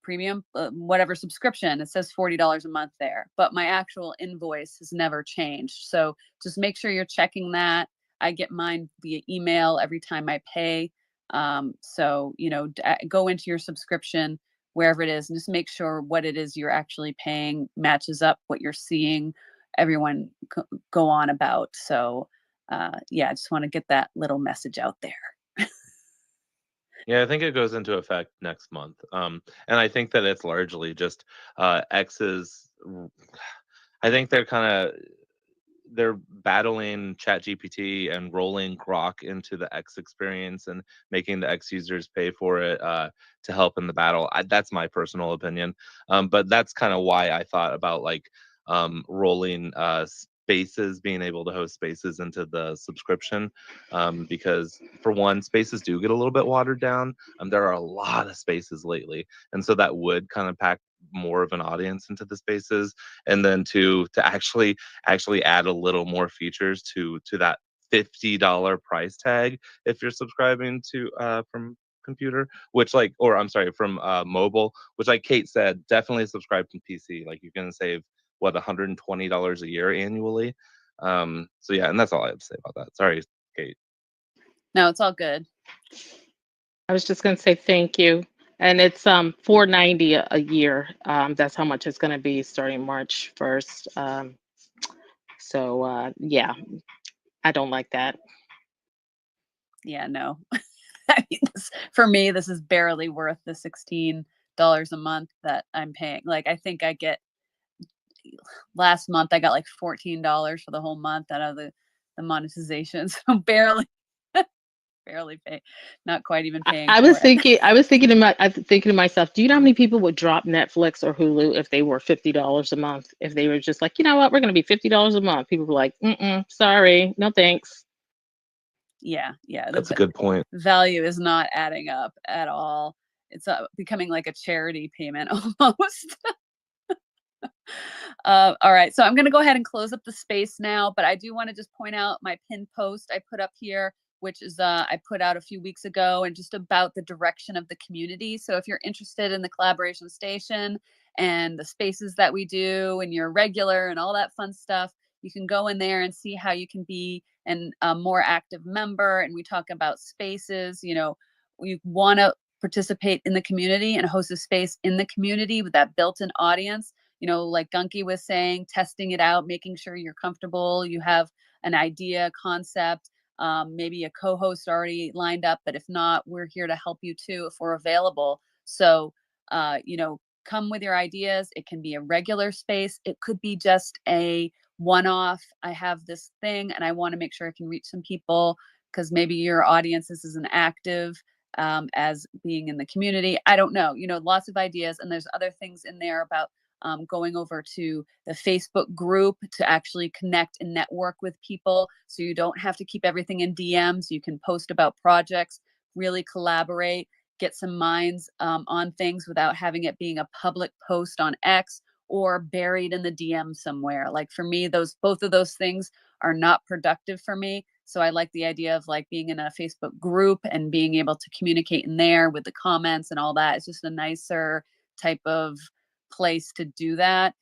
premium, whatever subscription, it says $40 a month there, but my actual invoice has never changed. So just make sure you're checking that. I get mine via email every time I pay. So, go into your subscription, wherever it is, and just make sure what it is you're actually paying matches up what you're seeing everyone go on about. So, yeah, I just want to get that little message out there. Yeah, I think it goes into effect next month. And I think that it's largely just X's. I think they're battling ChatGPT and rolling Grok into the X experience and making the X users pay for it to help in the battle. That's my personal opinion. But that's kind of why I thought about rolling spaces, being able to host spaces into the subscription, because for one, spaces do get a little bit watered down. There are a lot of spaces lately, and so that would kind of pack more of an audience into the spaces, and then to actually add a little more features to that $50 price tag if you're subscribing to from computer, from mobile, which, like Kate said, definitely subscribe to PC. Like, you're gonna save $120 a year annually. So yeah, and that's all I have to say about that. Sorry, Kate. No, it's all good. I was just going to say thank you. And it's $490 a year. That's how much it's going to be starting March 1st. So yeah, I don't like that. Yeah, no. I mean, for me, this is barely worth the $16 a month that I'm paying. Like, I think I get, last month I got like $14 for the whole month out of the monetization. So barely pay, not quite even paying. I was for it. thinking, I was thinking to myself, do you know how many people would drop Netflix or Hulu if they were $50 a month? If they were just like, you know what, we're going to be $50 a month. People were like, sorry, no thanks. Yeah, That's a good point. value is not adding up at all. It's becoming like a charity payment almost. All right, so I'm going to go ahead and close up the space now, but I do want to just point out my pinned post I put up here, which is I put out a few weeks ago, and just about the direction of the community. So if you're interested in the collaboration station and the spaces that we do and you're regular and all that fun stuff, you can go in there and see how you can be a more active member. And we talk about spaces. You know, we want to participate in the community and host a space in the community with that built-in audience. You know, like Gunky was saying, testing it out, making sure you're comfortable, you have an idea, concept, maybe a co-host already lined up, but if not, we're here to help you too if we're available. So, you know, come with your ideas. It can be a regular space. It could be just a one-off. I have this thing and I want to make sure I can reach some people because maybe your audience isn't active as being in the community. I don't know, you know, lots of ideas. And there's other things in there about going over to the Facebook group to actually connect and network with people. So you don't have to keep everything in DMs. You can post about projects, really collaborate, get some minds on things without having it being a public post on X or buried in the DM somewhere. Like for me, both of those things are not productive for me. So I like the idea of like being in a Facebook group and being able to communicate in there with the comments and all that. It's just a nicer type of place to do that.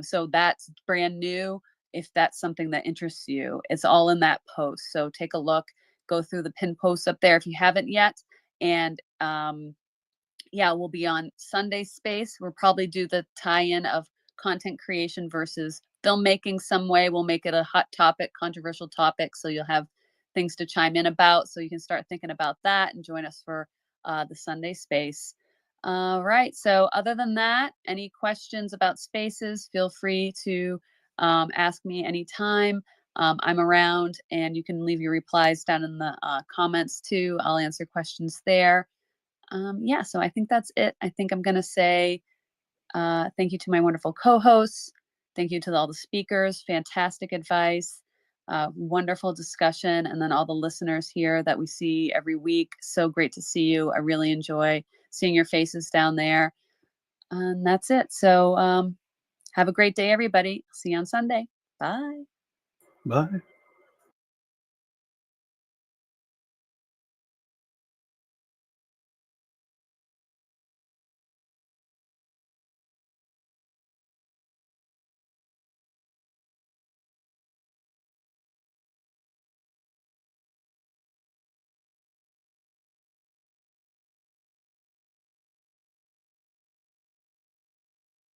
So that's brand new. If that's something that interests you, it's all in that post. So take a look, go through the pin posts up there if you haven't yet. And yeah, we'll be on Sunday Space. We'll probably do the tie-in of content creation versus filmmaking some way. We'll make it a hot topic, controversial topic. So you'll have things to chime in about. So you can start thinking about that and join us for the Sunday Space. All right. So other than that, any questions about spaces, feel free to ask me anytime. I'm around and you can leave your replies down in the comments too. I'll answer questions there. Yeah, so I think that's it. I think I'm going to say thank you to my wonderful co-hosts. Thank you to all the speakers. Fantastic advice. Wonderful discussion. And then all the listeners here that we see every week. So great to see you. I really enjoy seeing your faces down there. And that's it. So have a great day, everybody. See you on Sunday. Bye. Bye.